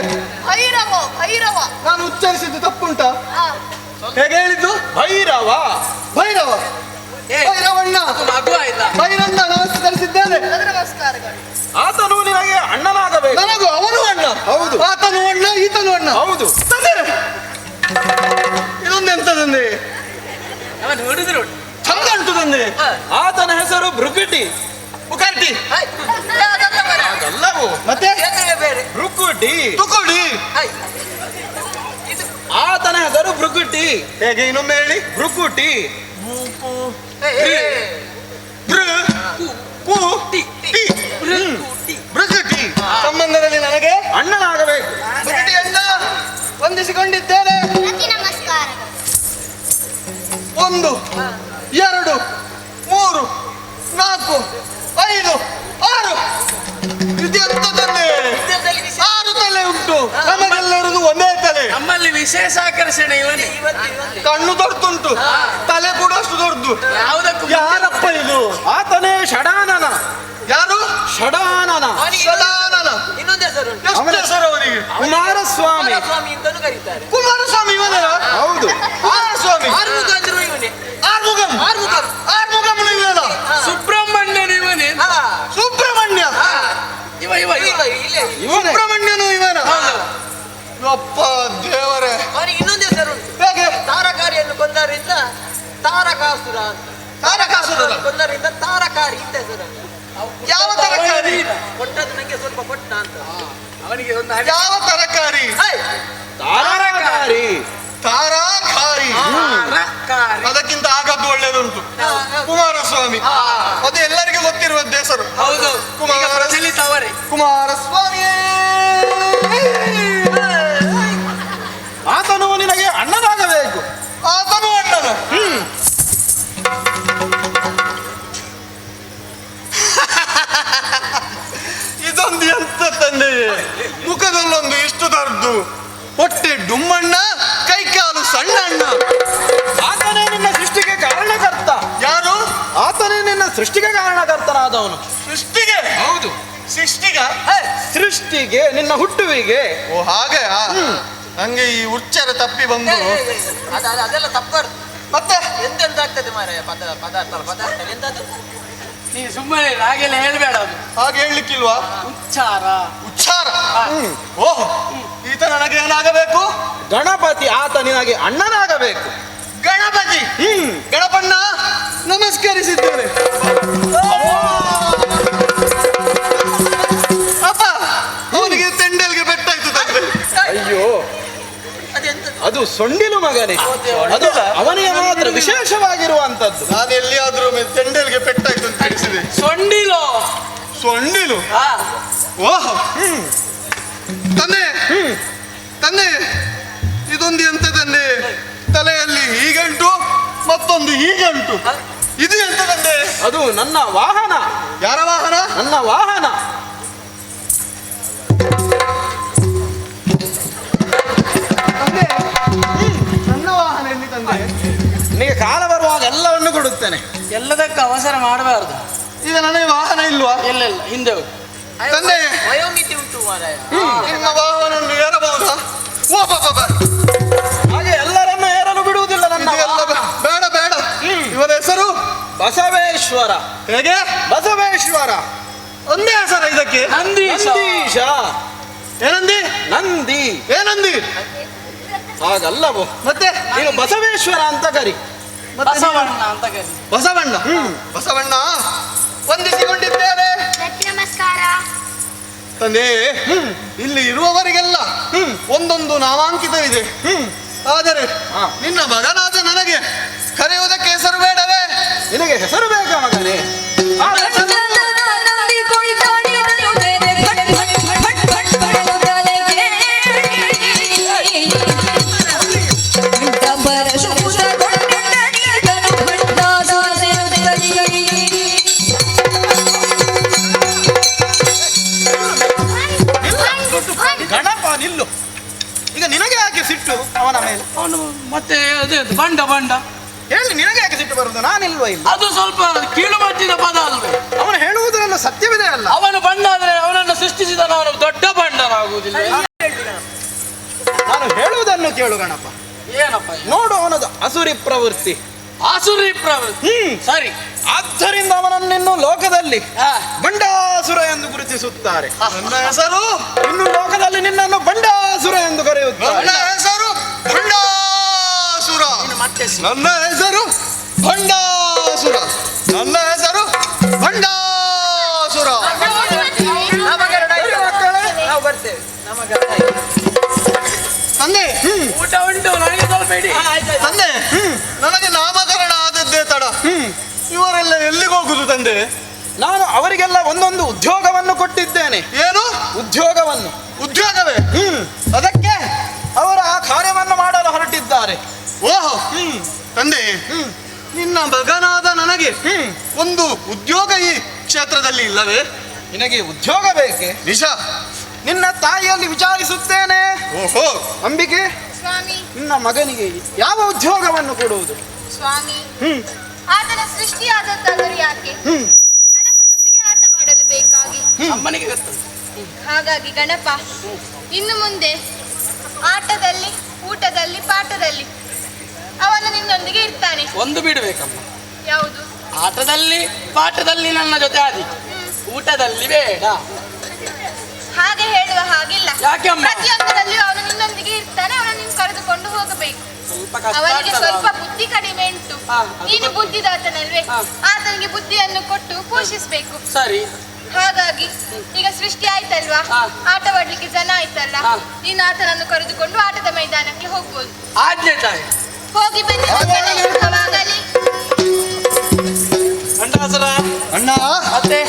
Speaker 7: ಭೈರವ ಭೈರವ.
Speaker 10: ನಾನು ಉಚ್ಚರಿಸಿದ್ದು ತಪ್ಪುಂಟಾ? ಹೇಗೆ ಹೇಳಿದ್ದು?
Speaker 3: ಭೈರವ.
Speaker 10: ಭೈರವ. ಭೈರವಣ್ಣ.
Speaker 8: ಮಗು ಆಯ್ತಾ?
Speaker 10: ಭೈರಣ್ಣ ನಮಸ್ಕರಿಸಿದ್ದೇನೆ.
Speaker 7: ನಮಸ್ಕಾರಗಳು.
Speaker 3: ಆತನು ನಿನಗೆ ಅಣ್ಣನಾಗಬೇಕು.
Speaker 10: ನನಗೂ ಅವನು ಅಣ್ಣ.
Speaker 3: ಹೌದು.
Speaker 10: ಆತನು ಅಣ್ಣ, ಈತನು ಅಣ್ಣ.
Speaker 3: ಹೌದು.
Speaker 10: ತಂದೆ ಇದೊಂದೆಂತ ತಂದೆ?
Speaker 8: ಅವನು ಹುಡುಗರು
Speaker 10: ಚಂದ ಉಂಟು ತಂದೆ.
Speaker 3: ಆತನ ಹೆಸರು ಭೃಕುಟಿ.
Speaker 10: ಮುಖರ್ಟಿ.
Speaker 6: ಅದಲ್ಲ ಮಾರಾಯ.
Speaker 3: ಅದಲ್ಲವೋ.
Speaker 10: ಮತ್ತೆ
Speaker 6: ಹೆಸರೇ ಬೇರೆ.
Speaker 3: ಭೃಕುಟಿ.
Speaker 10: ತುಕುಡಿ.
Speaker 6: ಇದು
Speaker 3: ಆ ಆತನ ಹೆಸರು ಭೃಗುಟಿ.
Speaker 10: ಹೇಗೆ ಇನ್ನೊಮ್ಮೆ ಹೇಳಿ?
Speaker 3: ಭೃಗುಟಿ.
Speaker 10: ಭೃಗುಟಿ ಸಂಬಂಧದಲ್ಲಿ ನನಗೆ
Speaker 3: ಅಣ್ಣನಾಗಬೇಕು.
Speaker 10: ಭೃಗುಟಿ ಅಣ್ಣ ವಂದಿಸಿಕೊಂಡಿದ್ದೇನೆ.
Speaker 5: ಅತಿ ನಮಸ್ಕಾರಗಳು.
Speaker 10: 1 2 3 4 5 6 ಇದೆಂತದಲ್ಲಿ 6 ತಲೆ ಉಂಟು. ನಮಗೆಲ್ಲರದು ಒಂದೇ ತಲೆ.
Speaker 8: ನಮ್ಮಲ್ಲಿ ವಿಶೇಷ ಆಕರ್ಷಣೆ ಇವನೇ.
Speaker 10: ಕಣ್ಣು ದೊಡ್ಡುಂಟು, ತಲೆ ಕೂಡ ಅಷ್ಟು ದೊಡ್ಡದು.
Speaker 8: ಯಾವುದಕ್ಕೂ
Speaker 10: ಯಾರಪ್ಪ ಇದು?
Speaker 3: ಆತನೇ ಷಡಾನನ.
Speaker 10: ಯಾರು?
Speaker 3: ಷಡಾನನ.
Speaker 10: ಸದಾನನ.
Speaker 6: ಇನ್ನೊಂದು ಹೆಸರು ಉಂಟು.
Speaker 10: ಎಷ್ಟು ಹೆಸರು ಅವರಿಗೆ?
Speaker 3: ಕುಮಾರಸ್ವಾಮಿ.
Speaker 6: ಸ್ವಾಮಿ ಅಂತಾನು ಕರೀತಾರೆ.
Speaker 10: ಕುಮಾರಸ್ವಾಮಿ ಇವನ?
Speaker 3: ಹೌದು.
Speaker 10: ಕುಮಾರಸ್ವಾಮಿ.
Speaker 6: ಆರ್ಮುಗ ಅಂದ್ರು ಇವನೇ.
Speaker 10: ಆರ್ಮುಗಂ.
Speaker 6: ಆರ್ಮುಗಂ.
Speaker 10: ಆರ್ಮುಗಂನು ಇವನ?
Speaker 8: ಸುಬ್ರಹ್ಮಣ್ಯನ ಇವನೇ.
Speaker 10: ಸುಬ್ರಹ್ಮಣ್ಯ.
Speaker 8: ಇವ ಇವ ಇವ
Speaker 6: ಇಲ್ಲೇ
Speaker 3: ಇವನೇ.
Speaker 10: ಸುಬ್ರಹ್ಮಣ್ಯನು ಇವನ? ಅಪ್ಪ ದೇವರೇ.
Speaker 6: ಅವನಿಗೆ ಇನ್ನೊಂದು ಹೆಸರು ಉಂಟು.
Speaker 10: ಹೇಗೆ?
Speaker 6: ತಾರಕಾರಿಯನ್ನು ಕೊಂದರಿಂದ ತಾರಕಾಸುರ ಅಂತ.
Speaker 10: ತಾರಕಾಸುರ
Speaker 6: ಕೊಂದರಿಂದ ತಾರಕಾರಿ ಅಂತ ಹೆಸರು.
Speaker 10: ಯಾವ ತರಕಾರಿ?
Speaker 6: ಕೊಟ್ಟದ್ದು ನಂಗೆ ಸ್ವಲ್ಪ ಕೊಟ್ಟ ಅಂತ.
Speaker 8: ಅವನಿಗೆ ಒಂದು
Speaker 10: ಯಾವ ತರಕಾರಿ?
Speaker 3: ತಾರಕಾರಿ.
Speaker 10: ತಾರಾಕಾರಿ.
Speaker 8: ತರಕಾರಿ.
Speaker 10: ಅದಕ್ಕಿಂತ ಆಗದ್ದು ಒಳ್ಳೇದುಂಟು. ಕುಮಾರಸ್ವಾಮಿ ಅದು ಎಲ್ಲರಿಗೂ ಗೊತ್ತಿರುವಂತ ಹೆಸರು.
Speaker 8: ಹೌದು.
Speaker 10: ಕುಮಾರ
Speaker 8: ಈಗ ಪ್ರಚಲಿತ ಅವರೇ.
Speaker 10: ಕುಮಾರಸ್ವಾಮಿ.
Speaker 3: ಆತನು ನಿನಗೆ ಅಣ್ಣನಾಗಬೇಕು.
Speaker 10: ಆತನು ಅಣ್ಣನ. ಇದೊಂದು ಎಂತ ತಂದೆ, ಮುಖದಲ್ಲೊಂದು ಇಷ್ಟು ದೊಡ್ಡದು, ಹೊಟ್ಟೆ ಡುಮ್ಮಣ್ಣ, ಕೈಕಾಲು ಸಣ್ಣಣ್ಣ.
Speaker 3: ಆತನೇ ನಿನ್ನ ಸೃಷ್ಟಿಗೆ ಕಾರಣಕರ್ತ.
Speaker 10: ಯಾರು?
Speaker 3: ಆತನೇ ನಿನ್ನ ಸೃಷ್ಟಿಗೆ ಕಾರಣಕರ್ತನಾದವನು.
Speaker 10: ಸೃಷ್ಟಿಗೆ?
Speaker 3: ಹೌದು.
Speaker 10: ಸೃಷ್ಟಿಗ?
Speaker 3: ಸೃಷ್ಟಿಗೆ, ನಿನ್ನ ಹುಟ್ಟುವಿಗೆ.
Speaker 10: ಓ ಹಾಗೆ. ನಂಗೆ ಈ ಉಚ್ಚಾರ ತಪ್ಪಿ ಬಂದು
Speaker 6: ಅದೆಲ್ಲ ತಪ್ಪರು.
Speaker 10: ಮತ್ತೆ
Speaker 6: ಎಂತೆಂತ ಆಗ್ತದೆ ಮಾರಾಯ ಪದಾರ್ಥ ಎಂತದ್ದು?
Speaker 8: ನೀ ಸುಮ್ಮನೆ ಹಾಗೆಲ್ಲ ಹೇಳ್ಬೇಡ. ಅದು
Speaker 10: ಹಾಗೆ ಹೇಳಲಿಕ್ಕಿಲ್ವಾ?
Speaker 8: ಉಚ್ಚಾರ.
Speaker 10: ಉಚ್ಚಾರ. ಓಹ್, ಈತ ನನಗೆ ಏನಾಗಬೇಕು?
Speaker 3: ಗಣಪತಿ. ಆತ ನಿನಗೆ ಅಣ್ಣನಾಗಬೇಕು.
Speaker 10: ಗಣಪತಿ. ಗಣಪಣ್ಣ ನಮಸ್ಕರಿಸಿದ್ದೇನೆ. ಅಪ್ಪ, ಅವನಿಗೆ ತೆಂಡಲ್ಗೆ ಬೆಟ್ಟಾಯ್ತು ತಂದೆ.
Speaker 3: ಅಯ್ಯೋ,
Speaker 6: ಅದೆಂತದ್ದು?
Speaker 3: ಅದು ಸೊಂಡಿಲು ಮಗನೇ. ಅದು ಅವನಿಗೆ ಮಾತ್ರ ವಿಶೇಷವಾಗಿರುವಂತದ್ದು.
Speaker 10: ನಾನು ಎಲ್ಲಿಯಾದ್ರೂ ತೆಂಡಲ್ಗೆ ಪೆಟ್ಟಾಯ್ತು ಅಂತ ತಿಳಿಸಿದೆ.
Speaker 8: ಸೊಂಡಿಲು.
Speaker 10: ಸೊಂಡಿಲು.
Speaker 8: ಹಾ.
Speaker 10: ಓಹ್, ತಂದೆ ತಂದೆ, ಇದೊಂದು ಎಂತ ತಂದೆ? ತಲೆಯಲ್ಲಿ ಹೀಗಂಟು, ಮತ್ತೊಂದು ಹೀಗಂಟು. ಇದು ಎಂತ ತಂದೆ?
Speaker 3: ಅದು ನನ್ನ ವಾಹನ.
Speaker 10: ಯಾರ ವಾಹನ?
Speaker 3: ನನ್ನ ವಾಹನ.
Speaker 10: ತಂದೆ, ನನ್ನ ವಾಹನ ಎಲ್ಲಿ ತಂದೆ?
Speaker 3: ನಿನಗೆ ಕಾಲ ಬರುವಾಗ ಎಲ್ಲವನ್ನು ಕೊಡುತ್ತೇನೆ.
Speaker 8: ಎಲ್ಲದಕ್ಕೂ ಅವಸರ ಮಾಡಬಾರ್ದು.
Speaker 10: ಈಗ ನನಗೆ ವಾಹನ ಇಲ್ವಾ?
Speaker 8: ಎಲ್ಲ ಹಿಂದೆ ಹೋಗು.
Speaker 10: ತಂದೆ,
Speaker 6: ವಯೋಮಿತಿ ಉಂಟು ಮಾರಾಯ.
Speaker 10: ನಿಮ್ಮ ವಾಹನವನ್ನು ಏರಬಹುದಾ? ಓ ಬಾಬಾ,
Speaker 3: ಹಾಗೆ ಎಲ್ಲರನ್ನು ಏರಲು ಬಿಡುವುದಿಲ್ಲ ನನ್ನ
Speaker 10: ಇದೆಲ್ಲ
Speaker 3: ವಾಹನ.
Speaker 10: ಬೇಡ ಬೇಡ. ಇವರ ಹೆಸರು
Speaker 3: ಬಸವೇಶ್ವರ.
Speaker 10: ಹೇಗೆ?
Speaker 3: ಬಸವೇಶ್ವರ.
Speaker 10: ಒಂದೇ ಹೆಸರ ಇದಕ್ಕೆ?
Speaker 8: ನಂದೀಶ.
Speaker 3: ನಂದೀಶ.
Speaker 10: ಏನಂದಿ?
Speaker 3: ನಂದಿ.
Speaker 10: ಏನಂದಿ?
Speaker 3: ಹಾಗಲ್ಲವೋ.
Speaker 10: ಮತ್ತೆ
Speaker 3: ನೀನು ಬಸವೇಶ್ವರ ಅಂತ ಕರಿ.
Speaker 10: ಮತ್ತೆ
Speaker 8: ಬಸವಣ್ಣ ಅಂತ ಕರಿ.
Speaker 10: ಬಸವಣ್ಣ. ಬಸವಣ್ಣ ವಂದಿಸಿಕೊಂಡಿದ್ದೇನೆ.
Speaker 5: ಅತಿ ನಮಸ್ಕಾರ.
Speaker 10: ತಂದೆ, ಇಲ್ಲಿ ಇರುವವರಿಗೆಲ್ಲ ಒಂದೊಂದು ನಾಮಾಂಕಿತವಿದೆ. ಆದರೆ ನಿನ್ನ ಮಗನಾದ ನನಗೆ ಕರೆಯುವುದಕ್ಕೆ ಹೆಸರು ಬೇಡವೇ?
Speaker 3: ನಿನಗೆ ಹೆಸರು ಬೇಕಾ ಮಗನೇ? ಗಣಪ ನಿಲ್ಲು. ಈಗ ನಿನಗೆ ಯಾಕೆ ಸಿಟ್ಟು ಅವನ ಮೇಲೆ?
Speaker 8: ಅವನು ಮತ್ತೆ ಅದೇ ಬಂಡ ಬಂಡ
Speaker 3: ಹೇಳಿ, ನಿನಗೆ ಯಾಕೆ ಸಿಟ್ಟು ಬರುವುದು? ನಾನಿಲ್ವ ಇಲ್ಲ?
Speaker 8: ಅದು ಸ್ವಲ್ಪ ಕೀಳು ಮಟ್ಟಿನ ಪದ ಅಲ್ವೇ?
Speaker 3: ಅವನು ಹೇಳುವುದರಲ್ಲ ಸತ್ಯವಿದೆ ಅಲ್ಲ.
Speaker 8: ಅವನು ಬಂಡ ಆದ್ರೆ ಅವನನ್ನು ಸೃಷ್ಟಿಸಿದ ಅವನು ದೊಡ್ಡ ಬಂಡನಾಗುವುದಿಲ್ಲ.
Speaker 3: ನಾನು ಹೇಳುವುದನ್ನು ಕೇಳು ಗಣಪ.
Speaker 8: ಏನಪ್ಪ ಇದು?
Speaker 3: ನೋಡು, ಅವನದು ಅಸುರಿ ಪ್ರವೃತ್ತಿ.
Speaker 8: ಆಸುರಿ ಪ್ರವೃತ್ತಿ. ಸರಿ.
Speaker 3: ಆದ್ದರಿಂದ ಅವನನ್ನಿನ್ನು ಲೋಕದಲ್ಲಿ
Speaker 8: ಹಾ.
Speaker 3: ಬಂಡಾಸುರ ಎಂದು ಗುರುತಿಸುತ್ತಾರೆ.
Speaker 10: ನನ್ನ ಹೆಸರು
Speaker 3: ಇನ್ನು ಲೋಕದಲ್ಲಿ ನಿನ್ನನ್ನು ಬಂಡಾಸುರ ಎಂದು
Speaker 10: ನನ್ನ
Speaker 3: ಕರೆಯುತ್ತಾರೆ.
Speaker 10: ಹೆಸರು ಭಂಡಾಸುರ. ನನ್ನ ಹೆಸರು ಭಂಡಾಸುರ. ನನ್ನ ಹೆಸರು ಭಂಡಾಸುರ.
Speaker 6: ನಾವು ಬರ್ತೇವೆ.
Speaker 10: ತಂದೆ,
Speaker 8: ಊಟ ಉಂಟು ನನಗೆ ಮಾಡಬೇಡಿ.
Speaker 10: ತಂದೆ ನನಗೆ ನಾಮಕರಣ ಆದದ್ದೇ ತಡ. ಇವರೆಲ್ಲ ಎಲ್ಲಿಗೆ ಹೋಗುದು ತಂದೆ?
Speaker 3: ನಾನು ಅವರಿಗೆಲ್ಲ ಒಂದೊಂದು ಉದ್ಯೋಗವನ್ನು ಕೊಟ್ಟಿದ್ದೇನೆ.
Speaker 10: ಏನು
Speaker 3: ಉದ್ಯೋಗವನ್ನು?
Speaker 10: ಉದ್ಯೋಗವೇ?
Speaker 3: ಅದಕ್ಕೆ ಅವರ ಆ ಕಾರ್ಯವನ್ನು ಮಾಡಲು ಹೊರಟಿದ್ದಾರೆ.
Speaker 10: ಓಹೋ ತಂದೆ, ನಿನ್ನ ಮಗನಾದ ನನಗೆ ಒಂದು ಉದ್ಯೋಗ ಈ ಕ್ಷೇತ್ರದಲ್ಲಿ ಇಲ್ಲವೇ?
Speaker 3: ನಿನಗೆ ಉದ್ಯೋಗ ಬೇಕೆ?
Speaker 10: ನಿಜ.
Speaker 3: ನಿನ್ನ ತಾಯಿಯಲ್ಲಿ ವಿಚಾರಿಸುತ್ತೇನೆ.
Speaker 10: ಓಹೋ
Speaker 3: ಅಂಬಿಕೆ,
Speaker 7: ಸ್ವಾಮಿ,
Speaker 3: ನಿನ್ನ ಮಗನಿಗೆ ಯಾವ ಉದ್ಯೋಗವನ್ನು ಕೊಡುವುದು?
Speaker 7: ಸ್ವಾಮಿ, ಆತನ ಸೃಷ್ಟಿಯಾದದ್ದಾದರೂ ಯಾಕೆ? ಗಣಪನೊಂದಿಗೆ ಆಟವಾಡಲು ಬೇಕಾಗಿ.
Speaker 8: ಅಮ್ಮನಿಗೆ ಗೊತ್ತು.
Speaker 7: ಹಾಗಾಗಿ ಗಣಪ ಇನ್ನು ಮುಂದೆ ಆಟದಲ್ಲಿ, ಊಟದಲ್ಲಿ, ಪಾಠದಲ್ಲಿ ಅವನು ನಿನ್ನೊಂದಿಗೆ ಇರ್ತಾನೆ.
Speaker 8: ಒಂದು ಬಿಡಬೇಕಮ್ಮ.
Speaker 7: ಯಾವುದು?
Speaker 8: ಆಟದಲ್ಲಿ ಪಾಠದಲ್ಲಿ ನನ್ನ ಜೊತೆ ಆದಿ, ಊಟದಲ್ಲಿ ಬೇಡ.
Speaker 7: ಹಾಗೆ ಹೇಳುವ ಹಾಗಿಲ್ಲ.
Speaker 8: ಯಾಕೆ ಅಮ್ಮ?
Speaker 7: ಪ್ರತಿಯೊಂದರಲ್ಲಿಯೂ ಅವನು ನಿನ್ನೊಂದಿಗೆ ಇರ್ತಾನೆ. ಅವನು ನೀನು ಕರೆದುಕೊಂಡು ಹೋಗಬೇಕು.
Speaker 8: ಸ್ವಲ್ಪ ಕಷ್ಟ
Speaker 7: ಅವನಿಗೆ
Speaker 8: ಆಗ್ತದಾ?
Speaker 7: ಸ್ವಲ್ಪ ಬುದ್ಧಿ ಕಡಿಮೆ ಉಂಟು. ನೀನು ಬುದ್ಧಿದಾತನಲ್ವೇ? ಆತನಿಗೆ ಬುದ್ಧಿಯನ್ನು ಕೊಟ್ಟು ಪೋಷಿಸಬೇಕು.
Speaker 8: ಸರಿ.
Speaker 7: ಹಾಗಾಗಿ ಈಗ ಸೃಷ್ಟಿ ಆಯ್ತಲ್ವಾ, ಆಟವಾಡ್ಲಿಕ್ಕೆ ಜನ ಆಯ್ತಲ್ಲ, ನೀನು ಆತನನ್ನು ಕರೆದುಕೊಂಡು ಆಟದ ಮೈದಾನಕ್ಕೆ ಹೋಗ್ಬೋದು.
Speaker 8: ಆಜ್ಞೆ ತಾಯಿ.
Speaker 7: ಹೋಗಿ ಬನ್ನಿ ಮಕ್ಕಳೇ, ಶುಭವಾಗಲಿ.
Speaker 8: ಗಂಡಾಸುರ
Speaker 10: ಅಣ್ಣ,
Speaker 8: ಮತ್ತೆ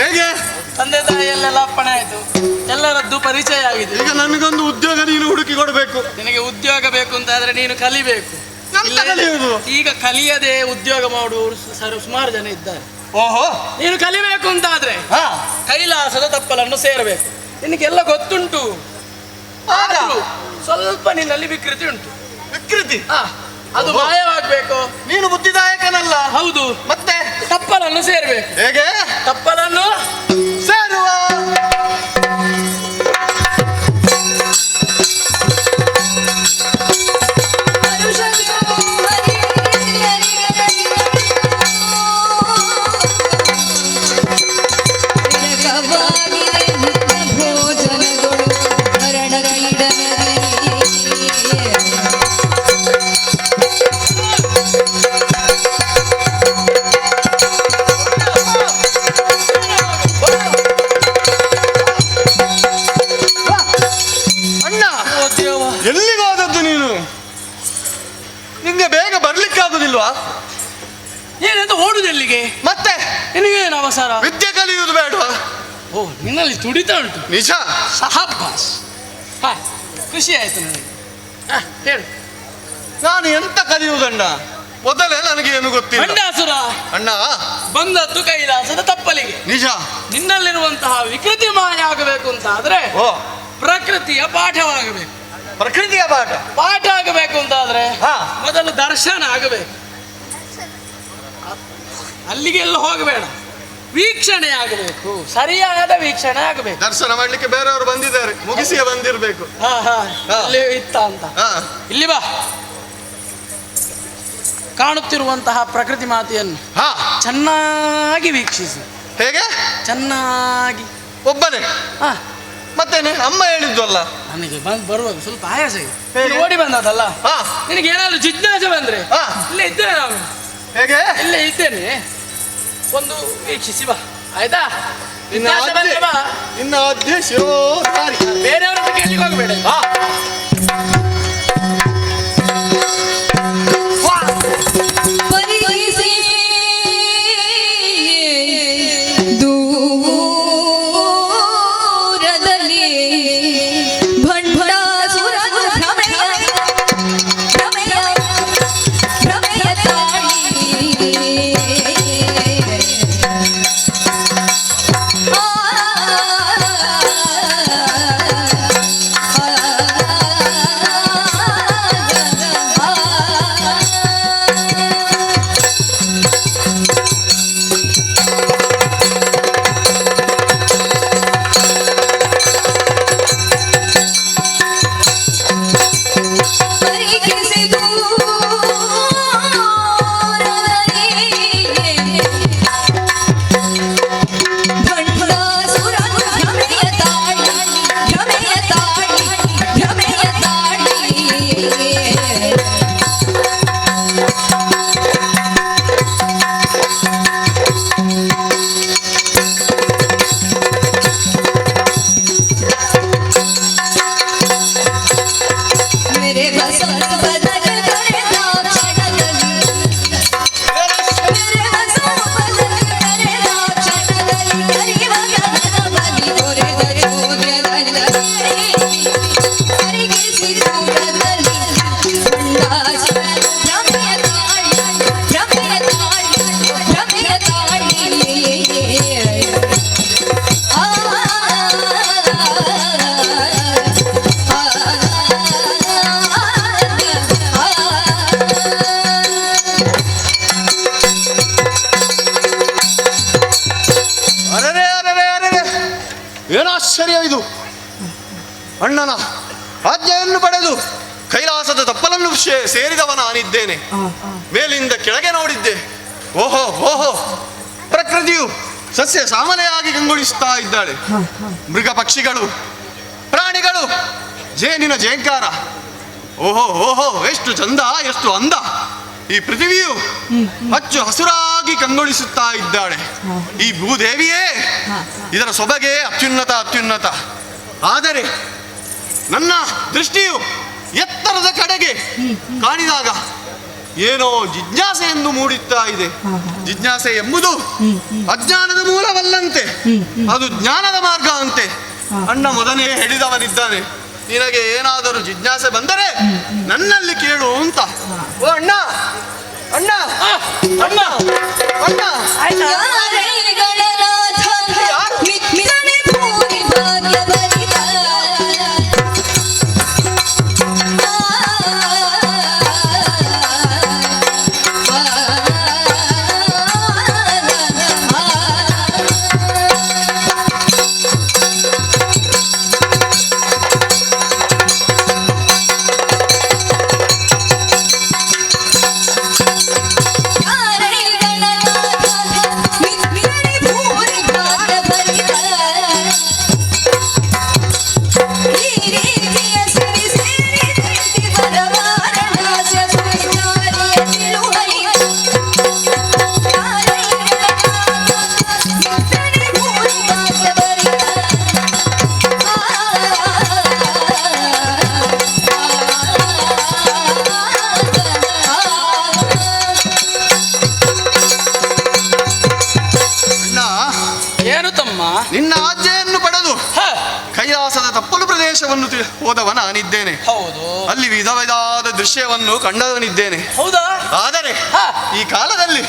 Speaker 10: ಹೇಗೆ?
Speaker 8: ತಂದೆ ತಾಯಿಯಲ್ಲೆಲ್ಲ ಅಪ್ಪಣೆ ಆಯ್ತು, ಎಲ್ಲರದ್ದು ಪರಿಚಯ ಆಗಿದೆ.
Speaker 10: ಈಗ ನನಗೊಂದು ಉದ್ಯೋಗ ನೀನು ಹುಡುಕಿ ಕೊಡಬೇಕು.
Speaker 8: ನಿನಗೆ ಉದ್ಯೋಗ ಬೇಕು ಅಂತ ಆದ್ರೆ ನೀನು ಕಲಿಬೇಕು.
Speaker 10: ಎಂತ ಕಲಿಯುವುದು?
Speaker 8: ಈಗ ಕಲಿಯದೆ ಉದ್ಯೋಗ ಮಾಡುವವರು ಸುಮಾರು ಜನ ಇದ್ದಾರೆ.
Speaker 10: ಓಹೋ,
Speaker 8: ನೀನು ಕಲಿಬೇಕು ಅಂತ ಆದ್ರೆ ಕೈಲಾಸದ ತಪ್ಪಲನ್ನು ಸೇರಬೇಕು. ನಿನಗೆಲ್ಲ ಗೊತ್ತುಂಟು, ಆದ್ರೂ ಸ್ವಲ್ಪ ನಿನ್ನಲ್ಲಿ ವಿಕೃತಿ ಉಂಟು.
Speaker 10: ವಿಕೃತಿ?
Speaker 8: ಅದು ಮಾಯವಾಗಬೇಕು.
Speaker 10: ನೀನು ಬುದ್ಧಿದಾಯಕನಲ್ಲ.
Speaker 8: ಹೌದು.
Speaker 10: ಮತ್ತೆ
Speaker 8: ತಪ್ಪಲನ್ನು ಸೇರಬೇಕು.
Speaker 10: ಹೇಗೆ?
Speaker 8: ತಪ್ಪಲನ್ನು
Speaker 10: ಸೇರುವ ಎಲ್ಲಿಗೋದದ್ದು ನೀನು? ನಿಂಗೆ ಬೇಗ ಬರ್ಲಿಕ್ಕಾಗುದಿಲ್ವಾ?
Speaker 8: ಏನಂತ ಓಡುದೆಲ್ಲಿಗೆ?
Speaker 10: ಮತ್ತೆ
Speaker 8: ನಿನಗೇನು ಅವಸರ?
Speaker 10: ವಿದ್ಯೆ ಕಲಿಯುವುದು ಬೇಡವಾ?
Speaker 8: ಓ, ನಿನ್ನಲ್ಲಿ ತುಡಿತ ಉಂಟು.
Speaker 10: ನಿಜ.
Speaker 8: ಸಹಬಾಸ್. ಖುಷಿ ಆಯ್ತು ನನಗೆ. ಹೇಳು,
Speaker 10: ನಾನು ಎಂತ ಕಲಿಯುವುದಣ್ಣ? ಮೊದಲೇ ನನಗೆ ಏನು ಗೊತ್ತಿಲ್ಲ.
Speaker 8: ಗಂಡಾಸುರ
Speaker 10: ಅಣ್ಣ,
Speaker 8: ಬಂದದ್ದು ಕೈಲಾಸದ ತಪ್ಪಲಿಗೆ.
Speaker 10: ನಿಜ.
Speaker 8: ನಿನ್ನಲ್ಲಿರುವಂತಹ ವಿಕೃತಿ ಮಾಯ ಆಗಬೇಕು ಅಂತ ಆದ್ರೆ
Speaker 10: ಓ,
Speaker 8: ಪ್ರಕೃತಿಯ ಪಾಠವಾಗಬೇಕು.
Speaker 10: ಪ್ರಕೃತಿಯ ಪಾಠ
Speaker 8: ಪಾಠ ಆಗಬೇಕು ಅಂತ ಆದ್ರೆ ಮೊದಲು ದರ್ಶನ ಆಗಬೇಕು. ಅಲ್ಲಿಗೆಲ್ಲ ಹೋಗಬೇಡ, ವೀಕ್ಷಣೆ ಆಗಬೇಕು. ಸರಿಯಾದ ವೀಕ್ಷಣೆ ಆಗಬೇಕು.
Speaker 10: ದರ್ಶನ ಮಾಡ್ಲಿಕ್ಕೆ ಬೇರೆಯವರು ಬಂದಿದ್ದಾರೆ, ಮುಗಿಸಿಯೇ ಬಂದಿರಬೇಕು.
Speaker 8: ಇಲ್ಲಿ ಇತ್ತ ಅಂತ. ಇಲ್ಲಿ ಬಾ. ಕಾಣುತ್ತಿರುವಂತಹ ಪ್ರಕೃತಿ ಮಾತೆಯನ್ನು ಚೆನ್ನಾಗಿ ವೀಕ್ಷಿಸಿ.
Speaker 10: ಹೇಗೆ?
Speaker 8: ಚೆನ್ನಾಗಿ.
Speaker 10: ಒಬ್ಬನೇ? ಮತ್ತೇನೆ? ಅಮ್ಮ ಹೇಳಿದ್ವಲ್ಲ.
Speaker 8: ನನಗೆ ಬರುವಾಗ ಸ್ವಲ್ಪ ಆಯಾಸ ಇದೆ. ಓಡಿ ಬಂದದಲ್ಲ, ನಿನಗೆ ಏನಾದ್ರು ಜಿಜ್ಞಾಸೆ ಬಂದ್ರೆ ಇಲ್ಲೇ ಇದ್ದೇನೆ ನಾನು.
Speaker 10: ಹೇಗೆ?
Speaker 8: ಇಲ್ಲೇ ಇದ್ದೇನೆ, ಒಂದು ವೀಕ್ಷಿಸಿ ಬಾ, ಆಯ್ತಾ?
Speaker 10: ಇನ್ನ ಶಿರೋಧಾರಿ.
Speaker 8: ಬೇರೆಯವರ ಕೇಳಿಗೆ ಹೋಗಬೇಡ.
Speaker 9: ಆ
Speaker 10: ಏನು ಆಶ್ಚರ್ಯವಿದು! ಅಣ್ಣನ ಆಜ್ಞೆಯನ್ನು ಪಡೆದು ಕೈಲಾಸದ ತಪ್ಪಲನ್ನು ಸೇರಿದವ ನಾನಿದ್ದೇನೆ. ಮೇಲಿಂದ ಕೆಳಗೆ ನೋಡಿದ್ದೆ. ಓಹೋ ಓಹೋ, ಪ್ರಕೃತಿಯು ಸಸ್ಯ ಸಾಮನೆಯಾಗಿ ಕಂಗೊಳಿಸುತ್ತಾ ಇದ್ದಾಳೆ. ಮೃಗ ಪಕ್ಷಿಗಳು, ಪ್ರಾಣಿಗಳು, ಜೇನಿನ ಜೇಂಕಾರ, ಓಹೋ ಓಹೋ, ಎಷ್ಟು ಚಂದ, ಎಷ್ಟು ಅಂದ! ಈ ಪೃಥ್ವಿಯು ಹಚ್ಚು ಹಸುರಾಗಿ ಕಂಗೊಳಿಸುತ್ತಾ ಇದ್ದಾಳೆ. ಈ ಭೂದೇವಿಯೇ, ಇದರ ಸೊಬಗೆ ಅತ್ಯುನ್ನತ ಅತ್ಯುನ್ನತ. ಆದರೆ ನನ್ನ ದೃಷ್ಟಿಯು ಎತ್ತರದ ಕಡೆಗೆ ಕಾಣಿದಾಗ ಏನೋ ಜಿಜ್ಞಾಸೆಯನ್ನು ಮೂಡುತ್ತಾ ಇದೆ. ಜಿಜ್ಞಾಸೆ ಎಂಬುದು ಅಜ್ಞಾನದ ಮೂಲವಲ್ಲಂತೆ, ಅದು ಜ್ಞಾನದ ಮಾರ್ಗ ಅಂತೆ. ಅಣ್ಣ ಮೊದಲೇ ಹೇಳಿದವನಿದ್ದಾನೆ, ನಿನಗೆ ಏನಾದರೂ ಜಿಜ್ಞಾಸೆ ಬಂದರೆ ನನ್ನಲ್ಲಿ ಕೇಳು ಅಂತ. ಓ ಅಣ್ಣ, ಅಣ್ಣ, ಅಣ್ಣ, ಅಣ್ಣ, ನಿನ್ನ ಆಜ್ಞೆಯನ್ನು ಪಡೆದು ಕೈಲಾಸದ ತಪ್ಪಲು ಪ್ರದೇಶವನ್ನು ಹೋದವ ನಾನಿದ್ದೇನೆ.
Speaker 8: ಹೌದು,
Speaker 10: ಅಲ್ಲಿ ವಿಧ ವಿಧವಾದ ದೃಶ್ಯವನ್ನು ಕಂಡವನಿದ್ದೇನೆ.
Speaker 8: ಹೌದಾ?
Speaker 10: ಆದರೆ ಈ ಕಾಲದಲ್ಲಿ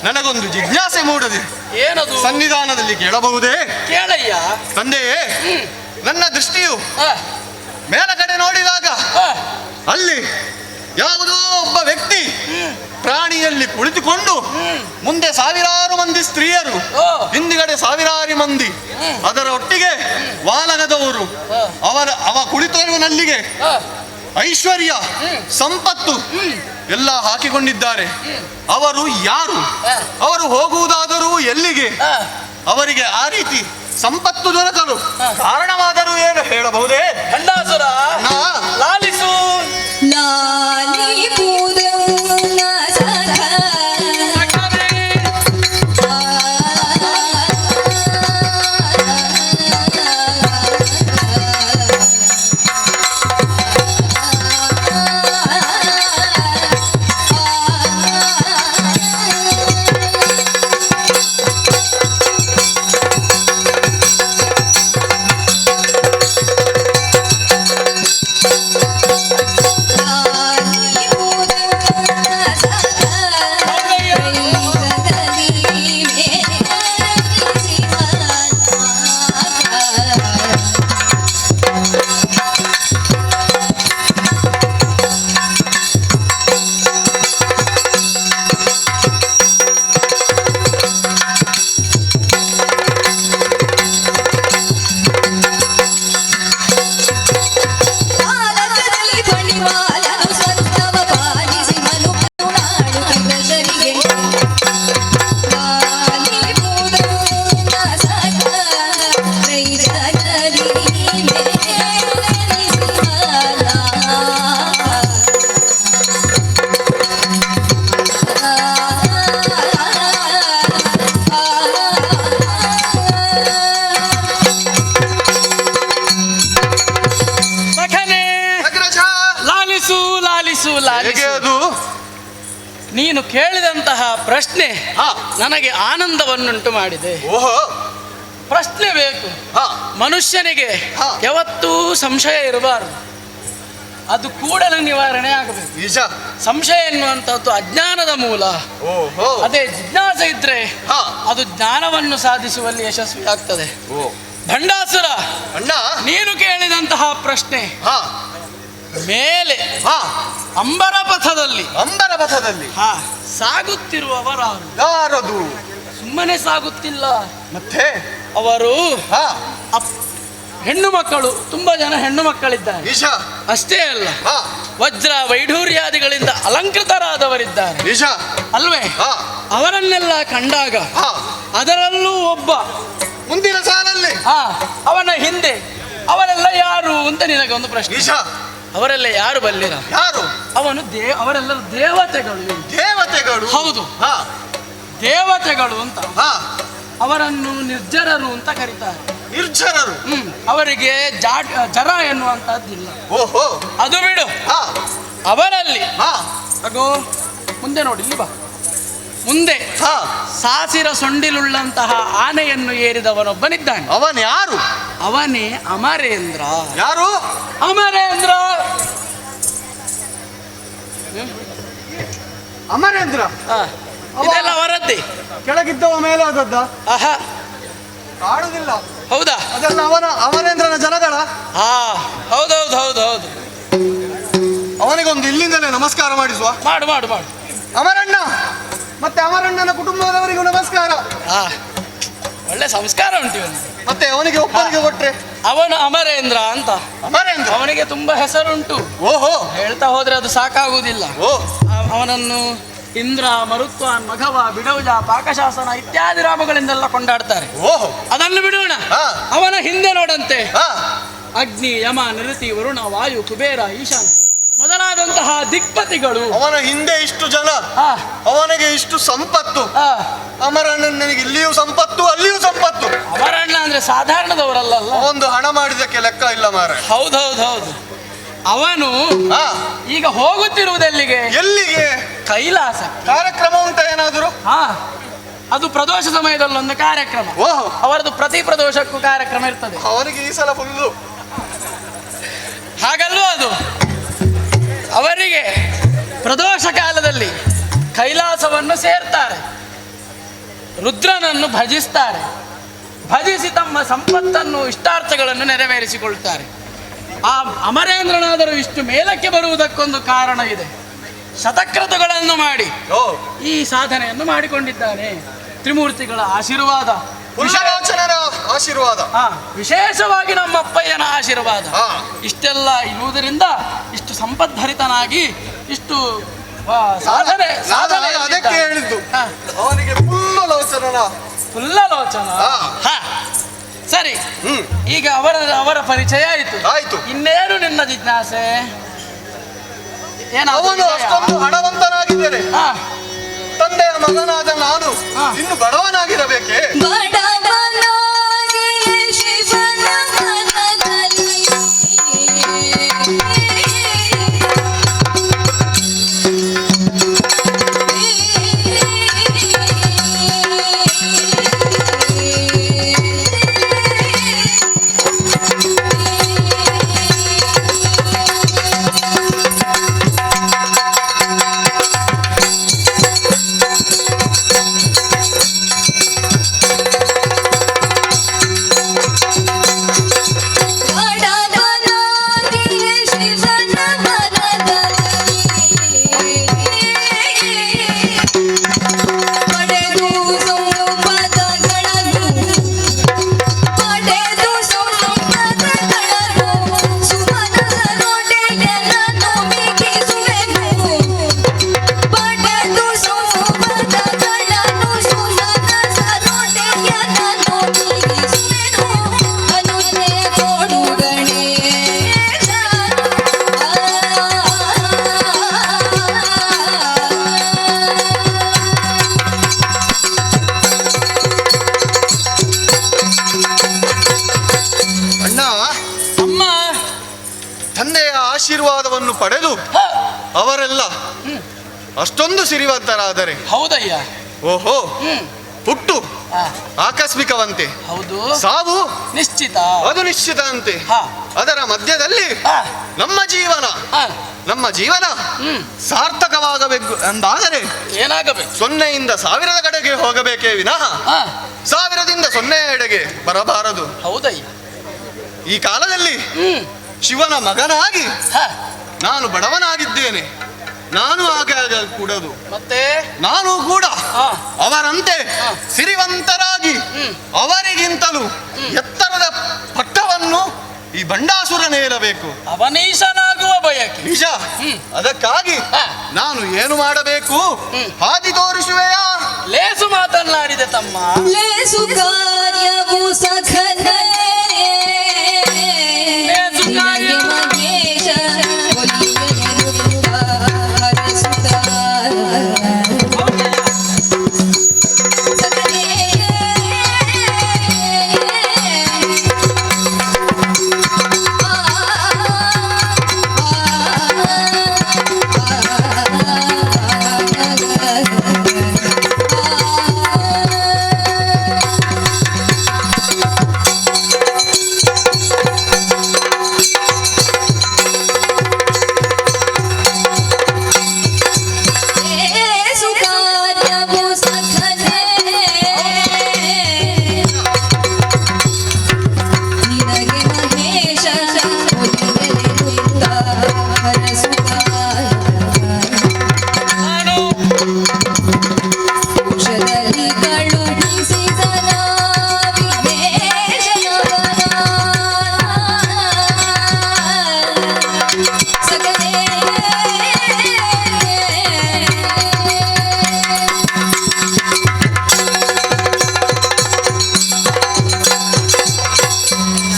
Speaker 10: ನನಗೊಂದು ಜಿಜ್ಞಾಸೆ ಮೂಡದೆ.
Speaker 8: ಏನದು?
Speaker 10: ಸನ್ನಿಧಾನದಲ್ಲಿ ಕೇಳಬಹುದೇ?
Speaker 8: ಕೇಳಯ್ಯ.
Speaker 10: ತಂದೆಯೇ, ನನ್ನ ದೃಷ್ಟಿಯು ಮೇಲಗಡೆ ನೋಡಿದಾಗ ಅಲ್ಲಿ ಯಾವುದೋ ಒಬ್ಬ ವ್ಯಕ್ತಿ ಪ್ರಾಣಿಯಲ್ಲಿ ಕುಳಿತುಕೊಂಡು ಮುಂದೆ ಸಾವಿರಾರು ಮಂದಿ ಸ್ತ್ರೀಯರು, ಹಿಂದಿಗಡೆ ಸಾವಿರಾರು ಮಂದಿ, ಅದರ ಒಟ್ಟಿಗೆ ವಾಲಗದವರು, ಅವ ಕುಳಿತವನಲ್ಲಿಗೆ ಐಶ್ವರ್ಯ ಸಂಪತ್ತು ಎಲ್ಲ ಹಾಕಿಕೊಂಡಿದ್ದಾರೆ. ಅವರು ಯಾರು? ಅವರು ಹೋಗುವುದಾದರೂ ಎಲ್ಲಿಗೆ? ಅವರಿಗೆ ಆ ರೀತಿ ಸಂಪತ್ತು ದೊರಕಲು ಕಾರಣವಾದರೂ ಏನು ಹೇಳಬಹುದೇ?
Speaker 8: ಗಂಡಾಸುರ, ಲಾಲಿಸು ನೀನು ಕೇಳಿದಂತಹ ಪ್ರಶ್ನೆ ನನಗೆ ಆನಂದವನ್ನುಂಟು ಮಾಡಿದೆ.
Speaker 10: ಓಹೋ,
Speaker 8: ಪ್ರಶ್ನೆ ಬೇಕು. ಮನುಷ್ಯನಿಗೆ ಯಾವತ್ತೂ ಸಂಶಯ ಇರಬಾರದು, ಅದು ಕೂಡಲೇ ನಿವಾರಣೆ ಆಗಬೇಕು.
Speaker 10: ನಿಜ.
Speaker 8: ಸಂಶಯ ಎನ್ನುವಂಥದ್ದು ಅಜ್ಞಾನದ ಮೂಲ.
Speaker 10: ಓಹೋ,
Speaker 8: ಅದೇ ಜಿಜ್ಞಾಸೆ ಇದ್ರೆ ಅದು ಜ್ಞಾನವನ್ನು ಸಾಧಿಸುವಲ್ಲಿ ಯಶಸ್ವಿ ಆಗ್ತದೆ. ಭಂಡಾಸುರ,
Speaker 10: ಅಣ್ಣ,
Speaker 8: ನೀನು ಕೇಳಿದಂತಹ ಪ್ರಶ್ನೆ ಮೇಲೆ ಅಂಬರ ಪಥದಲ್ಲಿ
Speaker 10: ಸಾಗುತ್ತಿರುವವರಾರು?
Speaker 8: ಸುಮ್ಮನೆ ಸಾಗುತ್ತಿಲ್ಲ,
Speaker 10: ಮತ್ತೆ
Speaker 8: ಅವರು
Speaker 10: ಹಾ
Speaker 8: ಹೆಣ್ಣು ಮಕ್ಕಳು, ತುಂಬಾ ಜನ ಹೆಣ್ಣು ಮಕ್ಕಳಿದ್ದಾರೆ.
Speaker 10: ನಿಜ.
Speaker 8: ಅಷ್ಟೇ ಅಲ್ಲ,
Speaker 10: ಹಾ
Speaker 8: ವಜ್ರ ವೈಢೂರ್ಯಾದಿಗಳಿಂದ ಅಲಂಕೃತರಾದವರಿದ್ದಾರೆ.
Speaker 10: ನಿಜ.
Speaker 8: ಅಲ್ವೇ?
Speaker 10: ಹಾ
Speaker 8: ಅವರನ್ನೆಲ್ಲ ಕಂಡಾಗ
Speaker 10: ಹಾ
Speaker 8: ಅದರಲ್ಲೂ ಒಬ್ಬ
Speaker 10: ಮುಂದಿನ ಸಾಲಲ್ಲಿ
Speaker 8: ಅವನ ಹಿಂದೆ ಅವರೆಲ್ಲ ಯಾರು ಅಂತ ನಿನಗೆ ಒಂದು ಪ್ರಶ್ನೆ.
Speaker 10: ನಿಜ.
Speaker 8: ಅವರೆಲ್ಲ ಯಾರು ಬಲ್ಲಿರ?
Speaker 10: ಯಾರು?
Speaker 8: ಅವನು ಅವರೆಲ್ಲರೂ ದೇವತೆಗಳು.
Speaker 10: ದೇವತೆಗಳು?
Speaker 8: ಹೌದು,
Speaker 10: ಹಾ
Speaker 8: ದೇವತೆಗಳು ಅಂತ.
Speaker 10: ಹಾ
Speaker 8: ಅವರನ್ನು ನಿರ್ಜರರು ಅಂತ ಕರೀತಾರೆ.
Speaker 10: ನಿರ್ಜರರು?
Speaker 8: ಅವರಿಗೆ ಜರ ಎನ್ನುವಂತಹದ್ದಿಲ್ಲ.
Speaker 10: ಓಹೋ,
Speaker 8: ಅದು ಬಿಡು.
Speaker 10: ಹಾ
Speaker 8: ಅವರಲ್ಲಿ
Speaker 10: ಹಾ
Speaker 8: ಅಗೋ ಮುಂದೆ ನೋಡಿ, ಇಲ್ಲಿ ಬಾ. ಮುಂದೆ
Speaker 10: ಹಾ
Speaker 8: ಸಾಸಿರ ಸೊಂಡಿಲುಳ್ಳಂತಹ ಆನೆಯನ್ನು ಏರಿದವನೊಬ್ಬನಿದ್ದಾನೆ.
Speaker 10: ಅವನ್ ಯಾರು?
Speaker 8: ಅವನೇ ಅಮರೇಂದ್ರ.
Speaker 10: ಯಾರು?
Speaker 8: ಅಮರೇಂದ್ರ.
Speaker 10: ಅಮರೇಂದ್ರ?
Speaker 8: ಇದೆಲ್ಲ ಅವರದ್ದೇ.
Speaker 10: ಕೆಳಗಿದ್ದವ ಮೇಲೆ ಆದದ್ದ?
Speaker 8: ಆಹಾ,
Speaker 10: ಕಾಡುದಿಲ್ಲ.
Speaker 8: ಹೌದಾ?
Speaker 10: ಅದೆಲ್ಲ ಅಮರೇಂದ್ರನ ಜನಗಳ?
Speaker 8: ಹಾ, ಹೌದೌದು ಹೌದು ಹೌದು.
Speaker 10: ಅವನಿಗೊಂದು ಇಲ್ಲಿಂದಲೇ ನಮಸ್ಕಾರ ಮಾಡಿಸುವ.
Speaker 8: ಮಾಡು ಮಾಡು ಮಾಡು.
Speaker 10: ಅಮರಣ್ಣ ಮತ್ತೆ ಅಮರಣ್ಣನ ಕುಟುಂಬದವರಿಗೂ ನಮಸ್ಕಾರ.
Speaker 8: ಒಳ್ಳೆ ಸಂಸ್ಕಾರ ಉಂಟು ಇವನು.
Speaker 10: ಮತ್ತೆ ಅವನಿಗೆ ಒಬ್ಬನಿಗೆ ಕೊಟ್ರೆ?
Speaker 8: ಅವನು ಅಮರೇಂದ್ರ ಅಂತ.
Speaker 10: ಅಮರೇಂದ್ರ?
Speaker 8: ಅವನಿಗೆ ತುಂಬಾ ಹೆಸರುಂಟು.
Speaker 10: ಓಹೋ,
Speaker 8: ಹೇಳ್ತಾ ಹೋದ್ರೆ ಅದು ಸಾಕಾಗುವುದಿಲ್ಲ.
Speaker 10: ಓ,
Speaker 8: ಅವನನ್ನು ಇಂದ್ರ, ಮರುತ್ವಾನ್, ಮಘವ, ಬಿಡೌಜ, ಪಾಕಶಾಸನ ಇತ್ಯಾದಿ ರಾಮಗಳಿಂದೆಲ್ಲ ಕೊಂಡಾಡ್ತಾರೆ.
Speaker 10: ಓಹೋ,
Speaker 8: ಅದನ್ನು ಬಿಡೋಣ. ಅವನ ಹಿಂದೆ ನೋಡಂತೆ ಅಗ್ನಿ, ಯಮ, ನಿರುತಿ, ವರುಣ, ವಾಯು, ಕುಬೇರ, ಈಶಾನ ಮೊದಲಾದಂತಹ ದಿಕ್ಪತಿಗಳು.
Speaker 10: ಅವನ ಹಿಂದೆ ಇಷ್ಟು ಜನ, ಅವನಿಗೆ ಇಷ್ಟು ಸಂಪತ್ತು. ಅಮರಣ್ಣನಿಗೆ ಇಲ್ಲಿಯೂ ಸಂಪತ್ತು, ಅಲ್ಲಿಯೂ ಸಂಪತ್ತು.
Speaker 8: ಅಮರಣ್ಣ ಅಂದ್ರೆ ಸಾಧಾರಣದವರಲ್ಲ.
Speaker 10: ಒಂದು ಹಣ ಮಾಡಿದಕ್ಕೆ ಲೆಕ್ಕ ಇಲ್ಲ ಮಾರ.
Speaker 8: ಹೌದೌದು ಹೌದು. ಅವನು ಈಗ ಹೋಗುತ್ತಿರುವುದೆಲ್ಲಿಗೆ?
Speaker 10: ಎಲ್ಲಿಗೆ?
Speaker 8: ಕೈಲಾಸ.
Speaker 10: ಕಾರ್ಯಕ್ರಮ ಉಂಟ ಏನಾದರೂ?
Speaker 8: ಅದು ಪ್ರದೋಷ ಸಮಯದಲ್ಲಿ ಒಂದು ಕಾರ್ಯಕ್ರಮ.
Speaker 10: ಓಹೋ,
Speaker 8: ಅವರದ್ದು ಪ್ರತಿ ಪ್ರದೋಷಕ್ಕೂ ಕಾರ್ಯಕ್ರಮ ಇರ್ತದೆ.
Speaker 10: ಅವನಿಗೆ ಈ ಸಲ ಫುಲ್ಲು.
Speaker 8: ಹಾಗಲ್ವ ಅದು? ಅವರಿಗೆ ಪ್ರದೋಷ ಕಾಲದಲ್ಲಿ ಕೈಲಾಸವನ್ನು ಸೇರ್ತಾರೆ, ರುದ್ರನನ್ನು ಭಜಿಸ್ತಾರೆ, ಭಜಿಸಿ ತಮ್ಮ ಸಂಪತ್ತನ್ನು, ಇಷ್ಟಾರ್ಥಗಳನ್ನು ನೆರವೇರಿಸಿಕೊಳ್ತಾರೆ. ಆ ಅಮರೇಂದ್ರನಾದರೂ ಇಷ್ಟು ಮೇಲಕ್ಕೆ ಬರುವುದಕ್ಕೊಂದು ಕಾರಣ ಇದೆ. ಶತಕ್ರತುಗಳನ್ನು ಮಾಡಿ ಈ ಸಾಧನೆಯನ್ನು ಮಾಡಿಕೊಂಡಿದ್ದಾನೆ. ತ್ರಿಮೂರ್ತಿಗಳ ಆಶೀರ್ವಾದ,
Speaker 10: ಆಶೀರ್ವಾದ,
Speaker 8: ವಿಶೇಷವಾಗಿ ನಮ್ಮ ಅಪ್ಪಯ್ಯನ ಆಶೀರ್ವಾದ. ಇಷ್ಟೆಲ್ಲ ಇರುವುದರಿಂದ ಇಷ್ಟು ಸಂಪದ್ಭರಿತನಾಗಿ ಇಷ್ಟು ಸಾಧನೆ
Speaker 10: ಅದಕ್ಕೆ ಹೇಳಿದ್ದು ಅವನಿಗೆ
Speaker 8: ಫುಲ್ಲಲೋಚನ. ಸರಿ, ಈಗ ಅವರ ಪರಿಚಯ ಆಯಿತು. ಇನ್ನೇನು ನಿನ್ನ ಜಿಜ್ಞಾಸೆ?
Speaker 10: ಅವನು ಅಷ್ಟೊಂದು ಹಣವಂತನಾಗಿದ್ದೇನೆ, ತಂದೆಯ ಮಗನಾದ ನಾನು ಇನ್ನು ಬಡವನಾಗಿರಬೇಕೆ? ಆಶೀರ್ವಾದವನ್ನು ಪಡೆದು ಅವರೆಲ್ಲ ಅಷ್ಟೊಂದು ಸಿರಿವಂತರಾದರೆ?
Speaker 8: ಹೌದಯ್ಯ.
Speaker 10: ಓಹೋ, ಹುಟ್ಟು ಆಕಸ್ಮಿಕವಂತೆ,
Speaker 8: ಹೌದು,
Speaker 10: ಸಾವು
Speaker 8: ನಿಶ್ಚಿತ,
Speaker 10: ಅದು ನಿಶ್ಚಿತ ಅಂತೆ. ಅದರ ಮಧ್ಯದಲ್ಲಿ ನಮ್ಮ ಜೀವನ ಸಾರ್ಥಕವಾಗಬೇಕು ಎಂದಾದರೆ
Speaker 8: ಏನಾಗಬೇಕು?
Speaker 10: 0ಯಿಂದ 1000 ಕಡೆಗೆ ಹೋಗಬೇಕೇ ವಿನಃ 1000ದಿಂದ 0 ಎಡೆಗೆ ಬರಬಾರದು.
Speaker 8: ಹೌದಯ್ಯ.
Speaker 10: ಈ ಕಾಲದಲ್ಲಿ ಶಿವನ ಮಗನಾಗಿ ನಾನು ಬಡವನಾಗಿದ್ದೇನೆ. ನಾನು ಆಗಾಗ ಕೂಡದು,
Speaker 8: ಮತ್ತೆ
Speaker 10: ನಾನು ಕೂಡ ಅವರಂತೆ ಸಿರಿವಂತರಾಗಿ ಅವರಿಗಿಂತಲೂ ಎತ್ತರದ ಪಟ್ಟವನ್ನು ಈ ಬಂಡಾಸುರನೇ ಏರಬೇಕು.
Speaker 8: ಅವನೀಶನಾಗುವ ಬಯಕೆ
Speaker 10: ನಿಜ. ಅದಕ್ಕಾಗಿ ನಾನು ಏನು ಮಾಡಬೇಕು ಹಾದಿ ತೋರಿಸುವೆಯಾ?
Speaker 8: ಲೇಸು ಮಾತನಾಡಿದೆ ತಮ್ಮ.
Speaker 9: ಲೇಸು ಕಾರ್ಯವು ಸಖನೇ
Speaker 8: ಲೇಸು ಕಾರ್ಯ
Speaker 9: ಮಹೇಶ ಒಲಿಯಲಿರುವ ಹರಸುತ್ತ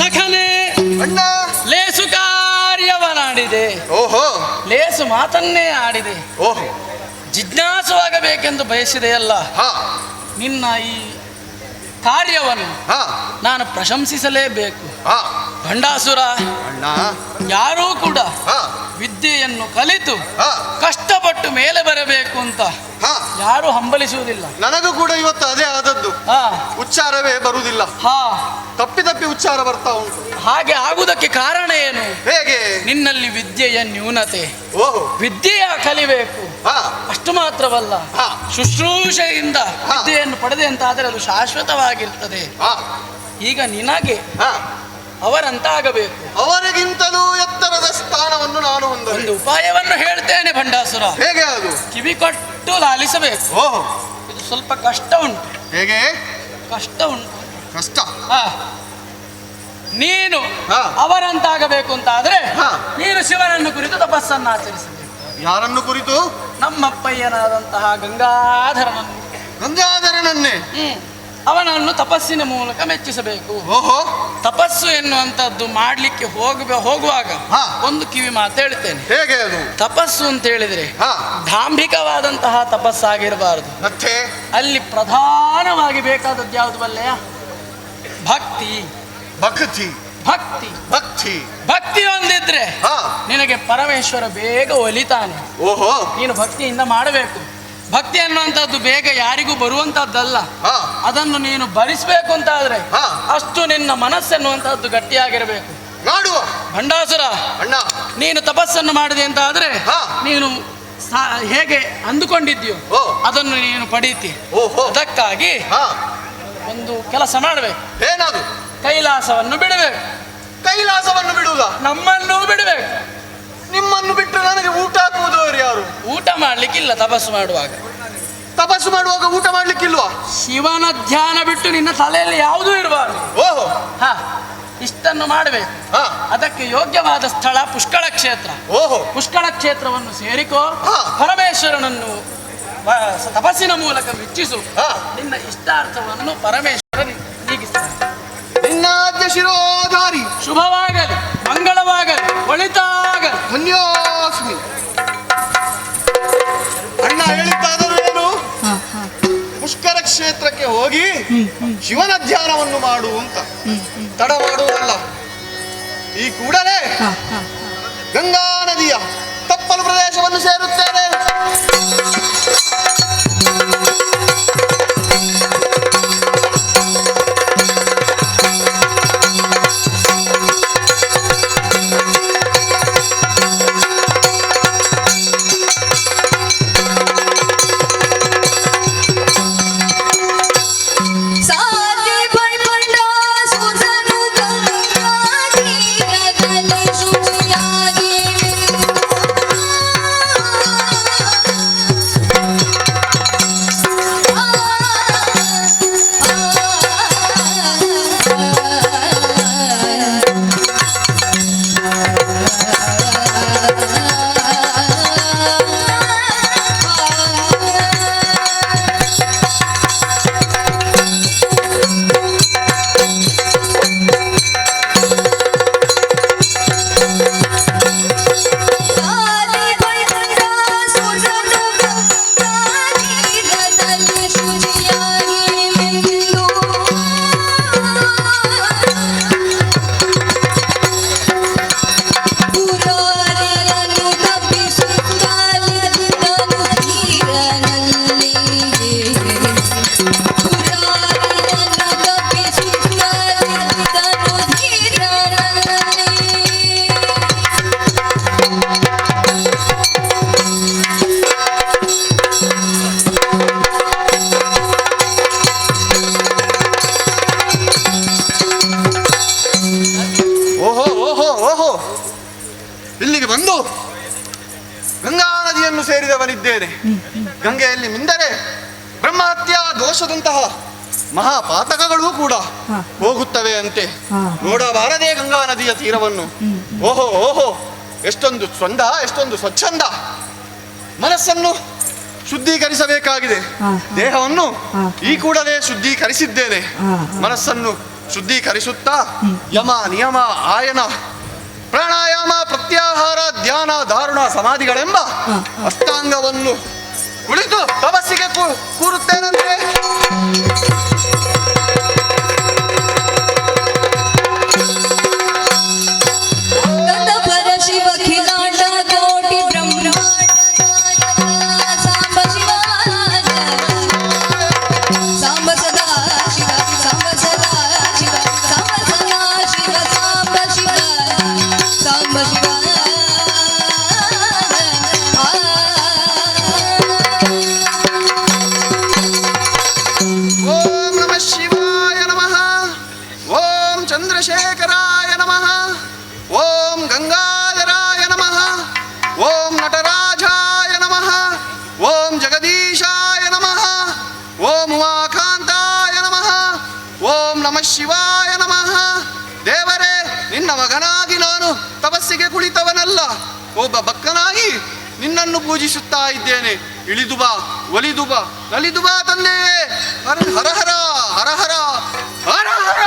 Speaker 9: ಸಖನೇ
Speaker 8: ಲೇಸು ಮಾತನ್ನೇ ಆಡಿದೆ.
Speaker 10: ಓಹೋ,
Speaker 8: ಜಿಜ್ಞಾಸುವಾಗಬೇಕೆಂದು ಬಯಸಿದೆಯಲ್ಲ, ನಿನ್ನ ಈ ಕಾರ್ಯವನ್ನು ನಾನು ಪ್ರಶಂಸಿಸಲೇಬೇಕು. ಭಂಡಾಸುರ, ಯಾರೂ ಕೂಡ ವಿದ್ಯೆಯನ್ನು ಕಲಿತು ಕಷ್ಟಪಟ್ಟು ಮೇಲೆ ಬರಬೇಕು ಅಂತ ಯಾರು ಹಂಬಲಿಸುವುದಿಲ್ಲ.
Speaker 10: ನನಗೂ ಕೂಡ ಇವತ್ತು ಅದೇ ಆದದ್ದು. ಉಚ್ಚಾರವೇ ಬರುವುದಿಲ್ಲ, ತಪ್ಪಿ ತಪ್ಪಿ ಉಚ್ಚಾರ ಬರ್ತಾ ಉಂಟು.
Speaker 8: ಹಾಗೆ ಆಗುವುದಕ್ಕೆ ಕಾರಣ ಏನು?
Speaker 10: ಹೇಗೆ?
Speaker 8: ನಿನ್ನಲ್ಲಿ ವಿದ್ಯೆಯ ನ್ಯೂನತೆ. ವಿದ್ಯೆಯ ಕಲಿಬೇಕು. ಅಷ್ಟು ಮಾತ್ರವಲ್ಲ, ಶುಶ್ರೂಷೆಯಿಂದ ವಿದ್ಯೆಯನ್ನು ಪಡೆದೆ ಅಂತ ಆದರೆ ಅದು ಶಾಶ್ವತವಾಗಿರ್ತದೆ. ಈಗ ನಿನಗೆ ಅವರಂತಾಗಬೇಕು.
Speaker 10: ಅವರಿಗಿಂತಲೂ ಎತ್ತರದ ಸ್ಥಾನವನ್ನು ನಾನು
Speaker 8: ಒಂದು ಉಪಾಯವನ್ನು ಹೇಳ್ತೇನೆ ಭಂಡಾಸುರ.
Speaker 10: ಹೇಗೆ ಅದು?
Speaker 8: ಕಿವಿ ಕೊಟ್ಟು ಲಾಲಿಸಬೇಕು. ಇದು ಸ್ವಲ್ಪ ಕಷ್ಟ ಉಂಟು.
Speaker 10: ಹೇಗೆ
Speaker 8: ಕಷ್ಟ ಉಂಟು?
Speaker 10: ಕಷ್ಟ.
Speaker 8: ನೀನು ಅವರಂತಾಗಬೇಕು ಅಂತ ಆದ್ರೆ ನೀನು ಶಿವನನ್ನು ಕುರಿತು ತಪಸ್ಸನ್ನು ಆಚರಿಸಬೇಕು.
Speaker 10: ಯಾರನ್ನು ಕುರಿತು?
Speaker 8: ನಮ್ಮಪ್ಪಯ್ಯನಾದಂತಹ ಗಂಗಾಧರನನ್ನು.
Speaker 10: ಗಂಗಾಧರನನ್ನೇ?
Speaker 8: ಅವನನ್ನು ತಪಸ್ಸಿನ ಮೂಲಕ ಮೆಚ್ಚಿಸಬೇಕು. ತಪಸ್ಸು ಎನ್ನುವಂಥದ್ದು ಮಾಡ್ಲಿಕ್ಕೆ ಹೋಗುವಾಗ ಒಂದು ಕಿವಿ ಮಾತು ಹೇಳ್ತೇನೆ.
Speaker 10: ಹೇಗೆ ಅದು?
Speaker 8: ತಪಸ್ಸು ಅಂತ ಹೇಳಿದ್ರೆ ಧಾಂಭಿಕವಾದಂತಹ ತಪಸ್ಸಾಗಿರಬಾರದು.
Speaker 10: ಮತ್ತೆ
Speaker 8: ಅಲ್ಲಿ ಪ್ರಧಾನವಾಗಿ ಬೇಕಾದದ್ದು ಯಾವುದು ಬಲ್ಲೆಯ? ಭಕ್ತಿ.
Speaker 10: ಭಕ್ತಿ
Speaker 8: ಭಕ್ತಿ
Speaker 10: ಭಕ್ತಿ
Speaker 8: ಭಕ್ತಿ ಹೊಂದಿದ್ರೆ ನಿನಗೆ ಪರಮೇಶ್ವರ ಬೇಗ ಒಲಿತಾನೆ. ನೀನು ಭಕ್ತಿಯಿಂದ ಮಾಡಬೇಕು. ಭಕ್ತಿ ಅನ್ನುವಂಥದ್ದು ಬೇಗ ಯಾರಿಗೂ ಬರುವಂತಹದ್ದಲ್ಲ. ಅದನ್ನು ನೀನು ಭರಿಸಬೇಕು ಅಂತ ಆದ್ರೆ ಅಷ್ಟು ನಿನ್ನ ಮನಸ್ಸೆನ್ನುವಂತಹದ್ದು ಗಟ್ಟಿಯಾಗಿರಬೇಕು. ಭಂಡಾಸುರ, ನೀನು ತಪಸ್ಸನ್ನು ಮಾಡಿದೆ ಅಂತ ಆದ್ರೆ ನೀನು ಹೇಗೆ ಅಂದುಕೊಂಡಿದ್ಯೋ ಅದನ್ನು ನೀನು ಪಡೀತಿ. ಅದಕ್ಕಾಗಿ ಒಂದು ಕೆಲಸ ಮಾಡಬೇಕು.
Speaker 10: ಏನದು?
Speaker 8: ಕೈಲಾಸವನ್ನು ಬಿಡಬೇಕು.
Speaker 10: ಕೈಲಾಸವನ್ನು ಬಿಡುವುದ?
Speaker 8: ನಮ್ಮನ್ನು ಬಿಡಬೇಕು.
Speaker 10: ನಿಮ್ಮನ್ನು ಬಿಟ್ಟರೆ ನನಗೆ ಊಟ ಹಾಕುವುದು ಯಾರು?
Speaker 8: ಊಟ ಮಾಡ್ಲಿಕ್ಕಿಲ್ಲ. ತಪಸ್ಸು ಮಾಡುವಾಗ
Speaker 10: ಊಟ ಮಾಡ್ಲಿಕ್ಕಿಲ್ವಾ?
Speaker 8: ಶಿವನ ಧ್ಯಾನ ಬಿಟ್ಟು ನಿನ್ನ ತಲೆಯಲ್ಲಿ ಯಾವುದೂ ಇರಬಾರ್ದು. ಇಷ್ಟನ್ನು ಮಾಡಬೇಕು. ಅದಕ್ಕೆ ಯೋಗ್ಯವಾದ ಸ್ಥಳ ಪುಷ್ಕಳ ಕ್ಷೇತ್ರ. ಪುಷ್ಕಳ ಕ್ಷೇತ್ರವನ್ನು ಸೇರಿಕೋ. ಪರಮೇಶ್ವರನನ್ನು ತಪಸ್ಸಿನ ಮೂಲಕ ಮೆಚ್ಚಿಸು. ನಿನ್ನ ಇಷ್ಟಾರ್ಥವನ್ನು ಪರಮೇಶ್ವರ ನೀಗಿಸ್ತಾನೆ.
Speaker 10: ನಿನ್ನಾದ್ಯ ಶಿರೋಧಾರಿ.
Speaker 8: ಶುಭವಾಗಲಿ, ಮಂಗಳವಾಗಲಿ, ಒಳಿತಾಗಲಿ.
Speaker 10: ಧನ್ಯೋಸ್ಮಿ. ಅಣ್ಣ ಹೇಳಿದ್ದಾದರೂ ಏನು? ಪುಷ್ಕರ ಕ್ಷೇತ್ರಕ್ಕೆ ಹೋಗಿ ಶಿವನ ಧ್ಯಾನವನ್ನು ಮಾಡು ಅಂತ. ತಡ ಮಾಡುವುದಲ್ಲ, ಈ ಕೂಡಲೇ ಗಂಗಾ ನದಿಯ ತಪ್ಪಲು ಪ್ರದೇಶವನ್ನು ಸೇರುತ್ತೇನೆ. ಇಲ್ಲಿಗೆ ಬಂದು ಗಂಗಾ ನದಿಯನ್ನು ಸೇರಿದವನಿದ್ದೇನೆ. ಗಂಗೆಯಲ್ಲಿ ಮಿಂದರೆ ಬ್ರಹ್ಮಹತ್ಯಾ ದೋಷದಂತಹ ಮಹಾಪಾತಕಗಳೂ ಕೂಡ ಹೋಗುತ್ತವೆ ಅಂತೆ. ನೋಡಬಾರದೆ ಗಂಗಾ ನದಿಯ ತೀರವನ್ನು. ಓಹೋ ಓಹೋ, ಎಷ್ಟೊಂದು ಚಂದ, ಎಷ್ಟೊಂದು ಸ್ವಚ್ಛಂದ. ಮನಸ್ಸನ್ನು ಶುದ್ಧೀಕರಿಸಬೇಕಾಗಿದೆ. ದೇಹವನ್ನು ಈ ಕೂಡಲೇ ಶುದ್ಧೀಕರಿಸಿದ್ದೇನೆ. ಮನಸ್ಸನ್ನು ಶುದ್ಧೀಕರಿಸುತ್ತಾ ಯಮ ನಿಯಮ ಆಯನ ಪ್ರಾಣಾಯಾಮ ಪ್ರತ್ಯಾಹಾರ ಧ್ಯಾನ ಧಾರಣ ಸಮಾಧಿಗಳೆಂಬ ಅಷ್ಟಾಂಗವನ್ನು ಕುಳಿತು ತಪಸ್ಸಿಗೆ ಕೂರುತ್ತೇನಂತೆ. ಚಂದ್ರಶೇಖರಾಯ ನಮಃ. ಓಂ ಗಂಗಾಧರಾಯ ನಮಃ. ಓಂ ನಟರಾಜಾಯ ನಮಃ. ಓಂ ಜಗದೀಶಾಯ ನಮಃ. ಓಂ ಉಮಾಕಾಂತಾಯ ನಮಃ. ಓಂ ನಮಃ ಶಿವಾಯ ನಮಃ. ದೇವರೇ, ನಿನ್ನ ಮಗನಾಗಿ ನಾನು ತಪಸ್ಸಿಗೆ ಕುಳಿತವನಲ್ಲ, ಒಬ್ಬ ಭಕ್ತನಾಗಿ ನಿನ್ನನ್ನು ಪೂಜಿಸುತ್ತಾ ಇದ್ದೇನೆ. ಇಳಿದು ಬಾ, ಒಲಿದು ಬಾ, ನಲಿದು ಬಾ ತಂದೆಯೇ. ಹರ ಹರ ಹರ ಹರ ಹರ ಹರ ಹರ.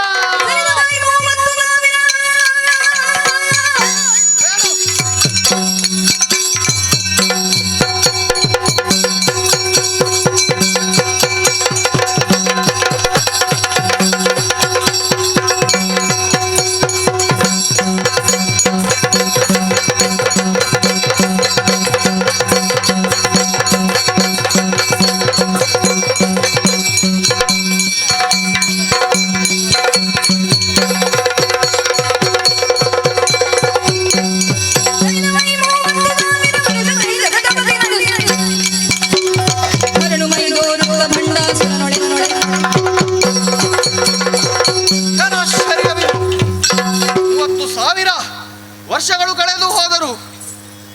Speaker 10: ವರ್ಷಗಳು ಕಳೆದು ಹೋದರು,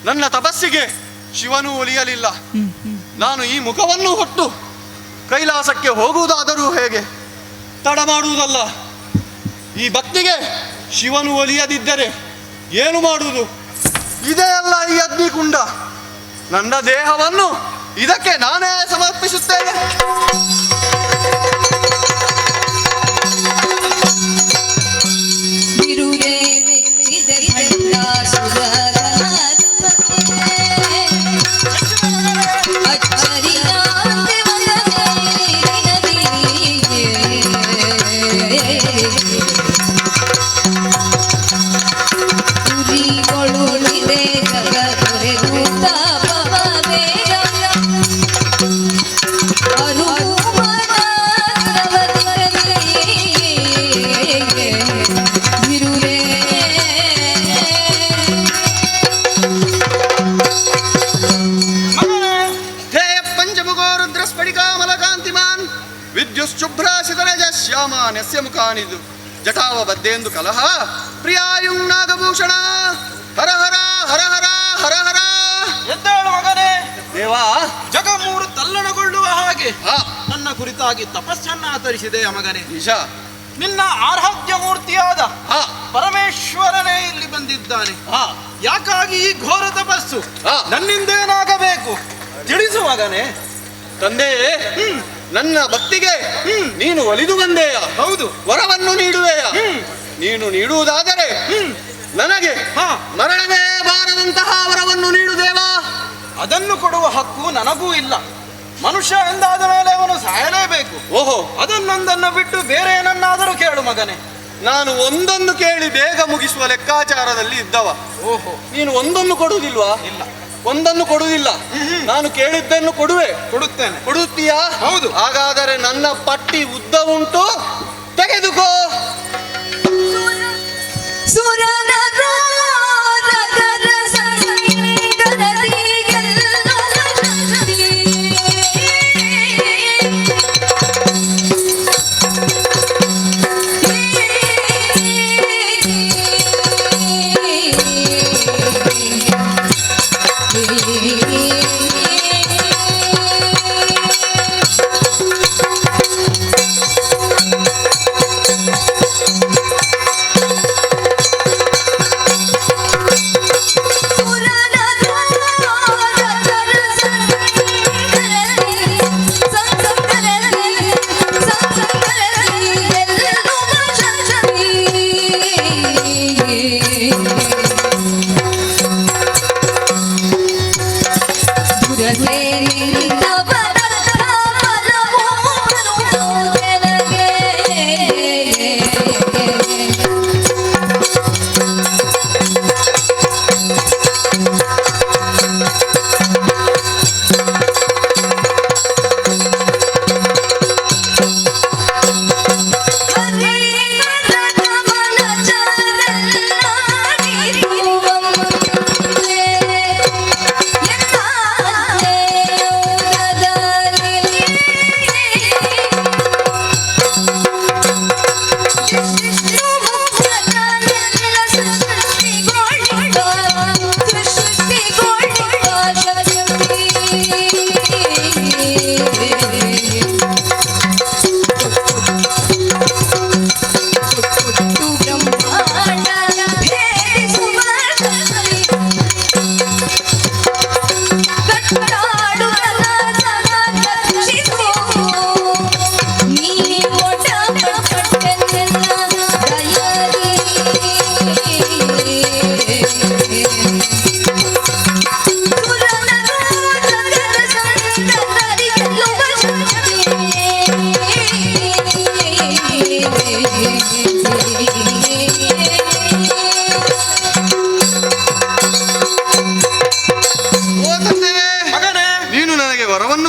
Speaker 10: ನನ್ನ ತಪಸ್ಸಿಗೆ ಶಿವನು ಒಲಿಯಲಿಲ್ಲ. ನಾನು ಈ ಮುಖವನ್ನು ಹೊತ್ತು ಕೈಲಾಸಕ್ಕೆ ಹೋಗುವುದಾದರೂ ಹೇಗೆ? ತಡ ಮಾಡುವುದಲ್ಲ. ಈ ಭಕ್ತಿಗೆ ಶಿವನು ಒಲಿಯದಿದ್ದರೆ ಏನು ಮಾಡುವುದು? ಇದೇ ಅಲ್ಲ ಈ ಅಗ್ನಿಕುಂಡ. ನನ್ನ ದೇಹವನ್ನು ಇದಕ್ಕೆ ನಾನೇ ಸಮರ್ಪಿಸುತ್ತೇನೆ. ಶ್ಯಾಮಾನ್ಯಸ್ಯ ಮುಖಾನಿದು ಜಟಾವ ಬದ್ದೆಂದು ಕಲಹ ಪ್ರಿಯಾಯುಂ ನಾಗಭೂಷಣ. ಹರ ಹರ ಹರ ಹರ ಹರ ಹರ.
Speaker 3: ಎದ್ದೇಳು ಮಗನೇ.
Speaker 10: ದೇವಾ,
Speaker 3: ಜಗಮೂರು ತಲ್ಲಣಗೊಳ್ಳುವ ಹಾಗೆ ನನ್ನ ಕುರಿತಾಗಿ ತಪಸ್ಸನ್ನ ಆಚರಿಸಿದೆ ಮಗನೇ.
Speaker 10: ನಿಜ.
Speaker 3: ನಿನ್ನ ಆರಾಧ್ಯ ಮೂರ್ತಿಯಾದ ಪರಮೇಶ್ವರನೇ ಇಲ್ಲಿ ಬಂದಿದ್ದಾನೆ. ಯಾಕಾಗಿ ಈ ಘೋರ ತಪಸ್ಸು? ನನ್ನಿಂದೇನಾಗಬೇಕು ತಿಳಿಸು ಮಗನೇ.
Speaker 10: ತಂದೆಯೇ, ನನ್ನ ಭಕ್ತಿಗೆ ನೀನು ಒಲಿದು ಬಂದೆಯ.
Speaker 3: ಹೌದು.
Speaker 10: ವರವನ್ನು ನೀಡುವೆಯ. ನೀನು ನೀಡುವುದಾದರೆ ನನಗೆ ಮರಣವೇ ಬಾರದಂತಹ ವರವನ್ನು ನೀಡು ದೇವಾ.
Speaker 3: ಅದನ್ನು ಕೊಡುವ ಹಕ್ಕು ನನಗೂ ಇಲ್ಲ. ಮನುಷ್ಯ ಎಂದಾದ ಮೇಲೆ ಅವನು ಸಾಯಲೇಬೇಕು.
Speaker 10: ಓಹೋ,
Speaker 3: ಅದನ್ನೊಂದನ್ನು ಬಿಟ್ಟು ಬೇರೆ ಏನನ್ನಾದರೂ ಕೇಳು ಮಗನೇ.
Speaker 10: ನಾನು ಒಂದನ್ನು ಕೇಳಿ ಬೇಗ ಮುಗಿಸುವ ಲೆಕ್ಕಾಚಾರದಲ್ಲಿ ಇದ್ದವ.
Speaker 3: ಓಹೋ,
Speaker 10: ನೀನು ಒಂದನ್ನು ಕೊಡುವುದಿಲ್ವಾ?
Speaker 3: ಇಲ್ಲ,
Speaker 10: ಒಂದನ್ನು ಕೊಡುವುದಿಲ್ಲ. ನಾನು ಕೇಳಿದ್ದನ್ನು
Speaker 3: ಕೊಡುತ್ತೇನೆ.
Speaker 10: ಕೊಡುತ್ತೀಯಾ?
Speaker 3: ಹೌದು.
Speaker 10: ಹಾಗಾದರೆ ನನ್ನ ಪಟ್ಟಿ ಉದ್ದ ಉಂಟು, ತೆಗೆದುಕೋ.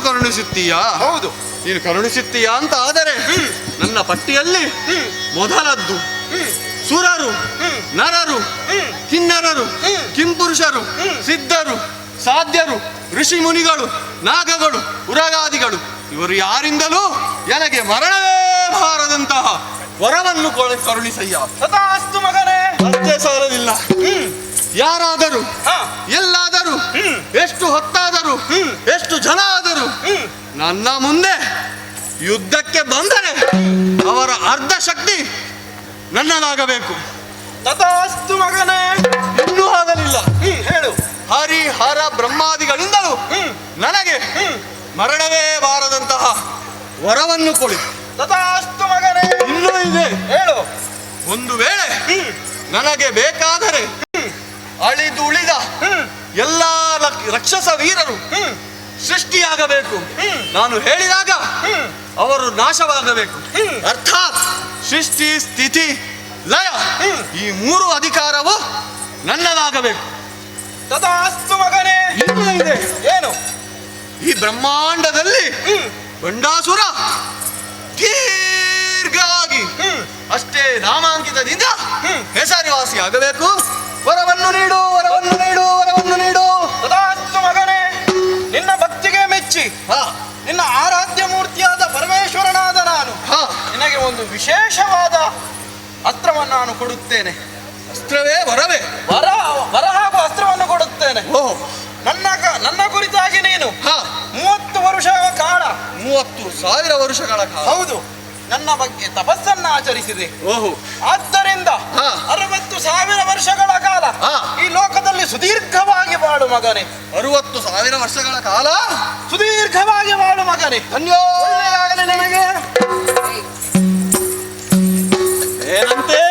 Speaker 10: ಕರುಣಿಸುತ್ತೀಯಾ?
Speaker 3: ಹೌದು.
Speaker 10: ನೀನು ಕರುಣಿಸುತ್ತೀಯಾ ಅಂತ ಆದರೆ ನನ್ನ ಪಟ್ಟಿಯಲ್ಲಿ ಮೊದಲದ್ದು ಸುರರು, ನರರು, ಕಿನ್ನರರು, ಕಿಂಪುರುಷರು, ಸಿದ್ಧರು, ಸಾಧ್ಯರು, ಋಷಿ ಮುನಿಗಳು, ನಾಗಗಳು, ಉರಗಾದಿಗಳು ಇವರು ಯಾರಿಂದಲೂ ನನಗೆ ಮರಣವೇ ಬಾರದಂತಹ ವರವನ್ನು ಕರುಣಿಸಯ್ಯ.
Speaker 3: ತಥಾಸ್ತು ಮಗನೇ.
Speaker 10: ಅಷ್ಟೇ ಸಾಲದಿಲ್ಲ, ಯಾರಾದರೂ ಎಲ್ಲಾದರೂ ಎಷ್ಟು ಹೊತ್ತಾದರೂ ಎಷ್ಟು ಜನ ಆದರೂ ನನ್ನ ಮುಂದೆ ಯುದ್ಧಕ್ಕೆ ಬಂದರೆ ಅವರ ಅರ್ಧ ಶಕ್ತಿ ನನ್ನದಾಗಬೇಕು.
Speaker 3: ತಥಾಸ್ತು ಮಗನೇ.
Speaker 10: ಇನ್ನೂ ಆಗಲಿಲ್ಲ,
Speaker 3: ಹೇಳು.
Speaker 10: ಹರಿ ಹರ ಬ್ರಹ್ಮಾದಿಗಳಿಂದಲೂ ನನಗೆ ಮರಣವೇ ಬಾರದಂತಹ ವರವನ್ನು ಕೊಡಿ.
Speaker 3: ತಥಾಸ್ತು ಮಗನೇ.
Speaker 10: ಇನ್ನೂ ಇದೆ,
Speaker 3: ಹೇಳು.
Speaker 10: ಒಂದು ವೇಳೆ ನನಗೆ ಬೇಕಾದರೆ ಅಳಿದು ಉಳಿದ ಎಲ್ಲಾ ರಾಕ್ಷಸ ವೀರರು ಸೃಷ್ಟಿಯಾಗಬೇಕು. ನಾನು ಹೇಳಿದಾಗ ಅವರು ನಾಶವಾಗಬೇಕು. ಅರ್ಥಾತ್ ಸೃಷ್ಟಿ, ಸ್ಥಿತಿ, ಲಯ ಈ ಮೂರು ಅಧಿಕಾರವು ನನ್ನದಾಗಬೇಕು.
Speaker 3: ತಥಾಸ್ತು ಮಗನೇ.
Speaker 10: ಇನ್ನೂ ಇದೆ,
Speaker 3: ಏನು?
Speaker 10: ಈ ಬ್ರಹ್ಮಾಂಡದಲ್ಲಿ ಬಂಡಾಸುರ ದೀರ್ಘವಾಗಿ ಅಷ್ಟೇ ನಾಮಾಂಕಿತದಿಂದ ಹೆಸರುವಾಸಿ ಆಗಬೇಕು. ವರವನ್ನು ನೀಡು, ವರವನ್ನು ನೀಡು, ವರವನ್ನು ನೀಡು.
Speaker 3: ತಥಾಸ್ತು ಮಗನೇ. ನಿನ್ನ ಭಕ್ತಿಗೆ ಮೆಚ್ಚಿ ನಿನ್ನ ಆರಾಧ್ಯ ಮೂರ್ತಿಯಾದ ಪರಮೇಶ್ವರನಾದ ನಾನು ನಿನಗೆ ಒಂದು ವಿಶೇಷವಾದ ಅಸ್ತ್ರವನ್ನು ನಾನು ಕೊಡುತ್ತೇನೆ.
Speaker 10: ಅಸ್ತ್ರವೇ ವರವೇ?
Speaker 3: ವರ ಹಾಗೂ ಅಸ್ತ್ರವನ್ನು ಕೊಡುತ್ತೇನೆ. ನನ್ನ ಕುರಿತಾಗಿ ನೀನು 30 ವರ್ಷಗಳ ಕಾಲ
Speaker 10: 30,000 ವರ್ಷಗಳ ಕಾಲ
Speaker 3: ಹೌದು ನನ್ನ ಬಗ್ಗೆ ತಪಸ್ಸನ್ನ ಆಚರಿಸಿದೆ. ಆದ್ದರಿಂದ 60,000 ವರ್ಷಗಳ ಕಾಲ ಈ ಲೋಕದಲ್ಲಿ ಸುದೀರ್ಘವಾಗಿ ಬಾಳು ಮಗನೇ.
Speaker 10: 60,000 ವರ್ಷಗಳ ಕಾಲ
Speaker 3: ಸುದೀರ್ಘವಾಗಿ ಬಾಳು ಮಗನೇ.
Speaker 10: ಒಳ್ಳೆಯದಾಗಲಿ ನಿಮಗೆ. ಏನಂತೆ?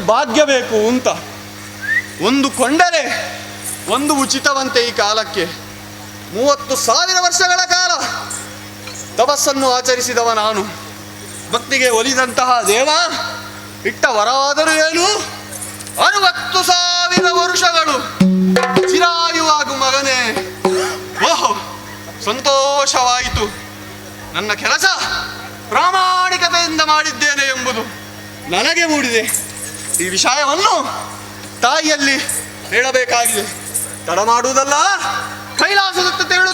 Speaker 10: ಭಾಗ್ಯ ಬೇಕು ಅಂತ ಒಂದು ಕೊಂಡರೆ ಒಂದು ಉಚಿತವಂತೆ ಈ ಕಾಲಕ್ಕೆ. 30,000 ವರ್ಷಗಳ ಕಾಲ ತಪಸ್ಸನ್ನು ಆಚರಿಸಿದವ ನಾನು. ಭಕ್ತಿಗೆ ಒಲಿದಂತಹ ದೇವ ಇಟ್ಟ ವರವಾದರೂ ಏನು 60,000 ವರುಷಗಳು ಚಿರಾಯುವಾಗು ಮಗನೇ. ಓಹೋ, ಸಂತೋಷವಾಯಿತು. ನನ್ನ ಕೆಲಸ ಪ್ರಾಮಾಣಿಕತೆಯಿಂದ ಮಾಡಿದ್ದೇನೆ ಎಂಬುದು ನನಗೆ ಮೂಡಿದೆ. ಈ ವಿಷಯವನ್ನು ತಾಯಿಯಲ್ಲಿ ಹೇಳಬೇಕಾಗಿದೆ. ತಡ ಮಾಡುವುದಲ್ಲ, ಕೈಲಾಸದತ್ತ ತೆರಳು.